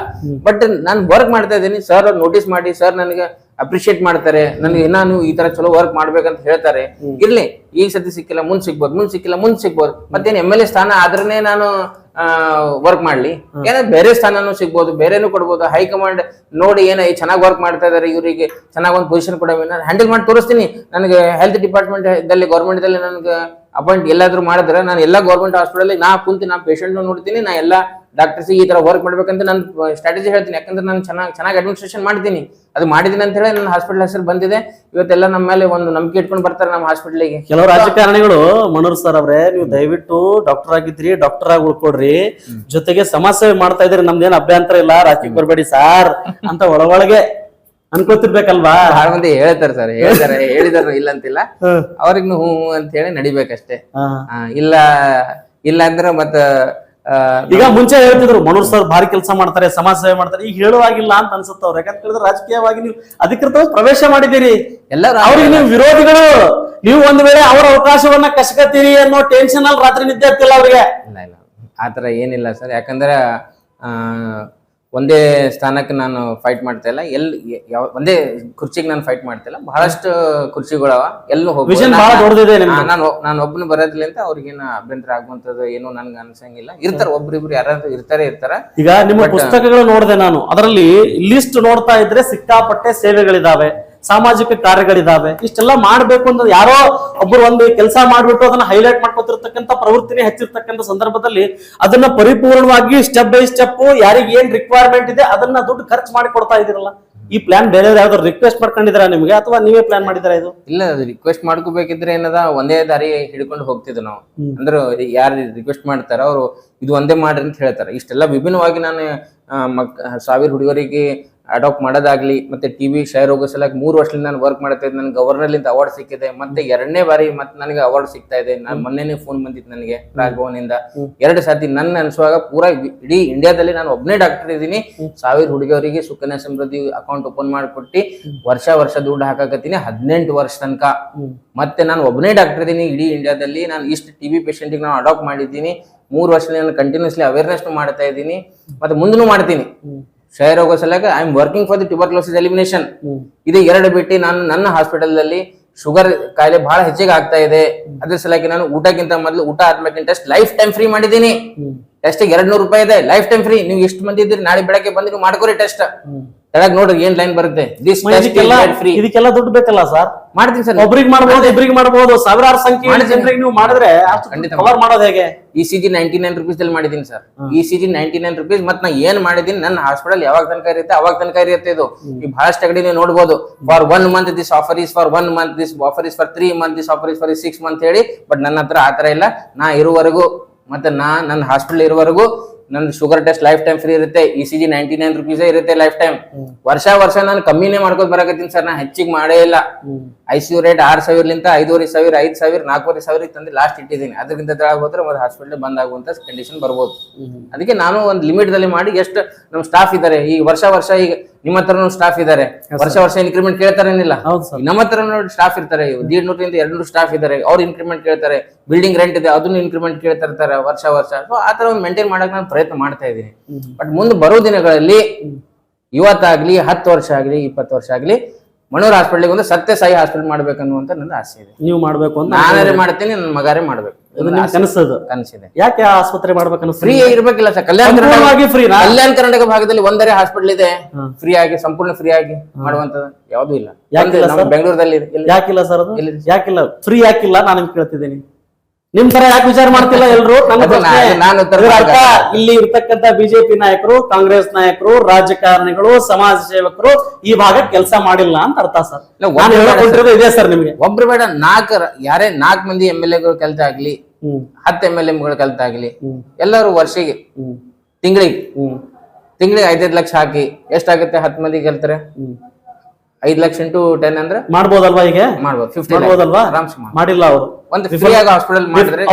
ಬಟ್ ನಾನು ವರ್ಕ್ ಮಾಡ್ತಾ ಇದ್ದೀನಿ. ಸರ್ ಅವ್ರು ನೋಟಿಸ್ ಮಾಡಿ, ಸರ್ ನನಗೆ ಅಪ್ರಿಶಿಯೇಟ್ ಮಾಡ್ತಾರೆ, ನನಗೆ ನಾನು ಈ ತರ ಚಲೋ ವರ್ಕ್ ಮಾಡ್ಬೇಕಂತ ಹೇಳ್ತಾರೆ. ಇರ್ಲಿ, ಈಗ ಸತಿ ಸಿಕ್ಕಿಲ್ಲ, ಮುಂದ್ ಸಿಗ್ಬೋದು. ಮತ್ತೇನ್ MLA ಸ್ಥಾನ ಆದ್ರೇನೆ ನಾನು ವರ್ಕ್ ಮಾಡ್ಲಿ, ಏನ ಬೇರೆ ಸ್ಥಾನನೂ ಸಿಗ್ಬೋದು, ಬೇರೆನೂ ಕೊಡ್ಬೋದು. ಹೈಕಮಾಂಡ್ ನೋಡಿ ಏನ ಚೆನ್ನಾಗಿ ವರ್ಕ್ ಮಾಡ್ತಾ ಇದಾರೆ, ಇವರಿಗೆ ಚೆನ್ನಾಗಿ ಒಂದು ಪೊಸಿಷನ್ ಕೊಡ, ನಾನು ಹ್ಯಾಂಡಲ್ ಮಾಡಿ ತೋರಿಸ್ತೀನಿ. ನನಗೆ ಹೆಲ್ತ್ ಡಿಪಾರ್ಟ್ಮೆಂಟ್ ದಲ್ಲಿ ಗೌರ್ಮೆಂಟ್ ದಲ್ಲಿ ನನಗೆ ಅಪಾಯಿಂಟ್ ಎಲ್ಲಾದ್ರೂ ಮಾಡಿದ್ರೆ ನಾನು ಎಲ್ಲಾ ಗೌರ್ಮೆಂಟ್ ಹಾಸ್ಪಿಟಲ್ ನಾ ಕುಂತಿ ನಾ ಪೇಷಂಟ್ ನೋಡ್ತೀನಿ, ನಾ ಎಲ್ಲಾ ಡಾಕ್ಟರ್ಸ್ ಈ ತರ ವರ್ಕ್ ಮಾಡ್ಬೇಕಂತ ನಾನು ಸ್ಟ್ರಾಟಜಿ ಹೇಳ್ತೀನಿ. ಯಾಕಂದ್ರೆ ನಾನು ಚೆನ್ನಾಗಿ ಅಡ್ಮಿನಿಸ್ಟ್ರೇಷನ್ ಮಾಡ್ತೀನಿ, ಅದು ಮಾಡಿದೀನಿ ಅಂತ ಹೇಳಿ ನನ್ನ ಹಾಸ್ಪಿಟಲ್ ಹೆಸರು ಬಂದಿದೆ. ಇವತ್ತೆಲ್ಲ ನಮ್ಮ ಮೇಲೆ ಒಂದು ನಂಬಿಕೆ ಇಟ್ಕೊಂಡು ಬರ್ತಾರೆ ನಮ್ಮ ಹಾಸ್ಪಿಟಲ್ಗೆ. ಕೆಲವು ರಾಜಕಾರಣಿಗಳು, ಮನೋಹರ್ ಸರ್ ಅವ್ರೆ, ನೀವು ದಯವಿಟ್ಟು ಡಾಕ್ಟರ್ ಆಗಿದ್ರಿ, ಡಾಕ್ಟರ್ ಆಗಿ ಉಳ್ಕೊಡ್ರಿ, ಜೊತೆಗೆ ಸಮಾಜ ಸೇವೆ ಮಾಡ್ತಾ ಇದ್ರಿ, ನಮ್ದೇನ್ ಅಭ್ಯಂತರ ಇಲ್ಲ, ರಾಜಕೀಯ ಬರ್ಬೇಡಿ ಸಾರ್ ಅಂತ ಒಳಗೆ ಅನ್ಕೋತಿರ್ಬೇಕಲ್ವಾ? ಬಹಳ ಮಂದಿ ಹೇಳ್ತಾರೆ ಸರ್, ಹೇಳಿದಾರ ಇಲ್ಲ ಅಂತಿಲ್ಲ, ಅವ್ರಿಗೆ ಹೂ ಅಂತ ಹೇಳಿ ನಡಿಬೇಕಷ್ಟೇ. ಇಲ್ಲ ಅಂದ್ರೆ ಮತ್ತ ಈಗ ಮುಂಚೆ ಹೇಳ್ತಿದ್ರು ಮನೋಹರ್ ಸರ್ ಭಾರಿ ಕೆಲಸ ಮಾಡ್ತಾರೆ, ಸಮಾಜ ಸೇವೆ ಮಾಡ್ತಾರೆ. ಈಗ ಹೇಳುವಾಗಿಲ್ಲ ಅಂತ ಅನ್ಸುತ್ತವ್ರು. ಯಾಕಂತ ಹೇಳಿದ್ರೆ ರಾಜಕೀಯವಾಗಿ ನೀವು ಅಧಿಕೃತವಾಗಿ ಪ್ರವೇಶ ಮಾಡಿದ್ದೀರಿ. ಎಲ್ಲರೂ ಅವ್ರಿಗೆ ನೀವು ವಿರೋಧಿಗಳು. ನೀವು ಒಂದ್ ವೇಳೆ ಅವರ ಅವಕಾಶವನ್ನ ಕಸ್ಕತ್ತೀರಿ ಅನ್ನೋ ಟೆನ್ಷನ್ ಅಲ್ಲಿ ರಾತ್ರಿ ನಿದ್ದೆ ಆಗ್ತಿಲ್ಲ ಅವ್ರಿಗೆ. ಇಲ್ಲ ಆತರ ಏನಿಲ್ಲ ಸರ್. ಯಾಕಂದ್ರೆ ಒಂದೇ ಸ್ಥಾನಕ್ಕೆ ನಾನು ಫೈಟ್ ಮಾಡ್ತಾ ಇಲ್ಲ, ಒಂದೇ ಕುರ್ಚಿಗೆ ನಾನು ಫೈಟ್ ಮಾಡ್ತಾ ಇಲ್ಲ. ಬಹಳಷ್ಟು ಕುರ್ಚಿಗಳವ, ಎಲ್ಲೂ ಹೋಗ್ಬೋದು. ನಾನು ಒಬ್ಬನು ಬರೋದಿಲ್ಲ ಅಂತ ಅವ್ರಿಗೇನು ಅಭ್ಯಂತರ ಆಗುವಂತದ್ದು ಏನು ನನ್ಗೆ ಅನ್ಸಂಗಿಲ್ಲ. ಇರ್ತಾರೆ, ಒಬ್ರಿಬ್ರು ಯಾರಾದ್ರೂ ಇರ್ತಾರ. ಈಗ ನಿಮ್ಮ ಪುಸ್ತಕಗಳು ನೋಡಿದೆ ನಾನು, ಅದರಲ್ಲಿ ಲಿಸ್ಟ್ ನೋಡ್ತಾ ಇದ್ರೆ ಸಿಕ್ಕಾಪಟ್ಟೆ ಸೇವೆಗಳಿದಾವೆ. ಸಾಮಾಜಿಕ ಕಾರ್ಯಗಳಿದಾವೆ. ಇಷ್ಟೆಲ್ಲ ಮಾಡ್ಬೇಕು ಅಂತ ಯಾರೋ ಒಬ್ರು ಒಂದು ಕೆಲಸ ಮಾಡ್ಬಿಟ್ಟು ಅದನ್ನ ಹೈಲೈಟ್ ಮಾಡ್ಕೊತಿರ್ತಕ್ಕಂಥ ಪ್ರವೃತ್ತಿನೇ ಹೆಚ್ಚಿರ್ತಕ್ಕಂಥ ಸಂದರ್ಭದಲ್ಲಿ ಅದನ್ನ ಪರಿಪೂರ್ಣವಾಗಿ ಸ್ಟೆಪ್ ಬೈ ಸ್ಟೆಪ್ ಯಾರಿಗೆ ಏನ್ ರಿಕ್ವೈರ್ಮೆಂಟ್ ಇದೆ ಅದನ್ನ ದುಡ್ಡು ಖರ್ಚು ಮಾಡಿ ಕೊಡ್ತಾ ಇದೀರಲ್ಲ. ಈ ಪ್ಲಾನ್ ಬೇರೆ ಯಾವ್ದಾದ್ರು ರಿಕ್ವೆಸ್ಟ್ ಮಾಡ್ಕೊಂಡಿದ್ದೀರಾ ನಿಮ್ಗೆ, ಅಥವಾ ನೀವೇ ಪ್ಲಾನ್ ಮಾಡಿದಿರಾ ಇದು? ಇಲ್ಲ, ಅದು ರಿಕ್ವೆಸ್ಟ್ ಮಾಡ್ಕೋಬೇಕಿದ್ರೆ ಏನದ ಒಂದೇ ದಾರಿ ಹಿಡ್ಕೊಂಡು ಹೋಗ್ತಿದ್ವಿ ನಾವು. ಅಂದ್ರೆ ಯಾರು ರಿಕ್ವೆಸ್ಟ್ ಮಾಡ್ತಾರ ಅವರು ಇದು ಒಂದೇ ಮಾಡ್ರಿ ಅಂತ ಹೇಳ್ತಾರೆ. ಇಷ್ಟೆಲ್ಲ ವಿಭಿನ್ನವಾಗಿ ನಾನು ಸಾವಿರ ಹುಡುಗರಿಗೆ ಅಡಾಪ್ಟ್ ಮಾಡೋದಾಗ್ಲಿ, ಮತ್ತೆ ಟಿವಿ ಶೇರ್ ಹೋಗೋ ಸಲಕ್ 3 ವರ್ಷದಿಂದ ನಾನು ವರ್ಕ್ ಮಾಡ್ತಾ ಇದ್ದೆ. ನನ್ಗೆ ಗವರ್ನರ್ಲಿಂದ ಅವಾರ್ಡ್ ಸಿಕ್ಕಿದೆ, ಮತ್ತೆ 2ನೇ ಬಾರಿ ಮತ್ತೆ ನನಗೆ ಅವಾರ್ಡ್ ಸಿಗ್ತಾ ಇದೆ. ನಾನು ಮೊನ್ನೆನೇ ಫೋನ್ ಬಂದಿತ್ತು ನನಗೆ ರಾಜಭವನ್ ಇಂದ 2 ಸಾತಿ. ನನ್ನ ಅನ್ಸುವಾಗ ಪೂರಾ ಇಡೀ ಇಂಡಿಯಾದಲ್ಲಿ ನಾನು ಒಬ್ಬನೇ ಡಾಕ್ಟರ್ ಇದ್ದೀನಿ. 1000 ಹುಡುಗಿಯವರಿಗೆ ಸುಕನ್ಯಾ ಸಮೃದ್ಧಿ ಅಕೌಂಟ್ ಓಪನ್ ಮಾಡಿಕೊಟ್ಟು ವರ್ಷ ದುಡ್ಡು ಹಾಕಕತ್ತೀನಿ 18 ವರ್ಷ ತನಕ. ಮತ್ತೆ ನಾನು ಒಬ್ಬನೇ ಡಾಕ್ಟರ್ ಇದ್ದೀನಿ ಇಡೀ ಇಂಡಿಯಾದಲ್ಲಿ. ನಾನು ಇಷ್ಟು ಟಿಬಿ ಪೇಷಂಟಿಗೆ ನಾನು ಅಡಾಪ್ಟ್ ಮಾಡಿದ್ದೀನಿ. 3 ವರ್ಷದಲ್ಲಿ ನಾನು ಕಂಟಿನ್ಯೂಸ್ಲಿ ಅವೇರ್ನೆಸ್ ಮಾಡ್ತಾ ಇದ್ದೀನಿ, ಮತ್ತೆ ಮುಂದೂ ಮಾಡ್ತೀನಿ. ಶೇರ್ ಹೋಗೋ ಸಲಕ I am working for the tuberculosis elimination. ಇದು 2 ಬಿಟ್ಟು ನಾನು ನನ್ನ ಹಾಸ್ಪಿಟಲ್ ಶುಗರ್ ಕಾಯಿಲೆ ಬಹಳ ಹೆಚ್ಚಿಗೆ ಆಗ್ತಾ ಇದೆ. ಅದ್ರ ಸಲಕ್ಕೆ ನಾನು ಊಟಕ್ಕಿಂತ ಮೊದಲು ಊಟ ಆದ್ಮೇಲೆ ಟೆಸ್ಟ್ ಲೈಫ್ ಟೈಮ್ ಫ್ರೀ ಮಾಡಿದ್ದೀನಿ. ಟೆಸ್ಟ್ 200 ರೂಪಾಯಿ ಇದೆ, ಲೈಫ್ ಟೈಮ್ ಫ್ರೀ. ನೀವು ಎಷ್ಟು ಮಂದಿ ಇದ್ರಿ ನಾಳೆ ಬೆಳಗ್ಗೆ ಬಂದು ನೀವು ಮಾಡ್ಕೋರಿ ಟೆಸ್ಟ್. ಕೆಳಗ್ ನೋಡ್ರಿ ಏನ್ ಲೈನ್ ಬರುತ್ತೆ, ದಿಸ್ ಟೆಸ್ಟ್ ಫ್ರೀ. ಇದಕ್ಕೆಲ್ಲ ದುಡ್ಡು ಬೇಕಲ್ಲ ಸರ್? ಮಾಡ್ತೀನಿ ಸರ್. ಒಬ್ರಿಗೆ ಮಾಡ್ಬೋದು, ಇಬ್ರಿಗೆ ಮಾಡ್ಬೋದು, ಸಾವಿರಾರು ಸಂಖ್ಯೆ ಜನರಿಗೆ ನೀವು ಮಾಡಿದ್ರೆ ಕವರ್ ಮಾಡೋದು ಹೇಗೆ? ECG 99 ರೂಪೀಸ್ ಅಲ್ಲಿ ಮಾಡಿದೀನಿ ಸರ್. ECG 99 rupees. ಮತ್ತೆ ನಾ ಏನ್ ಮಾಡಿದೀನಿ, ನನ್ನ ಹಾಸ್ಪಿಟಲ್ ಯಾವಾಗ ತನಕ ಇರುತ್ತೆ ಅವಾಗ ತನಕ ಇರುತ್ತೆ. ಇದು ಈ ಬಹಳಷ್ಟು ಕಡೆ ನೀವು ನೋಡ್ಬೋದು, for 1 month this offer is for 1 month, this offer is for 3 month, this offer is for 6 month ಹೇಳಿ. ಬಟ್ ನನ್ನ ಹತ್ರ ಆತರ ಇಲ್ಲ. ನಾ ಇರುವವರೆಗೂ ಮತ್ತೆ ನನ್ನ ಹಾಸ್ಪಿಟಲ್ ಇರುವವರೆಗೂ ನನ್ನ sugar test life time free ಇರುತ್ತೆ. ECG 99 ರೂಪೀಸ್ ಇರುತ್ತೆ ಲೈಫ್ ಟೈಮ್. ವರ್ಷ ನಾನು ಕಮ್ಮಿನೇ ಮಾಡ್ಕೋತ ಬರಕತ್ತೀನಿ ಸರ್. ನಾ ಹೆಚ್ಚಿಗೆ ಮಾಡೇ ಇಲ್ಲ. ICU ರೇಟ್ 6000 5,500 5,000 4,500 ತಂದು ಲಾಸ್ಟ್ ಇಟ್ಟಿದ್ದೀನಿ. ಅದಕ್ಕಿಂತ ತೆಳಗ್ ಹೋದ್ರೆ ಮತ್ತೆ ಹಾಸ್ಪಿಟಲ್ ಬಂದ್ ಆಗುವಂತ ಕಂಡೀಷನ್ ಬರ್ಬೋದು. ಅದಕ್ಕೆ ನಾನು ಒಂದು ಲಿಮಿಟ್ ದಲ್ಲಿ ಮಾಡಿ, ಎಷ್ಟು ನಮ್ಮ ಸ್ಟಾಫ್ ಇದ್ದಾರೆ ಈಗ ವರ್ಷ ಈಗ ನಿಮ್ಮ ಹತ್ರ ಸ್ಟಾಫ್ ಇದ್ದಾರೆ, ವರ್ಷ ಇನ್ಕ್ರಿಮೆಂಟ್ ಕೇಳ್ತಾರೇನಿಲ್ಲ. ನಮ್ಮ ಹತ್ರ ಸ್ಟಾಫ್ ಇರ್ತಾರೆ, 150 200 ಸ್ಟಾಫ್ ಇದ್ದಾರೆ, ಅವ್ರು ಇನ್ಕ್ರಿಮೆಂಟ್ ಕೇಳ್ತಾರೆ. ಬಿಲ್ಡಿಂಗ್ ರೆಂಟ್ ಇದೆ, ಅದನ್ನು ಇನ್ಕ್ರಿಮೆಂಟ್ ಕೇಳ್ತಾ ಇರ್ತಾರೆ ವರ್ಷ. ಸೊ ಆ ತರ ಒಂದು ಮೇಂಟೈನ್ ಮಾಡಕ್ ನಾನು ಪ್ರಯತ್ನ ಮಾಡ್ತಾ ಇದ್ದೀನಿ. ಬಟ್ ಮುಂದೆ ಬರೋ ದಿನಗಳಲ್ಲಿ ಇವತ್ತಾಗ್ಲಿ 10 ವರ್ಷ ಆಗ್ಲಿ 20 ವರ್ಷ ಆಗ್ಲಿ ಮನೋರ್ ಹಾಸ್ಪಿಟಲ್ ಒಂದು ಸತ್ಯ ಸಾಯಿ ಹಾಸ್ಪಿಟಲ್ ಮಾಡ್ಬೇಕನ್ನುವಂತ ನನ್ನ ಆಸೆ ಇದೆ. ನೀವು ಮಾಡ್ಬೇಕು ಅಂತ ನಾನೇ ಮಾಡ್ತೀನಿ, ನನ್ನ ಮಗಾರೇ ಮಾಡ್ಬೇಕು ಕನಸಿದೆ. ಯಾಕೆ ಆಸ್ಪತ್ರೆ ಮಾಡ್ಬೇಕನ್ನ? ಫ್ರೀ ಇರ್ಬೇಕಿಲ್ಲ ಸರ್. ಕಲ್ಯಾಣ ಕರ್ನಾಟಕ ಭಾಗದಲ್ಲಿ ಒಂದರೆ ಹಾಸ್ಪಿಟಲ್ ಇದೆ ಫ್ರೀ ಆಗಿ, ಸಂಪೂರ್ಣ ಫ್ರೀ ಆಗಿ ಮಾಡುವಂತದ್ದು ಯಾವ್ದು ಇಲ್ಲ. ಬೆಂಗಳೂರಲ್ಲಿ ಯಾಕಿಲ್ಲ ಸರ್? ಅದು ಯಾಕಿಲ್ಲ? ಫ್ರೀ ಯಾಕಿಲ್ಲ ನಾನು ನಿಮ್ಗೆ ಕೇಳ್ತಿದ್ದೀನಿ. ನಿಮ್ ತರ ಯಾಕೆ ವಿಚಾರ ಮಾಡ್ತಿಲ್ಲ ಎಲ್ರು? ಇಲ್ಲಿ ಇರ್ತಕ್ಕಂಥ ಬಿಜೆಪಿ ನಾಯಕರು, ಕಾಂಗ್ರೆಸ್ ನಾಯಕರು, ರಾಜಕಾರಣಿಗಳು, ಸಮಾಜ ಸೇವಕರು ಈ ಭಾಗ ಕೆಲಸ ಮಾಡಿಲ್ಲ ಅಂತ ಅರ್ಥ ಸರ್. ಇದೆ ಸರ್ ನಿಮ್ಗೆ. ಒಬ್ರು ಬೇಡ, 4 ಮಂದಿ MLA ಗಳು ಕೆಲಸ ಆಗ್ಲಿ, 10 MLA ಗಳು ಕೆಲಸ ಆಗ್ಲಿ, ಎಲ್ಲರೂ ವರ್ಷಿಗೆ ತಿಂಗಳಿಗೆ 5 ಲಕ್ಷ ಹಾಕಿ ಎಷ್ಟಾಗುತ್ತೆ? 10 ಮಂದಿ ಗೆಲ್ತಾರೆ. 5 ಲಕ್ಷ ಇಂಟು 10 ಅಂದ್ರೆ ಮಾಡ್ಬೋದಲ್ವಾ? ಈಗ ಮಾಡ್ಬೋದು. 50 ಮಾಡ್ಬೋದಲ್ವಾ? ಮಾಡಿಲ್ಲ ಅವರು. ಒಂದು ಫ್ರೀ ಆಗಿ ಹಾಸ್ಪಿಟಲ್ ಮಾಡಿದ್ರೆ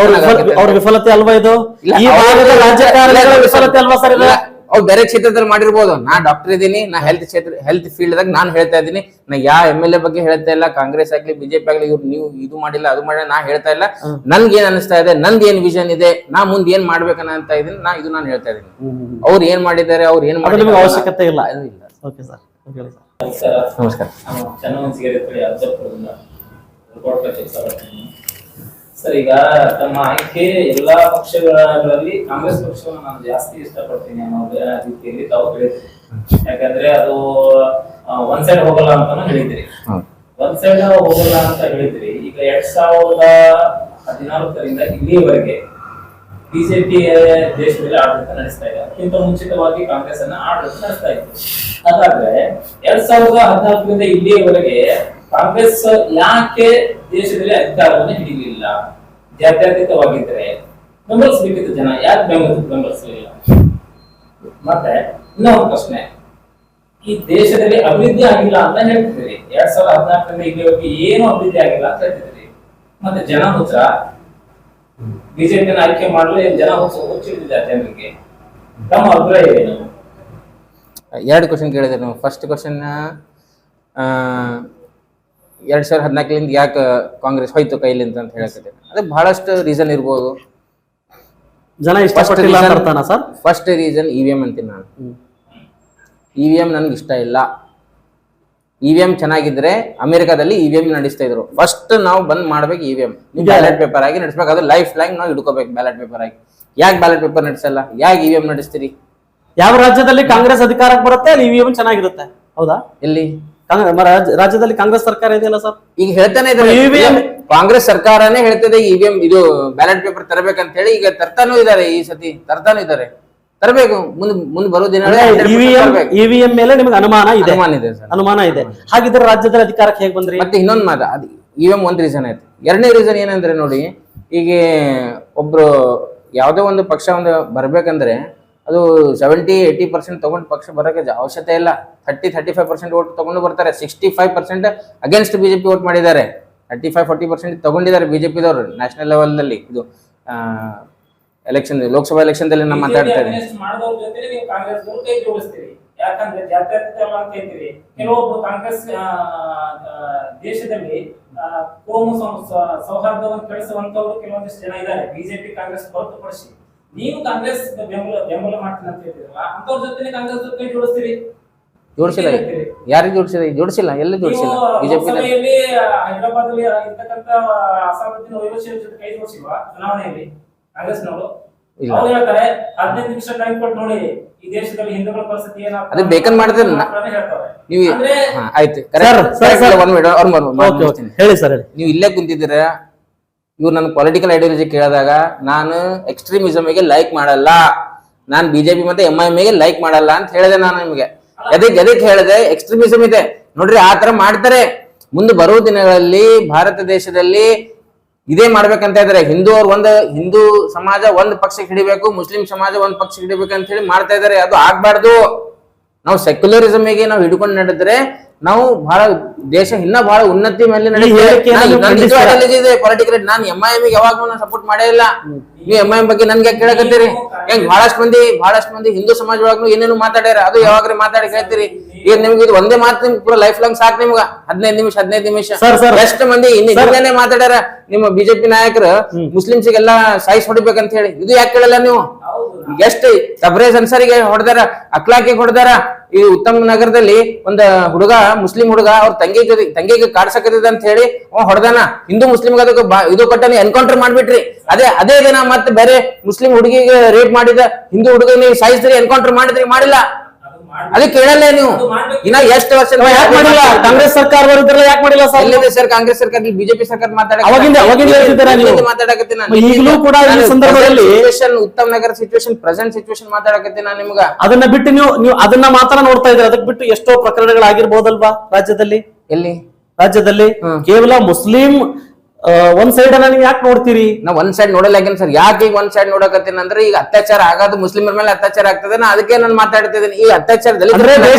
ಅವ್ರ ವಿಫಲತೆ ಅಲ್ವಾ ಇದು? ಈ ಭಾಗದ ರಾಜಕಾರಣಿಗಳ ವಿಫಲತೆ ಅಲ್ವಾ ಸರ್ ಇದು? ಅವ್ರು ಬೇರೆ ಕ್ಷೇತ್ರದಲ್ಲಿ ಮಾಡಿರ್ಬೋದು. ನಾ ಡಾಕ್ಟರ್ ಇದ್ದೀನಿ, ನಾ ಹೆಲ್ತ್ ಫೀಲ್ಡ್ ದಾಗ ನಾನು ಹೇಳ್ತಾ ಇದ್ದೀನಿ. ನಾ ಯಾವ MLA ಬಗ್ಗೆ ಹೇಳ್ತಾ ಇಲ್ಲ, ಕಾಂಗ್ರೆಸ್ ಆಗ್ಲಿ ಬಿಜೆಪಿ ಆಗ್ಲಿ, ಇವ್ರು ನೀವು ಇದು ಮಾಡಿಲ್ಲ ಅದು ಮಾಡಿಲ್ಲ ನಾ ಹೇಳ್ತಾ ಇಲ್ಲ. ನನ್ಗೆ ಏನ್ ಅನಿಸ್ತಾ ಇದೆ, ನಂದ್ ಏನ್ ವಿಷನ್ ಇದೆ, ನಾ ಮುಂದೆ ಏನ್ ಮಾಡ್ಬೇಕನ್ನ ಅಂತ ಇದೀನಿ. ನಾನು ಹೇಳ್ತಾ ಇದೀನಿ. ಅವ್ರು ಏನ್ ಮಾಡಿದ್ದಾರೆ, ಅವ್ರು ಏನ್ ಮಾಡಿದ್ರೆ ಅವಶ್ಯಕತೆ ಇಲ್ಲ. Okay sir. ನಮಸ್ಕಾರ. ಸರ್, ಈಗ ತಮ್ಮ ಆಯ್ಕೆ ಎಲ್ಲಾ ಪಕ್ಷಗಳಲ್ಲಿ ಕಾಂಗ್ರೆಸ್ ಪಕ್ಷವನ್ನು ನಾನು ಜಾಸ್ತಿ ಇಷ್ಟಪಡ್ತೀನಿ ಅನ್ನೋ ರೀತಿಯಲ್ಲಿ ತಾವು ಹೇಳಿದ್ರಿ. ಯಾಕಂದ್ರೆ ಅದು ಒಂದ್ ಸೈಡ್ ಹೋಗಲ್ಲ ಅಂತಾನು ಹೇಳಿದ್ರಿ. ಒಂದ್ ಸೈಡ್ ಹೋಗಲ್ಲ ಅಂತ ಹೇಳಿದ್ರಿ. ಈಗ 2014ರಿಂದ ಇಲ್ಲಿಯವರೆಗೆ ಬಿಜೆಪಿ ದೇಶದಲ್ಲಿ ಆಡಳಿತ ನಡೆಸ್ತಾ ಇದೆ. ಅದಕ್ಕಿಂತ ಮುಂಚಿತವಾಗಿ ಕಾಂಗ್ರೆಸ್ ಅನ್ನ ಆಡಳಿತ ನಡೆಸ್ತಾ ಇತ್ತು. ಹಾಗಾದ್ರೆ 2014ರಿಂದ ಇಲ್ಲಿಯವರೆಗೆ ಕಾಂಗ್ರೆಸ್ ಯಾಕೆ ದೇಶದಲ್ಲಿ ಅಧಿಕಾರವನ್ನು ಹಿಡಿಯಲಿಲ್ಲ? ಜಾತ್ಯತೀತವಾಗಿದ್ರೆ ಬೆಂಬಲಿಸಬೇಕಿತ್ತು ಜನ, ಯಾಕೆ ಬೆಂಬಲಿಸಲಿಲ್ಲ? ಮತ್ತೆ ಇನ್ನೊಂದು ಪ್ರಶ್ನೆ, ಈ ದೇಶದಲ್ಲಿ ಅಭಿವೃದ್ಧಿ ಆಗಿಲ್ಲ ಅಂತ ಹೇಳ್ತಿದ್ದೀರಿ. 2014ರಿಂದ ಇಲ್ಲಿವರೆಗೆ ಏನು ಅಭಿವೃದ್ಧಿ ಆಗಿಲ್ಲ ಅಂತ ಹೇಳ್ತಿದ್ದೀರಿ. ಮತ್ತೆ ಜನ ಹುಚ್ಚ ಬಿಜೆಪಿಯನ್ನು ಆಯ್ಕೆ ಮಾಡಲು ಜನ ಹುಚ್ಚಿಟ್ಟಿದ್ದಾರೆ ಜನರಿಗೆ. ತಮ್ಮ ಅಭಿಪ್ರಾಯ ಏನು? 2 ಕ್ವಶನ್ ಕೇಳಿದ್ರೆ ನಾವು. ಫಸ್ಟ್ ಕ್ವಶನ್ 2014ರಿಂದ ಯಾಕೆ ಕಾಂಗ್ರೆಸ್ ಹೋಯ್ತು ಕೈಲಿಂದ ಅಂತ ಹೇಳಕ್ಕಿದೆ. ಅದೇ ಬಹಳಷ್ಟು ರೀಸನ್ ಇರ್ಬೋದು. ಜನ ಇಷ್ಟಪಟ್ಟಿಲ್ಲ ಅಂತಾನ ಸರ್? ಫಸ್ಟ್ ರೀಸನ್ EVM ಅಂತೀನಿ ನಾನು. EVM ನನ್ಗೆ ಇಷ್ಟ ಇಲ್ಲ. EVM ಚೆನ್ನಾಗಿದ್ರೆ ಅಮೆರಿಕಾದಲ್ಲಿ EVM ನಡೆಸ್ತಾ ಇದ್ರು. ಫಸ್ಟ್ ನಾವು ಬಂದ್ ಮಾಡ್ಬೇಕು EVM. ಬ್ಯಾಲೆಟ್ ಪೇಪರ್ ಆಗಿ ನಡೆಸ್ಬೇಕು. ಅದು ಲೈಫ್ ಲೈನ್ ನಾವು ಹಿಡ್ಕೋಬೇಕು ಬ್ಯಾಲೆಟ್ ಪೇಪರ್ ಆಗಿ. ಯಾಕೆ ಬ್ಯಾಲೆಟ್ ಪೇಪರ್ ನಡೆಸಲ್ಲ? ಯಾಕೆ EVM ನಡೆಸ್ತೀರಿ? ಯಾವ ರಾಜ್ಯದಲ್ಲಿ ಕಾಂಗ್ರೆಸ್ ಅಧಿಕಾರಕ್ಕೆ ಬರುತ್ತೆ ಅಲ್ಲಿ EVM ಚೆನ್ನಾಗಿರುತ್ತೆ. ಹೌದಾ? ಎಲ್ಲಿ ರಾಜ್ಯದಲ್ಲಿ ಕಾಂಗ್ರೆಸ್ ಸರ್ಕಾರ ಇದೆಯಲ್ಲ ಸರ್. ಈಗ ಹೇಳ್ತಾನೆ ಇದ್ದಾರೆ EVM ಕಾಂಗ್ರೆಸ್ ಸರ್ಕಾರನೇ ಹೇಳ್ತದೆ EVM ಇದು ಬ್ಯಾಲೆಟ್ ಪೇಪರ್ ತರಬೇಕಂತ ಹೇಳಿ. ಈಗ ತರ್ತಾನೂ ಇದಾರೆ, ಈ ಸತಿ ತರ್ತಾನೂ ಇದಾರೆ, ತರಬೇಕು. ಮುಂದೆ ಬರೋ ದಿನ ಇವಿಎಂ ಮೇಲೆ ನಿಮ್ಗೆ ಅನುಮಾನ ಇದೆ? ಸರ್, ಅನುಮಾನ ಇದೆ. ಹಾಗಿದ್ರೆ ರಾಜ್ಯದಲ್ಲಿ ಅಧಿಕಾರಕ್ಕೆ ಹೇಗೆ ಬಂದ್ರಿ? ಮತ್ತೆ ಇನ್ನೊಂದು ಮಾತು, ಅದು EVM ಒಂದ್ ರೀಸನ್ ಆಯ್ತು. ಎರಡನೇ ರೀಸನ್ ಏನಂದ್ರೆ ನೋಡಿ, ಈಗ ಒಬ್ರು ಯಾವುದೋ ಒಂದು ಪಕ್ಷ ಒಂದು ಬರ್ಬೇಕಂದ್ರೆ ಅದು 70-80% ತಗೊಂಡು ಪಕ್ಷ ಬರೋಕೆ ಅವಶ್ಯಕತೆ ಇಲ್ಲ. 30-35% ಓಟ್ ತಗೊಂಡು ಬರ್ತಾರೆ. 65% ಅಗೇನ್ಸ್ಟ್ ಬಿಜೆಪಿ ಓಟ್ ಮಾಡಿದ್ದಾರೆ. 35-40% ತಗೊಂಡಿದ್ದಾರೆ ಬಿಜೆಪಿದವರು ನ್ಯಾಷನಲ್ ಲೆವೆಲ್ನಲ್ಲಿ. ಇದು ಎಲೆಕ್ಷನ್, ಲೋಕಸಭಾ ಎಲೆಕ್ಷನ್ದಲ್ಲಿ ನಾವು ಮಾತಾಡ್ತಾ ಇದ್ದೀವಿ. ಮಾಡಿದವ್ರ ಜೊತೆ ನೀವು ಕಾಂಗ್ರೆಸ್ ಕೈ ಜೋಡಿಸ್ತೀರಿ. ಯಾಕಂದ್ರೆ ಜಾತ್ಯತೀತ ಅಂತ ಹೇಳ್ತೀರಿ. ಕೆಲವೊಬ್ರು ಕಾಂಗ್ರೆಸ್ ದೇಶದಲ್ಲಿ ಕೋಮು ಸೌಹಾರ್ದವನ್ನು ಬೆಳೆಸುವಂತವ್ರು ಕೆಲವೊಂದಿಷ್ಟು ಜನ ಇದ್ದಾರೆ, ಬಿಜೆಪಿ ಕಾಂಗ್ರೆಸ್ ಹೊರತುಪಡಿಸಿ. ನೀವು ಕಾಂಗ್ರೆಸ್ ಬೆಂಬಲ ಮಾಡ್ತೀನಿ ಅಂತ ಹೇಳ್ತೀರಲ್ಲ, ಅಂತವ್ರ ಜೊತೆ ಕಾಂಗ್ರೆಸ್ ಕೈ ಜೋಡಿಸ್ತೀರಿ? ಜೋಡಿಸಿಲ್ಲ. ಯಾರಿಗೆ ಜೋಡಿಸಿದ? ಜೋಡಿಸಿಲ್ಲ, ಎಲ್ಲ ಜೋಡಿಸಿಲ್ಲ. ಬಿಜೆಪಿ ಹೈದರಾಬಾದ್ ಅಲ್ಲಿ ಇರ್ತಕ್ಕಂತ ಅಸಾದುದ್ದೀನ್ ಓವೈಸಿ ಜೊತೆ ಕೈ ಜೋಡಿಸಿಲ್ವಾ ಚುನಾವಣೆಯಲ್ಲಿ ಕಾಂಗ್ರೆಸ್ನವರು? ಅವ್ರು ಹೇಳ್ತಾರೆ 15 ನಿಮಿಷ ಟೈಮ್ ಕೊಟ್ಟು ನೋಡಿ ಈ ದೇಶದಲ್ಲಿ ಹಿಂದೂಗಳ ಪರಿಸ್ಥಿತಿ ಏನಾಗ್ತದೆ ಅದೇ ಬೇಕನ್ ಮಾಡಿದ್ರೆ ನೀವು ಆಯ್ತು. ಹೇಳಿ ಸರ್. ನೀವು ಇಲ್ಲೇ ಕುಂತಿದ್ದೀರ, ಇವ್ರು ನನ್ನ ಪೊಲಿಟಿಕಲ್ ಐಡಿಯಾಲಜಿ ಕೇಳಿದಾಗ ನಾನು ಎಕ್ಸ್ಟ್ರೀಮಿಸಮ್ಗೆ ಲೈಕ್ ಮಾಡಲ್ಲ, ನಾನು ಬಿಜೆಪಿ ಮತ್ತೆ MIM ಗೆ ಲೈಕ್ ಮಾಡಲ್ಲ ಅಂತ ಹೇಳಿದೆ. ನಾನು ನಿಮಗೆ ಎದಕ್ಕೆ ಹೇಳಿದೆ? ಎಕ್ಸ್ಟ್ರೀಮಿಸಮ್ ಇದೆ ನೋಡ್ರಿ, ಆ ತರ ಮಾಡ್ತಾರೆ. ಮುಂದೆ ಬರುವ ದಿನಗಳಲ್ಲಿ ಭಾರತ ದೇಶದಲ್ಲಿ ಇದೇ ಮಾಡ್ಬೇಕಂತ ಇದಾರೆ. ಹಿಂದೂ ಸಮಾಜ ಒಂದ್ ಪಕ್ಷಕ್ಕೆ ಹಿಡಿಬೇಕು, ಮುಸ್ಲಿಂ ಸಮಾಜ ಒಂದ್ ಪಕ್ಷಕ್ಕೆ ಹಿಡಿಬೇಕು ಅಂತ ಹೇಳಿ ಮಾಡ್ತಾ ಇದಾರೆ. ಅದು ಆಗ್ಬಾರ್ದು. ನಾವು ಸೆಕ್ಯುಲರಿಸಮ್ಗೆ ನಾವು ಹಿಡ್ಕೊಂಡು ನಡೆದ್ರೆ ನಾವು ಬಹಳ ದೇಶ ಇನ್ನ ಬಹಳ ಉನ್ನತಿ ಮೇಲೆ ಇದೆ. ಪೊಲಿಟಿಕಲ್ ನಾನು MIM ಯಾವಾಗ್ಲೂ ನಾನು ಸಪೋರ್ಟ್ ಮಾಡೇ ಇಲ್ಲ. ನೀವು MIM ಬಗ್ಗೆ ನನ್ಗೆ ಕೇಳಕತ್ತೀರಿ? ಹೆಂಗ್ ಬಹಳಷ್ಟು ಮಂದಿ ಹಿಂದೂ ಸಮಾಜ ಒಳಗೂ ಏನೇನು ಮಾತಾಡ್ಯಾರ, ಅದು ಯಾವಾಗ್ರಿ ಮಾತಾಡಿ ಕೇಳ್ತೀರಿ? ಈಗ ನಿಮ್ಗೆ ಇದು ಒಂದೇ ಮಾತು ನಿಮ್ಗೆ ಪೂರ ಲೈಫ್ ಲಾಂಗ್ ಸಾಕು. ನಿಮ್ಗ 15 ನಿಮಿಷ ಎಷ್ಟು ಮಂದಿ ಇನ್ನೇ ಮಾತಾಡ್ಯಾರ ನಿಮ್ಮ ಬಿಜೆಪಿ ನಾಯಕರು ಮುಸ್ಲಿಮ್ಸ್ಗೆಲ್ಲ ಸಾಯಿಸ್ ಹೊಡಿಬೇಕಂತ ಹೇಳಿ. ಇದು ಯಾಕೆ ಕೇಳಲ್ಲ ನೀವು? ಎಷ್ಟು ತಬ್ರೇಜ್ ಅನ್ಸಾರಿಗೆ ಹೊಡೆದಾರ, ಅಕ್ಲಾಕಿಗೆ ಹೊಡೆದಾರ. ಈ ಉತ್ತಮ ನಗರದಲ್ಲಿ ಒಂದ್ ಹುಡುಗ, ಮುಸ್ಲಿಂ ಹುಡುಗ, ಅವ್ರ ತಂಗಿಗೆ ಕಾಡ್ಸಕತ್ತಿದ ಅಂತ ಹೇಳಿ ಹೊಡೆದಾನ. ಹಿಂದೂ ಮುಸ್ಲಿಂ ಅದಕ್ಕೆ ಇದು ಕೊಟ್ಟ ಎನ್ಕೌಂಟರ್ ಮಾಡ್ಬಿಟ್ರಿ. ಅದೇ ದಿನ ಮತ್ತೆ ಬೇರೆ ಮುಸ್ಲಿಂ ಹುಡುಗಿಗೆ ರೇಪ್ ಮಾಡಿದ ಹಿಂದೂ ಹುಡುಗ ನೀವು ಸಾಯಿಸಿದ್ರಿ, ಎನ್ಕೌಂಟರ್ ಮಾಡಿದ್ರಿ? ಮಾಡಿಲ್ಲ. ಅದಕ್ಕೆ ಕೇಳಲ್ಲ ನೀವು. ಇನ್ನ ಎಷ್ಟು ವರ್ಷ ಕಾಂಗ್ರೆಸ್ ಸರ್ಕಾರ ಯಾಕೆ ಮಾಡಿಲ್ಲ ಸರ್? ಎಲ್ಲಿದೆ ಸರ್ ಕಾಂಗ್ರೆಸ್ ಸರ್ಕಾರ? ಬಿಜೆಪಿ ಸರ್ಕಾರ ಈಗಲೂ ಕೂಡ ಈ ಸಂದರ್ಭದಲ್ಲಿ ಉತ್ತಮ ನಗರ ಸಿಚುವೇಶನ್, ಪ್ರೆಸೆಂಟ್ ಸಿಚುವೇಶನ್ ಮಾತಾಡಕತ್ತೀನಿ ನಾನು ನಿಮ್ಗ. ಅದನ್ನ ಬಿಟ್ಟು ನೀವು ಅದನ್ನ ಮಾತ್ರ ನೋಡ್ತಾ ಇದ್ರೆ, ಅದಕ್ಕೆ ಬಿಟ್ಟು ಎಷ್ಟೋ ಪ್ರಕರಣಗಳಾಗಿರ್ಬೋದಲ್ವಾ ರಾಜ್ಯದಲ್ಲಿ? ಎಲ್ಲಿ ರಾಜ್ಯದಲ್ಲಿ ಕೇವಲ ಮುಸ್ಲಿಂ ಒಂದ್ ಸೈಡ್ ಅನ್ನ ನೀವು ಯಾಕೆ ನೋಡ್ತೀರಿ? ನಾವ್ ಒಂದ್ ಸೈಡ್ ನೋಡಲ್ಲ ಸರ್. ಯಾಕೆ ಈಗ ಒಂದ್ ಸೈಡ್ ನೋಡಕತ್ತೀನಿ ಅಂದ್ರೆ, ಈಗ ಅತ್ಯಾಚಾರ ಆಗೋದು ಮುಸ್ಲಿಮರ ಮೇಲೆ ಅತ್ಯಾಚಾರ ಆಗ್ತದೆ. ನಾ ಅದಕ್ಕೆ ನಾನು ಮಾತಾಡ್ತಿದ್ದೀನಿ. ಈ ಅತ್ಯಾಚಾರದಲ್ಲಿ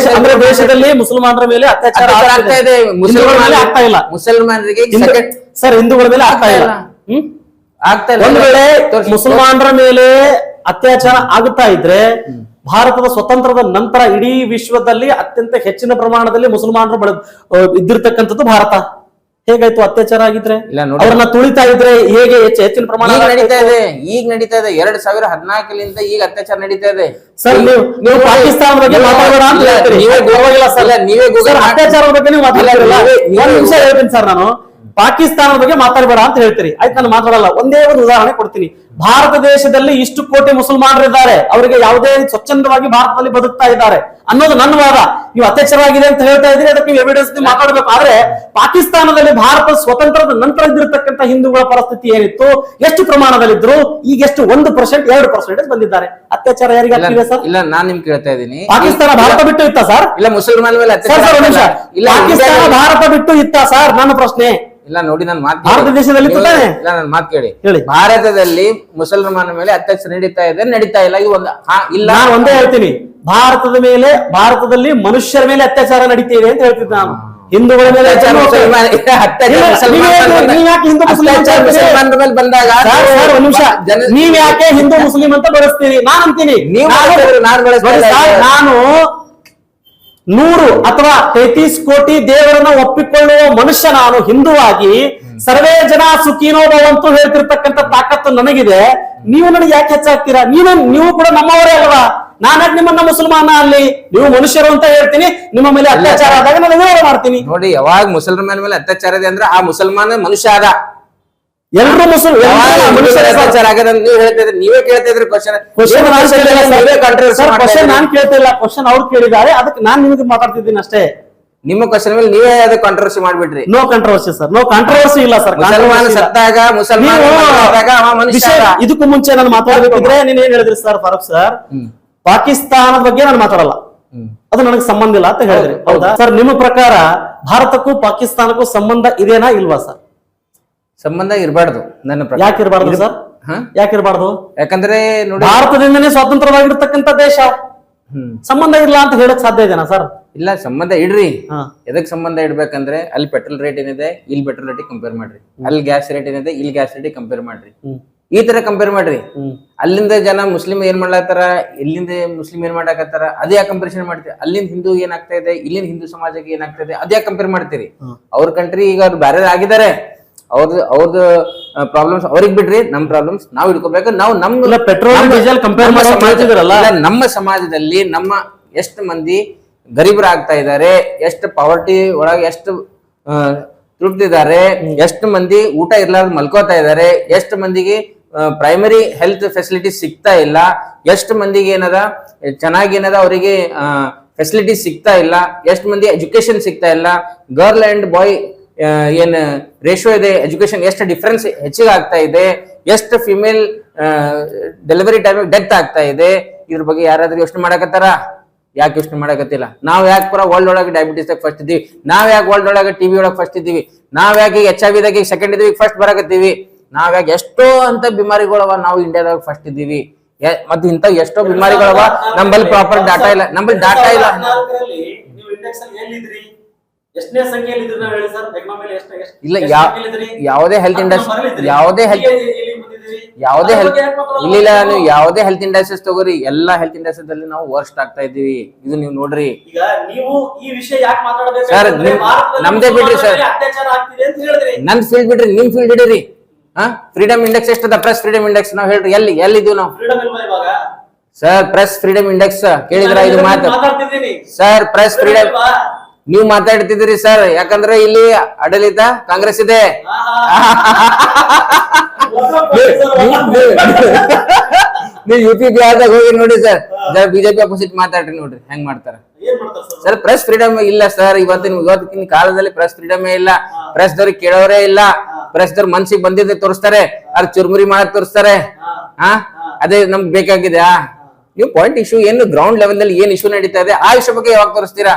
ದೇಶದಲ್ಲಿ ಮುಸಲ್ಮಾನರ ಮೇಲೆ ಅತ್ಯಾಚಾರ ಆಗ್ತಾ ಇದೆ, ಆಗ್ತಾ ಇಲ್ಲ. ಮುಸಲ್ಮಾನರಿಗೆ ಸರ್ ಹಿಂದೂಗಳ ಮೇಲೆ ಆಗ್ತಾ ಇಲ್ಲ. ಆಗ್ತಾ ಇಲ್ಲ. ಒಂದ್ ವೇಳೆ ಮುಸಲ್ಮಾನರ ಮೇಲೆ ಅತ್ಯಾಚಾರ ಆಗುತ್ತಾ ಇದ್ರೆ, ಭಾರತದ ಸ್ವತಂತ್ರದ ನಂತರ ಇಡೀ ವಿಶ್ವದಲ್ಲಿ ಅತ್ಯಂತ ಹೆಚ್ಚಿನ ಪ್ರಮಾಣದಲ್ಲಿ ಮುಸಲ್ಮಾನರು ಇದ್ದಿರ್ತಕ್ಕಂಥದ್ದು ಭಾರತ. ಹೇಗಾಯ್ತು ಅತ್ಯಾಚಾರ ಆಗಿದ್ರೆ? ಅವ್ರನ್ನ ತುಳಿತಾ ಇದ್ರೆ ಹೇಗೆ ಹೆಚ್ಚಿನ ಪ್ರಮಾಣ ನಡೀತಾ ಇದೆ? ಈಗ ನಡೀತಾ ಇದೆ. 2014 ಈಗ ಅತ್ಯಾಚಾರ ನಡೀತಾ ಇದೆ. ಸರ್ ನೀವು ಪಾಕಿಸ್ತಾನ ಬಗ್ಗೆ ಮಾತಾಡೋಣ ಅಂತ ಹೇಳ್ತೀರಿ. ನೀವೇ ಅತ್ಯಾಚಾರದ ಬಗ್ಗೆ ನೀವು ಮಾತಾಡ್ತಿರಲ್ಲ. ಒಂದ್ ನಿಮಿಷ ಹೇಳ್ತೀನಿ ಸರ್, ನಾನು ಪಾಕಿಸ್ತಾನದ ಬಗ್ಗೆ ಮಾತಾಡಬೇಡ ಅಂತ ಹೇಳ್ತೀರಿ. ಆಯ್ತು, ನಾನು ಮಾತಾಡಲ್ಲ. ಒಂದೇ ಒಂದು ಉದಾಹರಣೆ ಕೊಡ್ತೀನಿ. ಭಾರತ ದೇಶದಲ್ಲಿ ಇಷ್ಟು ಕೋಟಿ ಮುಸಲ್ಮಾನರಿದ್ದಾರೆ, ಅವರಿಗೆ ಯಾವುದೇ ಸ್ವಚ್ಛಂದವಾಗಿ ಭಾರತದಲ್ಲಿ ಬದುಕ್ತಾ ಇದ್ದಾರೆ ಅನ್ನೋದು ನನ್ನ ವಾದ. ನೀವು ಅತ್ಯಾಚಾರ ಆಗಿದೆ ಅಂತ ಹೇಳ್ತಾ ಇದ್ರಿ, ಅದಕ್ಕೆ ನೀವು ಎವಿಡೆನ್ಸ್ ಮಾತಾಡಬೇಕು. ಆದ್ರೆ ಪಾಕಿಸ್ತಾನದಲ್ಲಿ ಭಾರತ ಸ್ವತಂತ್ರದ ನಂತರ ಇದ್ದಿರತಕ್ಕಂತ ಹಿಂದೂಗಳ ಪರಿಸ್ಥಿತಿ ಏನಿತ್ತು, ಎಷ್ಟು ಪ್ರಮಾಣದಲ್ಲಿದ್ರು, ಈಗ ಎಷ್ಟು 1%, 2% ಬಂದಿದ್ದಾರೆ. ಅತ್ಯಾಚಾರ ಯಾರಿಗೆ ಆಗ್ತಿದೆ ಸರ್? ಇಲ್ಲ, ನಾನ್ ನಿಮ್ಗೆ ಕೇಳ್ತಾ ಇದ್ದೀನಿ. ಪಾಕಿಸ್ತಾನ ಭಾರತ ಬಿಟ್ಟು ಇತ್ತ ಸರ್? ಇಲ್ಲ, ಮುಸಲ್ಮಾನ ಮೇಲೆ ಪಾಕಿಸ್ತಾನ ಭಾರತ ಬಿಟ್ಟು ಇತ್ತ ಸರ್? ನನ್ನ ಪ್ರಶ್ನೆ. ಇಲ್ಲ ನೋಡಿ, ನಾನು ಭಾರತ ದೇಶದಲ್ಲಿ ನನ್ನ ಮಾತು ಕೇಳಿ. ಭಾರತದಲ್ಲಿ ಮುಸಲ್ಮಾನ ಮೇಲೆ ಅತ್ಯಾಚಾರ ನಡೀತಾ ಇಲ್ಲ. ಇದು ಒಂದು ಇಲ್ಲ, ನಾನು ಒಂದೇ ಹೇಳ್ತೀನಿ. ಭಾರತದಲ್ಲಿ ಮನುಷ್ಯರ ಮೇಲೆ ಅತ್ಯಾಚಾರ ನಡೀತಿದೆ ಅಂತ ಹೇಳ್ತಿದ್ದೆ ನಾನು. ಹಿಂದೂಗಳ ಮೇಲೆ ಮುಸಲ್ಮಾನರ ಮೇಲೆ ಬಂದಾಗ ನೀವ್ ಯಾಕೆ ಹಿಂದೂ ಮುಸ್ಲಿಂ ಅಂತ ಬಳಸ್ತೀರಿ? ನಾನು ಅಂತೀನಿ, ನಾನು 100 ಅಥವಾ 33 ಕೋಟಿ ದೇವರನ್ನ ಒಪ್ಪಿಕೊಳ್ಳುವ ಮನುಷ್ಯ ನಾನು. ಹಿಂದೂವಾಗಿ ಸರ್ವೇ ಜನ ಸುಖೀನೋ ಭವಂತು ಹೇಳ್ತಿರ್ತಕ್ಕಂಥ ತಾಕತ್ತು ನನಗಿದೆ. ನೀವು ನನಗೆ ಯಾಕೆ ಹೆಚ್ಚಾಗ್ತೀರಾ? ನೀವು ಕೂಡ ನಮ್ಮವರೇ ಅಲ್ವಾ? ನಾನಾಗಿ ನಿಮ್ಮನ್ನ ಮುಸಲ್ಮಾನ ಅಲ್ಲಿ, ನೀವು ಮನುಷ್ಯರು ಅಂತ ಹೇಳ್ತೀನಿ. ನಿಮ್ಮ ಮೇಲೆ ಅತ್ಯಾಚಾರ ಆದಾಗ ನಾನು ವಿರೋಧ ಮಾಡ್ತೀನಿ. ನೋಡಿ, ಯಾವಾಗ ಮುಸಲ್ಮಾನ ಮೇಲೆ ಅತ್ಯಾಚಾರ ಇದೆ ಅಂದ್ರೆ ಆ ಮುಸಲ್ಮಾನ ಮನುಷ್ಯ ಆದ. ಎಲ್ಲರೂ ಅತ್ಯಾಚಾರ ಆಗದ ನೀವು ಹೇಳ್ತಿದ್ರಿ, ನೀವೇ ಕೇಳ್ತಾ ಇದ್ರಿ ಕ್ವಶನ್. ನಾನು ಕೇಳ್ತಾ ಇಲ್ಲ, ಕ್ವಶನ್ ಅವ್ರು ಕೇಳಿದ್ದಾರೆ, ಅದಕ್ಕೆ ನಾನ್ ನಿಮಗೆ ಮಾತಾಡ್ತಿದ್ದೀನಿ ಅಷ್ಟೇ. ನಿಮ್ಮ ಕ್ವಶನ್ ಮೇಲೆ ನೀವೇ ಅದಕ್ಕೆ ಕಾಂಟ್ರವರ್ಸಿ ಮಾಡ್ಬಿಟ್ರಿ. No controversy sir, no controversy ಇಲ್ಲ ಸರ್. ಮುಸಲ್ಮಾನ ಸತ್ತಾಗ ಮುಸಲ್ಮಾನ ಇದಕ್ಕೂ ಮುಂಚೆ ನಾನು ಮಾತಾಡ್ಬೇಕಿದ್ರೆ ನೀನ್ ಏನ್ ಹೇಳಿದ್ರಿ ಸರ್ ಫಾರೂಕ್ ಸರ್, ಪಾಕಿಸ್ತಾನದ ಬಗ್ಗೆ ನಾನು ಮಾತಾಡಲ್ಲ, ಅದು ನನಗೆ ಸಂಬಂಧ ಇಲ್ಲ ಅಂತ ಹೇಳಿದ್ರಿ, ಹೌದಾ ಸರ್? ನಿಮ್ಮ ಪ್ರಕಾರ ಭಾರತಕ್ಕೂ ಪಾಕಿಸ್ತಾನಕ್ಕೂ ಸಂಬಂಧ ಇದೆನಾ ಇಲ್ವಾ ಸರ್? ಸಂಬಂಧ ಇರಬಾರ್ದು ನನ್ನ ಪ್ರಕಾರ. ಯಾಕೆ ಇರಬಾರ್ದು ಸರ್? ಯಾಕಿರಬಾರ್ದು? ಯಾಕಂದ್ರೆ ನೋಡಿ, ಭಾರತದಿಂದನೇ ಸ್ವತಂತ್ರವಾಗಿರ್ತಕ್ಕಂಥ ದೇಶ, ಸಂಬಂಧ ಇಲ್ಲ ಅಂತ ಹೇಳಕ್ ಸಾಧ್ಯ ಇದೆನಾ ಸರ್? ಇಲ್ಲ, ಸಂಬಂಧ ಇಡ್ರಿ. ಎದಕ್ ಸಂಬಂಧ ಇಡ್ಬೇಕಂದ್ರೆ ಅಲ್ಲಿ ಪೆಟ್ರೋಲ್ ರೇಟ್ ಏನಿದೆ ಇಲ್ಲಿ ಪೆಟ್ರೋಲ್ ರೇಟ್ ಕಂಪೇರ್ ಮಾಡ್ರಿ, ಅಲ್ಲಿ ಗ್ಯಾಸ್ ರೇಟ್ ಏನಿದೆ ಇಲ್ಲಿ ಗ್ಯಾಸ್ ರೇಟ್ ಕಂಪೇರ್ ಮಾಡ್ರಿ, ಈ ತರ ಕಂಪೇರ್ ಮಾಡ್ರಿ. ಅಲ್ಲಿಂದ ಜನ ಮುಸ್ಲಿಂ ಏನ್ ಮಾಡ್ಲಾತಾರ, ಇಲ್ಲಿಂದ ಮುಸ್ಲಿಂ ಏನ್ ಮಾಡಾಕತ್ತಾರ, ಅದೇ ಕಂಪೇರಿಸನ್ ಮಾಡ್ತೀರಿ. ಅಲ್ಲಿಂದ ಹಿಂದೂ ಏನಾಗ್ತಾ ಇದೆ, ಇಲ್ಲಿಂದ ಹಿಂದೂ ಸಮಾಜಕ್ಕೆ ಏನಾಗ್ತಾ ಇದೆ, ಅದೇ ಕಂಪೇರ್ ಮಾಡ್ತೀರಿ. ಅವ್ರ ಕಂಟ್ರಿ ಈಗ ಅವ್ರು ಬೇರೆ ಆಗಿದ್ದಾರೆ, ಅವ್ರದ್ದು ಪ್ರಾಬ್ಲಮ್ಸ್ ಅವ್ರಿಗೆ ಬಿಡ್ರಿ, ನಮ್ ಪ್ರಾಬ್ಲಮ್ಸ್ ನಾವ್ ಇಟ್ಕೋಬೇಕು. ನಾವು ನಮ್ಮ ಪೆಟ್ರೋಲ್ ಡೀಸೆಲ್ ಕಂಪೇರ್ ನಮ್ಮ ಸಮಾಜದಲ್ಲಿ ನಮ್ಮ ಎಷ್ಟು ಮಂದಿ ಗರೀಬರಾಗ್ತಾ ಇದ್ದಾರೆ, ಎಷ್ಟು ಪಾವರ್ಟಿ ಒಳಗೆ ಎಷ್ಟು ತುಳಿತಿದ್ದಾರೆ, ಎಷ್ಟು ಮಂದಿ ಊಟ ಇರ್ಲಾರ್ದ ಮಲ್ಕೋತಾ ಇದ್ದಾರೆ, ಎಷ್ಟು ಮಂದಿಗೆ ಪ್ರೈಮರಿ ಹೆಲ್ತ್ ಫೆಸಿಲಿಟೀಸ್ ಸಿಗ್ತಾ ಇಲ್ಲ, ಎಷ್ಟು ಮಂದಿಗೆ ಏನದ ಚೆನ್ನಾಗಿ ಏನದ ಅವರಿಗೆ ಫೆಸಿಲಿಟೀಸ್ ಸಿಗ್ತಾ ಇಲ್ಲ, ಎಷ್ಟು ಮಂದಿ ಎಜುಕೇಶನ್ ಸಿಗ್ತಾ ಇಲ್ಲ, ಗರ್ಲ್ ಅಂಡ್ ಬಾಯ್ ಏನ್ ರೇಷಿಯೋ ಇದೆ ಎಜುಕೇಶನ್ ಎಷ್ಟು ಡಿಫ್ರೆನ್ಸ್ ಹೆಚ್ಚಿಗೆ ಆಗ್ತಾ ಇದೆ, ಎಷ್ಟು ಫಿಮೇಲ್ ಡೆಲಿವರಿ ಟೈಮ್ ಡೆತ್ ಆಗ್ತಾ ಇದೆ, ಇದ್ರ ಬಗ್ಗೆ ಯಾರಾದ್ರೂ ಯೋಚನೆ ಮಾಡಕತ್ತಾರ? ಯಾಕೆ ಯೋಚನೆ ಮಾಡಕತ್ತಿಲ್ಲ? ನಾವ್ ಯಾಕೆ ಪೂರಾ ವರ್ಲ್ಡ್ ಒಳಗೆ ಡಯಾಬಿಟಿಸ್ ಫಸ್ಟ್ ಇದ್ದೀವಿ, ನಾವ್ ಯಾಕೆ ವರ್ಲ್ಡ್ ಒಳಗೆ ಟಿವಿ ಒಳಗೆ ಫಸ್ಟ್ ಇದ್ದೀವಿ, ನಾವ್ ಯಾಕೆ HIV ದಾಗ ಸೆಕೆಂಡ್ ಇದ್ದೀವಿ, ಫಸ್ಟ್ ಬರಕತ್ತೀವಿ, ನಾವ್ ಯಾಕೆ ಎಷ್ಟೋ ಅಂತ ಬಿಮಾರಿಗಳವ ನಾವು ಇಂಡಿಯಾದಾಗ ಫಸ್ಟ್ ಇದ್ದೀವಿ, ಮತ್ತೆ ಇಂತ ಎಷ್ಟೋ ಬಿಮಾರಿಗಳವ, ನಮ್ಮಲ್ಲಿ ಪ್ರಾಪರ್ ಡಾಟಾ ಇಲ್ಲ, ನಮ್ಮಲ್ಲಿ ಡಾಟಾ ಇಲ್ಲ. ಎಷ್ಟನೇ ಸಂಖ್ಯೆಯಲ್ಲಿ ಇದ್ರಿ ನಾವು ಹೇಳಿ ಸರ್? ಎಕನಾಮಿಲಿ ಇಲ್ಲ, ಯಾವುದೇ ಹೆಲ್ತ್ ಇಂಡಸ್ಟ್ರಿ, ಇಲ್ಲ ನೀವು ಯಾವುದೇ ಹೆಲ್ತ್ ಇಂಡಸ್ಟ್ರೀಸ್ ತಗೋರಿ, ಎಲ್ಲಾ ಹೆಲ್ತ್ ಇಂಡಸ್ಟ್ರಿದಲ್ಲಿ ನಾವು ವರ್ಸ್ಟ್ ಆಗ್ತಾ ಇದೀವಿ. ಇದು ನೀವು ನೋಡ್ರಿ. ಈಗ ನೀವು ಈ ವಿಷಯ ಯಾಕೆ ಮಾತಾಡಬೇಕು ಸರ್? ನಮ್ದೇ ಬಿಡ್ರಿ ಸರ್, ಅತ್ಯಾಚಾರ ಆಗ್ತಿದೆ ಅಂತ ಹೇಳಿದ್ರಿ. ನನ್ ಫೀಲ್ಡ್ ಬಿಡ್ರಿ, ನಿಮ್ ಫೀಲ್ಡ್ ಇಡಿರಿ. ಫ್ರೀಡಮ್ ಇಂಡೆಕ್ಸ್ ಎಷ್ಟದ? ಪ್ರೆಸ್ ಫ್ರೀಡಮ್ ಇಂಡೆಕ್ಸ್ ನಾವ್ ಹೇಳ್ರಿ, ಎಲ್ಲಿದ್ದೀವಿ ನಾವು? ಸರ್ ಪ್ರೆಸ್ ಫ್ರೀಡಮ್ ಇಂಡೆಕ್ಸ್ ಕೇಳಿದ್ರ? ಇದು ಮಾತು ಸರ್, ಪ್ರೆಸ್ ಫ್ರೀಡಮ್ ನೀವು ಮಾತಾಡ್ತಿದ್ದೀರಿ ಸರ್, ಯಾಕಂದ್ರೆ ಇಲ್ಲಿ ಆಡಳಿತ ಕಾಂಗ್ರೆಸ್ ಇದೆ. ನೀವು UP ಬಿಹಾರದಾಗ ಹೋಗಿ ನೋಡಿ ಸರ್, ಬಿಜೆಪಿ ಅಪೋಸಿಟ್ ಮಾತಾಡ್ರಿ, ನೋಡ್ರಿ ಹೆಂಗ್ ಮಾಡ್ತಾರ ಸರ್. ಪ್ರೆಸ್ ಫ್ರೀಡಮ್ ಇಲ್ಲ ಸರ್, ಇವತ್ತಿನ ಕಾಲದಲ್ಲಿ ಪ್ರೆಸ್ ಫ್ರೀಡಮ್ ಇಲ್ಲ. ಪ್ರೆಸ್ ದವ್ರಿಗೆ ಕೇಳೋರೇ ಇಲ್ಲ. ಪ್ರೆಸ್ ದವ್ರ ಮನ್ಸಿಗೆ ಬಂದಿದ್ದೆ ತೋರಿಸ್ತಾರೆ, ಅದ್ ಚುರ್ಮುರಿ ಮಾಡಕ್ ತೋರಿಸ್ತಾರೆ. ಅದೇ ನಮ್ಗೆ ಬೇಕಾಗಿದೆ. ನೀವು ಪಾಯಿಂಟ್ ಇಶ್ಯೂ ಏನು ಗ್ರೌಂಡ್ ಲೆವೆಲ್ ನಲ್ಲಿ ಏನ್ ಇಶ್ಯೂ ನಡೀತಾ ಇದೆ ಆ ಇಶ್ಯೂ ಬಗ್ಗೆ ಯಾವಾಗ ತೋರಿಸ್ತೀರಾ?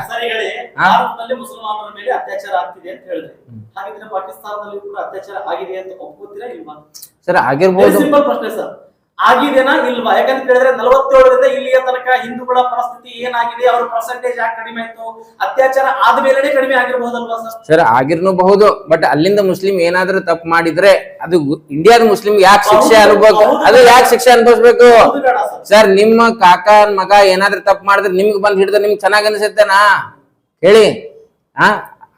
ಮುಸಲ್ಮಾನರ ಮೇಲೆ ಅತ್ಯಾಚಾರ ಆಗ್ತಿದೆ ಅಂತ ಹೇಳಿದ್ರೆ, ಹಾಗಿದ್ರೆ ಪಾಕಿಸ್ತಾನದಲ್ಲಿ ಕೂಡ ಅತ್ಯಾಚಾರ ಆಗಿದೆ ಅಂತ ಒಪ್ಕೋತೀರಾ ಇಲ್ವಾ ಸರ್? ಆಗಿರ್ಬೋದು. ಸಿಂಪಲ್ ಪ್ರಶ್ನೆ ಸರ್, ಆಗಿದೆನಾ ಇಲ್ವಾ? ಯಾಕಂತ ಹೇಳಿದ್ರೆ 47ರಿಂದ ಇಲ್ಲಿಯ ತನಕ ಹಿಂದೂಗಳ ಪರಿಸ್ಥಿತಿ ಏನಾಗಿದೆ, ಅವ್ರ ಪರ್ಸೆಂಟೇಜ್ ಯಾಕೆ ಕಡಿಮೆ ಆಯ್ತು? ಅತ್ಯಾಚಾರ ಆದ್ಮೇಲೆ ಕಡಿಮೆ ಆಗಿರಬಹುದಲ್ವಾ ಸರ್? ಸರ್ ಆಗಿರ್ಬಹುದು, ಬಟ್ ಅಲ್ಲಿಂದ ಮುಸ್ಲಿಂ ಏನಾದ್ರೂ ತಪ್ಪು ಮಾಡಿದ್ರೆ ಅದು ಇಂಡಿಯಾದ ಮುಸ್ಲಿಂ ಯಾಕೆ ಶಿಕ್ಷೆ ಅನುಭವ, ಅದು ಯಾಕೆ ಶಿಕ್ಷೆ ಅನುಭವಿಸ್ಬೇಕು ಸರ್? ನಿಮ್ಮ ಕಾಕನ್ ಮಗ ಏನಾದ್ರೂ ತಪ್ಪು ಮಾಡಿದ್ರೆ ನಿಮ್ಗೆ ಬಂದ್ ಹಿಡಿದ್ರೆ ನಿಮ್ಗೆ ಚೆನ್ನಾಗ್ ಅನ್ಸುತ್ತೇನಾ ಹೇಳಿ?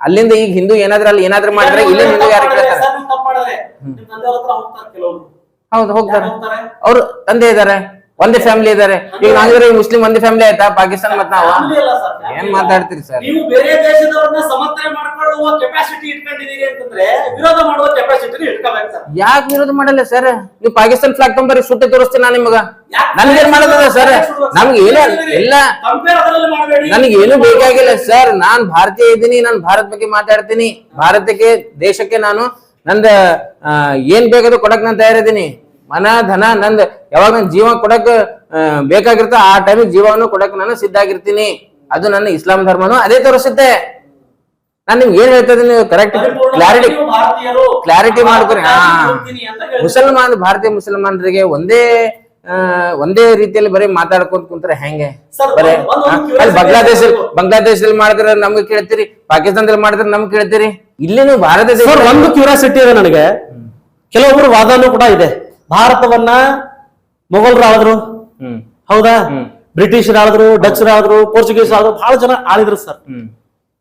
ಅಲ್ಲಿಂದ ಈಗ ಹಿಂದೂ ಏನಾದ್ರೂ ಅಲ್ಲಿ ಏನಾದ್ರೂ ಮಾಡಿದ್ರೆ ಇಲ್ಲಿ ಹಿಂದೂ ಯಾರು ಕೇಳ್ತಾರೆ? ಹೌದು, ಹೋಗ್ತಾರೆ. ಅವ್ರು ತಂದೆ ಇದಾರೆ, ಒಂದೇ ಫ್ಯಾಮಿಲಿ ಇದಾರೆ. ಈಗ ನಾವಿದ್ರೆ ಮುಸ್ಲಿಂ ಒಂದೇ ಫ್ಯಾಮಿಲಿ ಆಯ್ತಾ? ಪಾಕಿಸ್ತಾನ ಮತ್ ನಾವು ಏನ್ ಮಾತಾಡ್ತೀರಿ ಸರ್? ನೀವು ಬೇರೆ ದೇಶದವರನ್ನ ಸಮರ್ಥನೆ ಮಾಡ್ಕೊಳ್ಳುವ ಕೆಪಾಸಿಟಿ ಇಟ್ಕೊಂಡಿದೀರಿ ಅಂತಂದ್ರೆ ವಿರೋಧ ಮಾಡುವ ಕೆಪಾಸಿಟಿ ಇಟ್ಕೋಬೇಕು ಸರ್. ಯಾಕೆ ವಿರೋಧ ಮಾಡಲ್ಲ ಸರ್? ನೀವು ಪಾಕಿಸ್ತಾನ ಫ್ಲಾಗ್ ತೊಂಬರಿ ಸುಟ್ಟು ತೋರಿಸ್ತೀನಿ ನಾನು ನಿಮಗ. ನನ್ಗೇನ್ ಮಾಡೋದ ಸರ್? ನಮ್ಗೆ ಏನು ಎಲ್ಲ ನನಗೇನು ಬೇಕಾಗಿಲ್ಲ ಸರ್. ನಾನ್ ಭಾರತೀಯ ಇದ್ದೀನಿ, ನಾನು ಭಾರತ ಬಗ್ಗೆ ಮಾತಾಡ್ತೀನಿ. ಭಾರತಕ್ಕೆ ದೇಶಕ್ಕೆ ನಾನು ನಂದ ಏನ್ ಬೇಕಾದ್ರೂ ಕೊಡಕ್ ನಾನು ತಯಾರಿದ್ದೀನಿ. ಮನ ಧನ ನಂದ್ ಯಾವಾಗ ನನ್ ಜೀವ ಕೊಡಕ್ ಬೇಕಾಗಿರ್ತ ಆ ಟೈಮಿಗೆ ಜೀವವನ್ನು ಕೊಡಕ್ ನಾನು ಸಿದ್ಧ ಆಗಿರ್ತೀನಿ. ಅದು ನನ್ನ ಇಸ್ಲಾಂ ಧರ್ಮನು ಅದೇ ತೋರಿಸುತ್ತೆ. ನಾನು ನಿಮ್ಗೆ ಏನ್ ಹೇಳ್ತಾ ಇದೀನಿ ಕರೆಕ್ಟ್ ಕ್ಲಾರಿಟಿ ಮಾಡ್ಕೊರಿ. ಭಾರತೀಯ ಮುಸಲ್ಮಾನರಿಗೆ ಒಂದೇ ರೀತಿಯಲ್ಲಿ ಬರೀ ಮಾತಾಡ್ಕೊಂತ ಕುಂತ್ರೆ ಹೆಂಗೆ? ಬರೀ ಅಲ್ಲಿ ಬಾಂಗ್ಲಾದೇಶದಲ್ಲಿ ಮಾಡಿದ್ರೆ ನಮ್ಗೆ ಕೇಳ್ತೀರಿ, ಪಾಕಿಸ್ತಾನದಲ್ಲಿ ಮಾಡಿದ್ರೆ ನಮ್ಗೆ ಕೇಳ್ತೀರಿ. ಇಲ್ಲಿ ನೀವು ಭಾರತ ದೇಶ ಒಂದು ಕ್ಯೂರಿಯಾಸಿಟಿ ಇದೆ ನನಗೆ. ಕೆಲವೊಬ್ರು ವಾದನೂ ಕೂಡ ಇದೆ, ಭಾರತವನ್ನ ಮೊಘಲರು ಆಳಿದ್ರು, ಹೌದಾ? ಬ್ರಿಟಿಷರ್ ಆಳಿದ್ರು, ಡಚ್ ಆಳಿದ್ರು, ಪೋರ್ಚುಗೀಸ್ ಆಳಿದ್ರು, ಬಹಳ ಜನ ಆಳಿದ್ರು ಸರ್.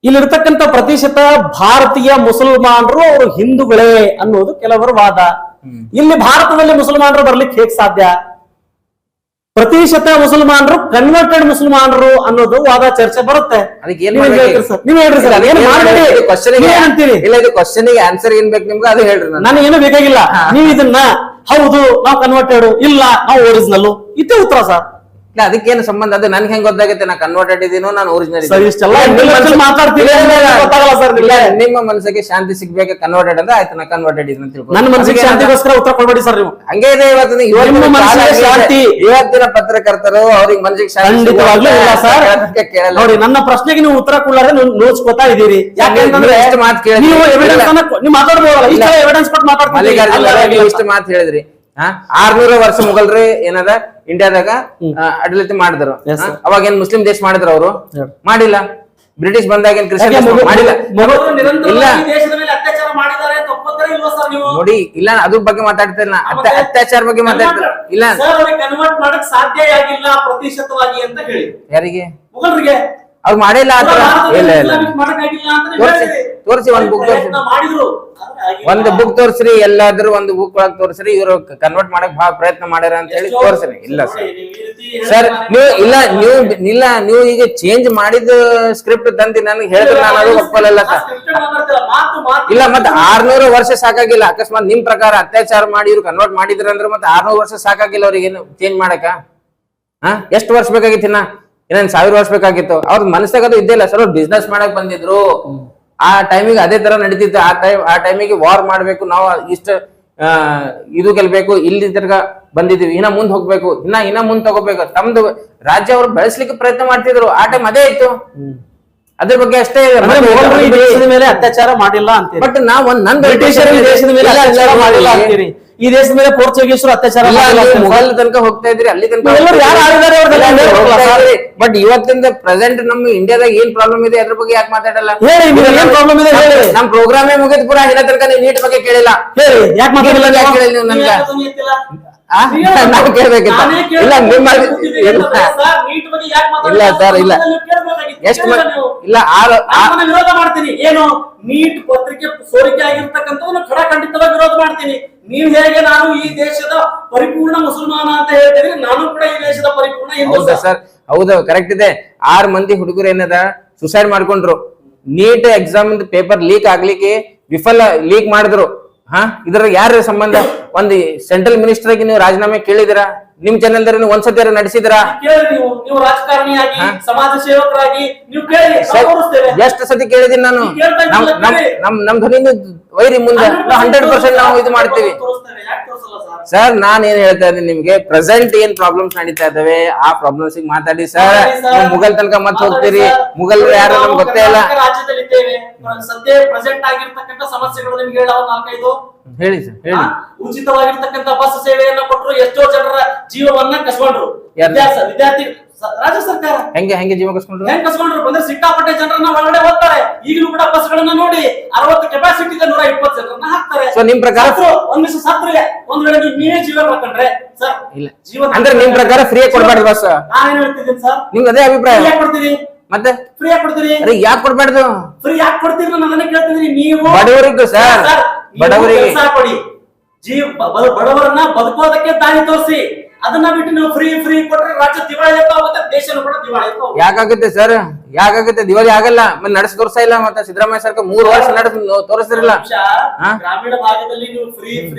ಇಲ್ಲಿರ್ತಕ್ಕಂಥ ಪ್ರತಿಶತ ಭಾರತೀಯ ಮುಸಲ್ಮಾನರು ಅವರು ಹಿಂದೂಗಳೇ ಅನ್ನೋದು ಕೆಲವರ ವಾದ. ಇಲ್ಲಿ ಭಾರತದಲ್ಲಿ ಮುಸಲ್ಮಾನರು ಬರ್ಲಿಕ್ಕೆ ಹೇಗೆ ಸಾಧ್ಯ? ಪ್ರತಿಶತ ಮುಸಲ್ಮಾನರು ಕನ್ವರ್ಟೆಡ್ ಮುಸಲ್ಮಾನರು ಅನ್ನೋದು ವಾದ ಚರ್ಚೆ ಬರುತ್ತೆ. ಆನ್ಸರ್ ಏನ್ ಬೇಕು ನಿಮ್ಗೆ ಅದು ಹೇಳ್ರಿ. ನನಗೇನು ಬೇಕಾಗಿಲ್ಲ. ನೀವು ಇದನ್ನ ಹೌದು ನಾವು ಕನ್ವರ್ಟೆಡ್, ಇಲ್ಲ ನಾವು ಒರಿಜಿನಲ್, ಇದೇ ಉತ್ತರ ಸರ್. ಇಲ್ಲ ಅದಕ್ಕೇನು ಸಂಬಂಧ? ಅದು ನನ್ಗೆ ಹೆಂಗ್ ಗೊತ್ತಾಗುತ್ತೆ ನಾ ಕನ್ವರ್ಟೆಡ್ ಇದೀನೋ ನಾನು ಒರಿಜಿನಲ್ ಸರ್ ಇಷ್ಟೆಲ್ಲ ಮಾತಾಡ್ತೀವಿ ಗೊತ್ತಾಗಲ್ಲ ಸರ್ ನಿಮ್ಗೆ. ನಿಮ್ಮ ಮನಸ್ಸಿಗೆ ಶಾಂತಿ ಸಿಗ್ಬೇಕು ಕನ್ವರ್ಟೆಡ್ ಅಂದ್ರೆ ಆಯ್ತು ನಾ ಕನ್ವರ್ಟೆಡ್ ಇದನ್ನ ತಿಳ್ಕೊ. ನನ್ನ ಮನಸ್ಸಿಗೆ ಶಾಂತಿಗೋಸ್ಕರ ಉತ್ತರ ಕೊಡ್ಬೇಡಿ ಸರ್ ನೀವು. ಹಂಗೆ ಇದೆ ನಿಮ್ಮ ಮನಸ್ಸಿಗೆ ಶಾಂತಿ. ಇವತ್ತಿನ ಪತ್ರಕರ್ತರು ಅವ್ರಿಗೆ ಮನಸ್ಸಿಗೆ ಶಾಂತಿ ಖಂಡಿತವಾಗ್ಲೂ ಇಲ್ಲ ಸರ್. ಕೇಳಲ್ಲ. ನೋಡಿ ನನ್ನ ಪ್ರಶ್ನೆಗೆ ನೀವು ಉತ್ತರ ಕೊಡ್ಲಾರೆ ನೋಡ್ಸ್ಕೊತಾ ಇದೀರಿ. ಯಾಕೆಂತಂದ್ರೆ ಎಷ್ಟು ಮಾತು ಕೇಳಿದ್ರಿ? ನೀವು ಎವಿಡೆನ್ಸ್ ನೀವು ಮಾತಾಡ್ಬೋದಲ್ಲ, ಇಷ್ಟ ಎವಿಡೆನ್ಸ್ ಕೊಟ್ಟು ಮಾತಾಡ್ತೀರಿ. ಇಷ್ಟು ಮಾತು ಹೇಳಿದ್ರಿ. 600 ವರ್ಷ ಮುಗಲ್ರಿ ಏನದ ಇಂಡಿಯಾದಾಗ ಆಡಳಿತ ಮಾಡಿದ್ರು. ಅವಾಗ ಏನ್ ಮುಸ್ಲಿಂ ದೇಶ ಮಾಡಿದ್ರು ಅವರು? ಮಾಡಿಲ್ಲ. ಬ್ರಿಟಿಷ್ ಬಂದಾಗ ಏನ್ ಕ್ರಿಶ್ಚಿಯನ್ ಮಾಡಿಲ್ಲ. ಇಲ್ಲ ನೋಡಿ, ಇಲ್ಲ ಅದ್ರ ಬಗ್ಗೆ ಮಾತಾಡ್ತಾ ಇಲ್ಲ, ಅತ್ಯಾಚಾರ ಬಗ್ಗೆ ಮಾತಾಡ್ತಾರೆ. ಇಲ್ಲ ಕನ್ವರ್ಟ್ ಮಾಡಕ್ ಸಾಧ್ಯ ಆಗಿಲ್ಲ ಪ್ರತಿಶತವಾಗಿ ಅಂತ ಹೇಳಿ ಯಾರಿಗೆ? ಮುಗಲ್ರಿಗೆ ಅವ್ರು ಮಾಡಿಲ್ಲ ಆತರ. ಇಲ್ಲ ಇಲ್ಲ ತೋರಿಸಿ ಮಾಡಿದ್ರು. ಒಂದು ಬುಕ್ ತೋರ್ಸ್ರಿ, ಎಲ್ಲಾದ್ರೂ ಒಂದು ಬುಕ್ ಒಳಗ್ ತೋರ್ಸ್ರಿ ಇವ್ರು ಕನ್ವರ್ಟ್ ಮಾಡಕ್ ಬಹಳ ಪ್ರಯತ್ನ ಮಾಡ್ಯಾರ ಅಂತ ಹೇಳಿ ತೋರ್ಸ್ರಿ. ಇಲ್ಲ ಸರ್ ನೀವು ನೀವು ಈಗ ಚೇಂಜ್ ಮಾಡಿದ ಸ್ಕ್ರಿಪ್ಟ್ ತಂದಿ ನನ್ಗೆ ಹೇಳಿದ್ರೆ ನಾನು ಅದು ಒಪ್ಪಲ್ಲ ಸರ್. ಇಲ್ಲ ಮತ್ತೆ 600 ವರ್ಷ ಸಾಕಾಗಿಲ್ಲ. ಅಕಸ್ಮಾತ್ ನಿಮ್ ಪ್ರಕಾರ ಅತ್ಯಾಚಾರ ಮಾಡಿ ಇವ್ರು ಕನ್ವರ್ಟ್ ಮಾಡಿದ್ರ ಅಂದ್ರೆ ಮತ್ತೆ 600 ವರ್ಷ ಸಾಕಾಗಿಲ್ಲ ಅವ್ರಿಗೆ ಏನು ಚೇಂಜ್ ಮಾಡಕ? ಎಷ್ಟು ವರ್ಷ ಬೇಕಾಗಿತ್ತು? ಇನ್ನೇನ್ 1000 ವರ್ಷ ಬೇಕಾಗಿತ್ತು? ಅವ್ರ ಮನಸ್ಸಾಗ ಅದು ಇದ್ದೇ ಇಲ್ಲ ಸರ್. ಅವ್ರು ಬಿಸ್ನೆಸ್ ಮಾಡಕ್ ಬಂದಿದ್ರು. ಆ ಟೈಮಿಗೆ ಅದೇ ತರ ನಡೀತಿತ್ತು. ಆ ಟೈಮಿಗೆ ವಾರ್ ಮಾಡ್ಬೇಕು, ನಾವು ಇಷ್ಟ ಇದು ಗೆಲ್ಬೇಕು, ಇಲ್ಲಿ ತಿರ್ಗ ಬಂದಿದೀವಿ, ಇನ್ನ ಮುಂದ್ ಹೋಗ್ಬೇಕು, ಇನ್ನ ಮುಂದ್ ತಗೋಬೇಕು, ತಮ್ದು ರಾಜ್ಯ ಅವ್ರು ಬೆಳೆಸ್ಲಿಕ್ಕೆ ಪ್ರಯತ್ನ ಮಾಡ್ತಿದ್ರು. ಆ ಟೈಮ್ ಅದೇ ಇತ್ತು. ಅದ್ರ ಬಗ್ಗೆ ಅಷ್ಟೇ. ದೇಶದ ಮೇಲೆ ಅತ್ಯಾಚಾರ ಮಾಡಿಲ್ಲ ಅಂತ. ಬಟ್ ನಾವ್ ಒಂದ್ ಬ್ರಿಟಿಷರ ದೇಶದ ಮೇಲೆ ಅತ್ಯಾಚಾರ ಮಾಡಿಲ್ಲ ಅಂತೀರಿ. ಈ ದೇಶದ ಮೇಲೆ ಪೋರ್ಚುಗೀಸರು ಅತ್ಯಾಚಾರ ಮೊಘಲ್ ತನಕ ಹೋಗ್ತಾ ಇದ್ರಿ, ಅಲ್ಲಿ ತನಕ. ಬಟ್ ಇವತ್ತಿಂದ ಪ್ರೆಸೆಂಟ್ ನಮ್ ಇಂಡಿಯಾದಾಗ ಏನ್ ಪ್ರಾಬ್ಲಮ್ ಇದೆ ಅದ್ರ ಬಗ್ಗೆ ಯಾಕೆ ಮಾತಾಡಲ್ಲ? ನಮ್ ಪ್ರೋಗ್ರಾಮೇ ಮುಗಿದ್ ಪೂರಾ ಇಲ್ಲ ತನಕ ನೀವು ನೀಟ್ ಬಗ್ಗೆ ಕೇಳಿಲ್ಲ. ಯಾಕೆ ಮಾತಾಡಿಲ್ಲ? ಯಾಕೆ ಕೇಳಿಲ್ಲ ನೀವು ನನ್ಗ? ನಾವು ಕೇಳ್ಬೇಕಿತ್ತ? ಇಲ್ಲ ನಿಮ್ಮ ಇಲ್ಲ ಸರ್, ಇಲ್ಲ ಎಷ್ಟು ಇಲ್ಲ ವಿರೋಧ ಮಾಡ್ತೀನಿ. ಏನು ನೀಟ್ ಪತ್ರಿಕೆ ಸೋರಿಕೆ ಆಗಿರ್ತಕ್ಕಂಥದ್ದು ಖಡಾಖಂಡಿತವಾಗಿ ವಿರೋಧ ಮಾಡ್ತೀನಿ. ನೀವ್ ಹೇಗೆ ನಾನು ಈ ದೇಶದ ಪರಿಪೂರ್ಣ ಮುಸಲ್ಮಾನ ಅಂತ ಹೇಳ್ತೀರಿ, ನಾನು ಕೂಡ ಈ ದೇಶದ ಪರಿಪೂರ್ಣ ಹಿಂದೂ. ಹೌದಾ ಸರ್? ಹೌದು, ಕರೆಕ್ಟ್ ಇದೆ. 6 ಮಂದಿ ಹುಡುಗರು ಏನದ ಸುಸೈಡ್ ಮಾಡ್ಕೊಂಡ್ರು. ನೀಟ್ ಎಕ್ಸಾಮ್ ಪೇಪರ್ ಲೀಕ್ ಆಗ್ಲಿಕ್ಕೆ ಲೀಕ್ ಮಾಡಿದ್ರು. ಇದ್ರ ಯಾರ ಸಂಬಂಧ? ಒಂದು ಸೆಂಟ್ರಲ್ ಮಿನಿಸ್ಟರ್ ಆಗಿ ನೀವು ರಾಜೀನಾಮೆ ಕೇಳಿದಿರಾ? ನಿಮ್ ಚಾನೆಲ್ ಒಂದ್ಸತಿ ನಡೆಸಿದಿರಾ? ನೀವು ರಾಜಕಾರಣಿಯಾಗಿ ಸಮಾಜ ಸೇವಕರಾಗಿ ನೀವು ಕೇಳಿ, ಎಷ್ಟು ಸತಿ ಕೇಳಿದೀನಿ ನಾನು. ನಮ್ ಧ್ವನಿ ವೈರಿ ಮುಂದೆ 100% ನಾವು ಇದು ಮಾಡ್ತೀವಿ ಸರ್. ನಾನ್ ಏನ್ ಹೇಳ್ತಾ ಇದ್ದೀನಿ ನಿಮ್ಗೆ, ಪ್ರೆಸೆಂಟ್ ಏನ್ ಪ್ರಾಬ್ಲಮ್ಸ್ ನಡೀತಾ ಇದಾವೆ ಆ ಪ್ರಾಬ್ಲಮ್ಸ್ ಮಾತಾಡಿ ಸರ್. ಮುಗಲ್ ತನಕ ಮತ್ತೆ ಹೋಗ್ತೀರಿ. ಮುಗಲ್ರು ಯಾರು ನಮ್ಗೆ ಗೊತ್ತೇ ಇಲ್ಲ. ರಾಜ್ಯದಲ್ಲಿದ್ದೇವೆ, ಸದ್ಯ ಪ್ರೆಸೆಂಟ್ ಆಗಿರ್ತಕ್ಕಂಥ ಸಮಸ್ಯೆಗಳು ನಿಮ್ಗೆ ಹೇಳೋ 4-5 ಹೇಳಿ ಸರ್, ಹೇಳಿ. ಉಚಿತವಾಗಿರ್ತಕ್ಕಂಥ ಬಸ್ ಸೇವೆಯನ್ನ ಕೊಟ್ಟರು, ಎಷ್ಟೋ ಜನರ ಜೀವವನ್ನ ಕಸ್ಕೊಂಡ್ರು. ವಿದ್ಯಾರ್ಥಿ ರಾಜ್ಯ ಸರ್ಕಾರ ಹೆಂಗೆ ಜೀವ ಕಸ್ಕೊಂಡ್ರು? ಹೆಂಗ್ ಕಸ್ಕೊಂಡ್ರು ಬಂದ್ರೆ ಸಿಕ್ಕಾಪಟ್ಟೆ ಜನರನ್ನ ಒಳಗಡೆ ಹೋಗ್ತಾರೆ. ಈಗಲೂ ಕೂಡ ಬಸ್ಗಳನ್ನ ನೋಡಿ 60 ಕೆಪಾಸಿಟಿ ಇದೆ, 120 ಜನರನ್ನ ಹಾಕ್ತಾರೆ. ಸೊ ನಿಮ್ ಪ್ರಕಾರ ಒಂದ್ ನಿಮಿಷ ಸತ್ರಿಗೆ ಒಂದ್ ವೇಳೆ ನೀವೇ ಜೀವ ಕಳ್ಕೊಂಡ್ರೆ ಸರ್, ಇಲ್ಲ ಅಂದ್ರೆ ನಿಮ್ ಪ್ರಕಾರ ಫ್ರೀ ಕೊಡ್ಬಾರ್ದು ಬಸ್? ನಾನೇನ್ ಹೇಳ್ತಿದ್ದೀನಿ ಸರ್, ನಿಮ್ಗೆ ಅದೇ ಅಭಿಪ್ರಾಯ? ಕೊಡ್ತೀರಿ ಮತ್ತೆ ಫ್ರೀ ಆಗಿ ಕೊಡ್ತೀರಿ? ಅರೆ ಯಾಕೆ ಕೊಡ್ಬಾರ್ದು? ಫ್ರೀ ಯಾಕೆ ಕೊಡ್ತೀರಿ ನನ್ನ ಕೇಳ್ತಿದ್ದೀನಿ. ನೀವು ಬಡವರಿಗೂ ಸರ್, ಬಡವರಿಗೆ ಕೊಡಿ. ಬಡವರನ್ನ ಬದುಕೋದಕ್ಕೆ ದಾರಿ ತೋರಿಸಿ. ಅದನ್ನ ಬಿಟ್ಟು ನೀವು ಫ್ರೀ ಕೊಟ್ರೆ ರಾಜ್ಯ ದಿವಾಳಿ ಆಗುತ್ತೆ, ದೇಶನೂ ಕೂಡ ದಿವಾಳಿ ಆಗುತ್ತೆ. ಯಾಕಾಗುತ್ತೆ ಸರ್? ಯಾಕಾಗುತ್ತೆ? ದಿವಾಳಿ ಆಗಲ್ಲ. ಮತ್ತೆ ನಡೆಸಿ ತೋರ್ಸಾ ಇಲ್ಲ. ಮತ್ತೆ ಸಿದ್ದರಾಮಯ್ಯ ಸರ್ಕಾರ 3 ವರ್ಷ ನಡೆಸಿ ತೋರಿಸ್ತಿರಲ್ಲ. ಗ್ರಾಮೀಣ ಭಾಗದಲ್ಲಿ ನೀವು ಫ್ರೀ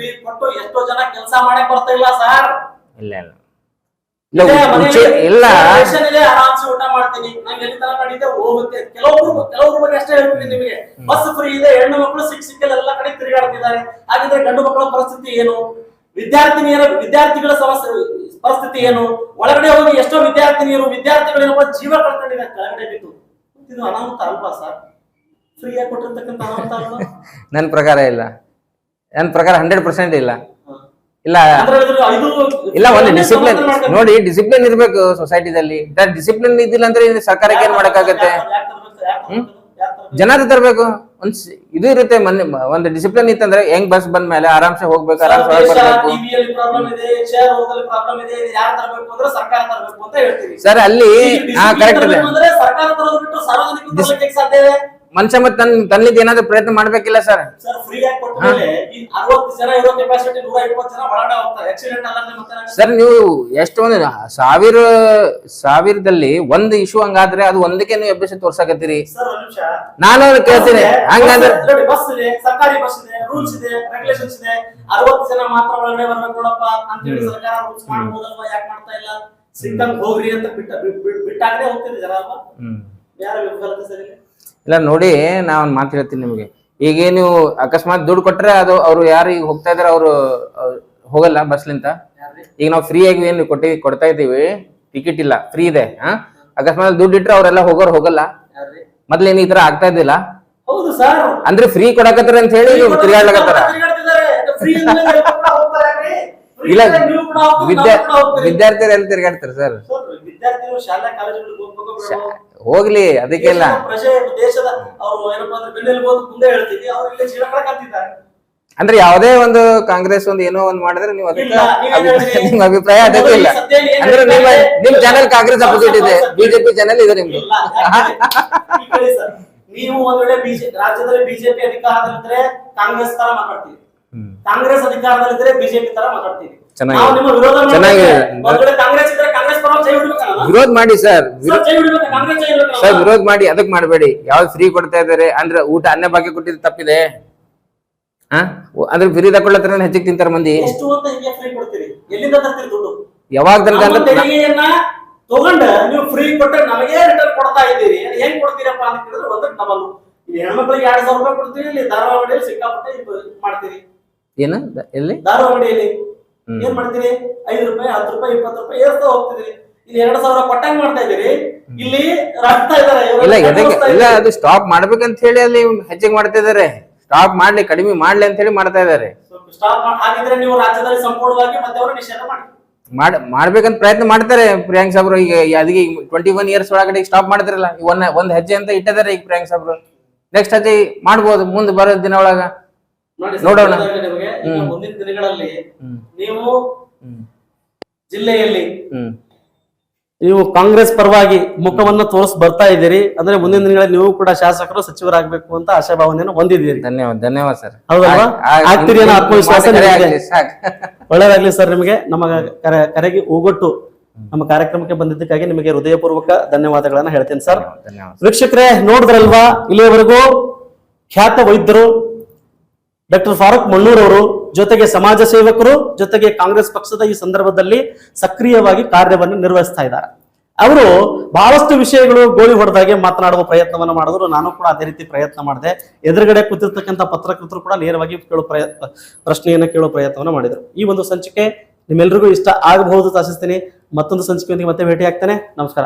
ಕೊಟ್ಟು ಎಷ್ಟೋ ಜನ ಕೆಲಸ ಮಾಡಕ್ ಬರ್ತಾ ಇಲ್ಲ ಸರ್. ಇಲ್ಲ ಇಲ್ಲ ಆರಾಮ್ಸೆ ಊಟ ಮಾಡ್ತೀನಿ, ನಂಗೆ ಎಲ್ಲಿ ತರ ನಡೀತೆ ಹೋಗುತ್ತೆ. ಕೆಲವೊಬ್ರು ಬಗ್ಗೆ ಅಷ್ಟೇ ಹೇಳ್ತೀನಿ ನಿಮಗೆ. ಬಸ್ ಫ್ರೀ ಇದೆ, ಹೆಣ್ಣು ಮಕ್ಕಳು ಸಿಕ್ಕಲ್ಲ ಎಲ್ಲ ಕಡೆ ತಿರುಗಾಡ್ತಿದ್ದಾರೆ. ಹಾಗಿದ್ರೆ ಗಂಡು ಮಕ್ಕಳ ಪರಿಸ್ಥಿತಿ ಏನು? ವಿದ್ಯಾರ್ಥಿಗಳ ಸಮಸ್ಯೆ ಪರಿಸ್ಥಿತಿ ಏನು? ಒಳಗಡೆ ಹೋಗಿ ಎಷ್ಟೋ ವಿದ್ಯಾರ್ಥಿಗಳೇನಪ್ಪ ಜೀವ ಕಳ್ಕೊಂಡಿದ್ದಾರೆ ಕೆಳಗಡೆ ಬಿದ್ದು. ಇದು ಅನಾಹುತ ಅಲ್ವಾ ಸರ್? ಫ್ರೀ ಆಗಿ ಕೊಟ್ಟಿರ್ತಕ್ಕಂಥ ಅನಾಹುತ ಅಲ್ವಾ? ನನ್ನ ಪ್ರಕಾರ ಇಲ್ಲ. ನನ್ನ ಪ್ರಕಾರ 100% ಇಲ್ಲ. ಇಲ್ಲ ಇಲ್ಲ ಒಂದು ಡಿಸಿಪ್ಲಿನ್ ನೋಡಿ, ಡಿಸಿಪ್ಲಿನ್ ಇರ್ಬೇಕು ಸೊಸೈಟಿದಲ್ಲಿ. ಡಿಸಿಪ್ಲಿನ್ ಇದ್ದಿಲ್ಲ ಅಂದ್ರೆ ಸರ್ಕಾರಕ್ಕೆ ಏನ್ ಮಾಡಕ್ಕಾಗತ್ತೆ? ಜನ ತರಬೇಕು. ಒಂದ್ ಇದು ಇರುತ್ತೆ. ಒಂದು ಡಿಸಿಪ್ಲಿನ್ ಇತ್ತಂದ್ರೆ ಹೆಂಗ್ ಬಸ್ ಬಂದ ಮೇಲೆ ಆರಾಮ್ಸೆ ಹೋಗ್ಬೇಕು, ಆರಾಮ್ಸೆ ಸರ್. ಅಲ್ಲಿ ಕರೆಕ್ಟ್ ಇದೆ. ಮನುಷ್ಯ ಮತ್ತೆ ತನ್ನಿದ್ ಏನಾದ್ರು ಪ್ರಯತ್ನ ಮಾಡ್ಬೇಕಿಲ್ಲ ಸರ್. ಸರ್ ನೀವು ಎಷ್ಟೊಂದು ಸಾವಿರದಲ್ಲಿ ಒಂದು ಇಶ್ಯೂ ಹಂಗಾದ್ರೆ ಅದು ಒಂದಕ್ಕೆ ನೀವು ಎಬ್ಬಿಸಿ ತೋರ್ಸಕತ್ತೀರಿ. ನಾನು ಕೇಳ್ತೀನಿ ಹಂಗಂದ್ರೆ ಸರ್ಕಾರಿ ಬಸ್ ಇದೆ, ರೂಲ್ಸ್ ಇದೆ, ರೆಗ್ಯುಲೇಷನ್ಸ್ ಇದೆ. 60 ಜನ ಮಾತ್ರ ಒಳಗಡೆ ಬರ್ಬೇಕು ನೋಡಪ್ಪ ಅಂತ ಹೇಳಿ ಸರ್ಕಾರ ರೂಲ್ಸ್ ಮಾಡಬಹುದಲ್ವಾ? ಯಾಕೆ ಮಾಡ್ತಾ ಇಲ್ಲ? ಸಿಕ್ಕಂಗ್ ಹೋಗ್ರಿ ಅಂತ ಬಿಟ್ಟಾಗಲೇ ಹೋಗ್ತಿದೆ ಜನ ಅಲ್ವಾ? ಹ್ಮ್ ಯಾರ ವಿಫಲತೆ ಸರಿ ಇಲ್ಲ. ಇಲ್ಲ ನೋಡಿ, ನಾ ಒಂದ್ ಮಾತು ಹೇಳ್ತೀನಿ ನಿಮಗೆ. ಈಗ ನೀವು ಅಕಸ್ಮಾತ್ ದುಡ್ಡು ಕೊಟ್ರೆ ಅದು ಅವ್ರು ಯಾರು ಈಗ ಹೋಗ್ತಾ ಇದಾರೆ ಅವ್ರು ಹೋಗಲ್ಲ ಬಸ್ಲಿಂತ. ಈಗ ನಾವು ಫ್ರೀ ಆಗಿ ಏನು ಕೊಡ್ತಾ ಇದೀವಿ, ಟಿಕೆಟ್ ಇಲ್ಲ, ಫ್ರೀ ಇದೆ. ಅಕಸ್ಮಾತ್ ದುಡ್ಡು ಇಟ್ರೆ ಅವರೆಲ್ಲ ಹೋಗಲ್ಲ. ಮೊದ್ಲೇನು ಈ ತರ ಆಗ್ತಾ ಇದ್ದಿಲ್ಲ. ಹೌದು ಸರ್, ಅಂದ್ರೆ ಫ್ರೀ ಕೊಡಕತ್ತಾರ ಅಂತ ಹೇಳಿ ತಿರ್ಗಾಡ್ಲಕತ್ತಾರ. ಇಲ್ಲ, ವಿದ್ಯಾರ್ಥಿಗಳು ಎಲ್ಲಿ ತಿರ್ಗಾಡ್ತಾರೆ ಸರ್? ವಿದ್ಯಾರ್ಥಿಗಳು ಶಾಲಾ ಕಾಲೇಜುಗಳಿಗೆ ಹೋಗ್ಬೇಕು ಬೇಡವೋ? ಹೋಗ್ಲಿ, ಅದಕ್ಕೆಲ್ಲ ಪ್ರಜೆ ದೇಶದ ಅವರು ಏನಪ್ಪಾ ಅಂದ್ರೆ ಬೆನ್ನೆಲುಬು ಮುಂದೆ ಹೇಳ್ತೀವಿ, ಅವ್ರು ಇಲ್ಲೇ ಜೀವ ಕಳ್ಕೊಂತಿದ್ದಾರೆ. ಅಂದ್ರೆ ಯಾವುದೇ ಒಂದು ಕಾಂಗ್ರೆಸ್ ಒಂದು ಏನೋ ಒಂದ್ ಮಾಡಿದ್ರೆ ನೀವು ಅದಕ್ಕೆ ಇಲ್ಲ, ನೀವೇನ್ ಹೇಳ್ತೀರಿ? ನಿಮ್ ಅಭಿಪ್ರಾಯ ಅದಕ್ಕೆ ಇಲ್ಲ. ಅಂದ್ರೆ ನಿಮ್ ಚಾನೆಲ್ ಕಾಂಗ್ರೆಸ್ ಅಪೋಸಿಟ್ ಇದೆ, ಬಿಜೆಪಿ ಚಾನೆಲ್ ಇದೆ ನಿಮ್ದು. ಇಲ್ಲ, ಈ ಕಡೆ ಸರ್, ನೀವು ಒಂದ್ ವೇಳೆ ರಾಜ್ಯದಲ್ಲಿ ಬಿಜೆಪಿ ಅಧಿಕಾರದಲ್ಲಿದ್ರೆ ಕಾಂಗ್ರೆಸ್ ತರ ಮಾತಾಡ್ತೀವಿ, ಕಾಂಗ್ರೆಸ್ ಅಧಿಕಾರದಲ್ಲಿದ್ರೆ ಬಿಜೆಪಿ ತರ ಮಾತಾಡ್ತೀವಿ. ಚೆನ್ನಾಗಿ- ನಾವು ನಿಮ್ಮ ವಿರೋಧ ಚೆನ್ನಾಗಿ- ಒಂದ್ ವೇಳೆ ಕಾಂಗ್ರೆಸ್ ಇದ್ರೆ ಕಾಂಗ್ರೆಸ್ ಪರ ಜೈ ಬಿಡ್ಬೇಕಲ್ಲ? ವಿರೋಧ ಮಾಡಿ ಸರ್, ಸರ್, ಜೈ ಬಿಡ್ಬೇಕು, ಕಾಂಗ್ರೆಸ್ ಜೈ ಬಿಡ್ಬೇಕಲ್ಲ? ಸರ್ ವಿರೋಧ ಮಾಡಿ, ಅದಕ್ ಮಾಡಬೇಡಿ. ಯಾವ್ದು ಫ್ರೀ ಕೊಡ್ತಾ ಇದಾರೆ ಅಂದ್ರೆ ಊಟ ಅನ್ನ ಭಾಗ್ಯ ಕೊಟ್ಟಿದ್ದು ತಪ್ಪಿದೆ. ಅಂದ್ರೆ ಫ್ರೀ ತಗೊಳ್ಳತ್ರ ಹೆಚ್ಚಿಗೆ ತಿಂತಾರ ಮಂದಿ. ಎಷ್ಟು ಅಂತ ಹಿಂಗೆ ಫ್ರೀ ಕೊಡ್ತೀರಿ? ಎಲ್ಲಿಂದ ತರ್ತೀರಿ ದುಡ್ಡು? ಯಾವಾಗ ತನಕ ನಮ್ಮ ಅಂದ್ರೆ ತೆರಿಗೆಯನ್ನ ತಗೊಂಡ ನೀವು ಫ್ರೀ ಕೊಟ್ಟರೆ ನಮಗೆ ರಿಟರ್ನ್ ಕೊಡ್ತಾ ಇದ್ದೀರಿ. ಹೆಂಗ್ ಕೊಡ್ತೀರಪ್ಪ ಅಂತ ಕೇಳಿದ್ರೆ ಒಂದಕ್ಕೆ ಡಬಲ್. ಇಲ್ಲಿ ಹೆಣ್ಮಕ್ಳಿಗೆ 2000 ರೂಪಾಯಿ ಕೊಡ್ತೀರಿ, ಇಲ್ಲಿ ಧಾರವಾಡಿಯಲ್ಲಿ ಸಿಕ್ಕಾಪಟ್ಟೆ ಮಾಡ್ತೀರಿ. ಏನ ಎಲ್ಲಿ ಧಾರವಾಡಿಯಲ್ಲಿ ಏನ್ ಮಾಡ್ತೀರಿ? 5 ರೂಪಾಯಿ, 10 ರೂಪಾಯಿ, 20 ರೂಪಾಯಿ ಏರ್ತಾ ಹೋಗ್ತಿದ್ರಿ. ಇಲ್ಲಿ 2000 ಕೊಟ್ಟಂಗ್ ಮಾಡ್ತಾ ಇದೀರಿ, ಇಲ್ಲಿ ರಾಗ್ತಾ ಇದಾರೆ. ಇಲ್ಲ ಎದಕ್ಕೆ ಇಲ್ಲ, ಅದು ಸ್ಟಾಪ್ ಮಾಡ್ಬೇಕಂತ ಹೇಳಿ ಅಲ್ಲಿ ಹೆಚ್ಚಿಗೆ ಮಾಡ್ತಾ ಇದಾರೆ. ಸ್ಟಾಪ್ ಮಾಡ್ಲಿ, ಕಡಿಮೆ ಮಾಡ್ಲಿ ಅಂತ ಹೇಳಿ ಮಾಡ್ತಾ ಇದಾರೆ. ಸ್ಟಾಪ್ ಆಗಿದ್ರೆ ನೀವು ರಾಜ್ಯದಲ್ಲಿ ಸಂಪೂರ್ಣವಾಗಿ ಮದ್ಯವನ್ನು ನಿಷೇಧ ಮಾಡಿ ಮಾಡ್ಬೇಕಂತ ಪ್ರಯತ್ನ ಮಾಡ್ತಾರೆ ಪ್ರಿಯಾಂಕ್ ಸಾಬ್ರು. ಈಗ ಅದಕ್ಕೆ 21 ಇಯರ್ಸ್ ಒಳಗಡೆ ಸ್ಟಾಪ್ ಮಾಡ್ತಾರಲ್ಲ, ಒಂದ್ ಹೆಜ್ಜೆ ಅಂತ ಇಟ್ಟಿದ್ದಾರೆ ಈಗ ಪ್ರಿಯಾಂಕ್ ಸಾಬ್ರು. ನೆಕ್ಸ್ಟ್ ಹೆಜ್ಜೆ ಮಾಡ್ಬೋದು ಮುಂದೆ ಬರೋ ದಿನ ಒಳಗ ನೋಡೋಣ. ನಿಮಗೆ ಈಗ ಮುಂದಿನ ದಿನಗಳಲ್ಲಿ ನೀವು ಜಿಲ್ಲೆಯಲ್ಲಿ ನೀವು ಕಾಂಗ್ರೆಸ್ ಪರವಾಗಿ ಮುಖವನ್ನು ತೋರಿಸ್ ಬರ್ತಾ ಇದ್ದೀರಿ ಅಂದ್ರೆ ಮುಂದಿನ ದಿನಗಳಲ್ಲಿ ನೀವು ಕೂಡ ಶಾಸಕರು ಸಚಿವರಾಗಬೇಕು ಅಂತ ಆಶಾಭಾವನೆಯನ್ನು ಹೊಂದಿದ್ದೀರಿ. ಧನ್ಯವಾದ ಸರ್. ಹೌದಲ್ವಾ? ಆಗ್ತೀರಿ ಅನ್ನೋ ಆತ್ಮವಿಶ್ವಾಸ ನಿಮಗೆ. ಸಾಕು. ಒಳ್ಳೆಯದಾಗ್ಲಿ ಸರ್. ನಿಮಗೆ ನಮ್ಮ ಕರೆಗೆ ಹೋಗೊಟ್ಟು ನಮ್ಮ ಕಾರ್ಯಕ್ರಮಕ್ಕೆ ಬಂದಿದ್ದಕ್ಕಾಗಿ ನಿಮಗೆ ಹೃದಯಪೂರ್ವಕ ಧನ್ಯವಾದಗಳನ್ನ ಹೇಳ್ತೇನೆ ಸರ್. ವೀಕ್ಷಕರೇ, ನೋಡಿದ್ರಲ್ವಾ, ಇಲ್ಲಿಯವರೆಗೂ ಖ್ಯಾತ ವೈದ್ಯರು ಡಾಕ್ಟರ್ ಫಾರೂಕ್ ಮಣ್ಣೂರ್ ಅವರು, ಜೊತೆಗೆ ಸಮಾಜ ಸೇವಕರು, ಜೊತೆಗೆ ಕಾಂಗ್ರೆಸ್ ಪಕ್ಷದ ಈ ಸಂದರ್ಭದಲ್ಲಿ ಸಕ್ರಿಯವಾಗಿ ಕಾರ್ಯವನ್ನು ನಿರ್ವಹಿಸ್ತಾ ಇದ್ದಾರೆ. ಅವರು ಬಹಳಷ್ಟು ವಿಷಯಗಳು ಗೋಳಿ ಹೊಡೆದಾಗೆ ಮಾತನಾಡುವ ಪ್ರಯತ್ನವನ್ನು ಮಾಡಿದ್ರು. ನಾನು ಕೂಡ ಅದೇ ರೀತಿ ಪ್ರಯತ್ನ ಮಾಡಿದೆ. ಎದುರುಗಡೆ ಕೂತಿರ್ತಕ್ಕಂಥ ಪತ್ರಕರ್ತರು ಕೂಡ ನೇರವಾಗಿ ಪ್ರಶ್ನೆಯನ್ನು ಕೇಳೋ ಪ್ರಯತ್ನವನ್ನು ಮಾಡಿದ್ರು. ಈ ಒಂದು ಸಂಚಿಕೆ ನಿಮ್ಮೆಲ್ಲರಿಗೂ ಇಷ್ಟ ಆಗಬಹುದು ಆಶಿಸ್ತೀನಿ. ಮತ್ತೊಂದು ಸಂಚಿಕೆಯೊಂದಿಗೆ ಮತ್ತೆ ಭೇಟಿ ಆಗ್ತೇನೆ. ನಮಸ್ಕಾರ.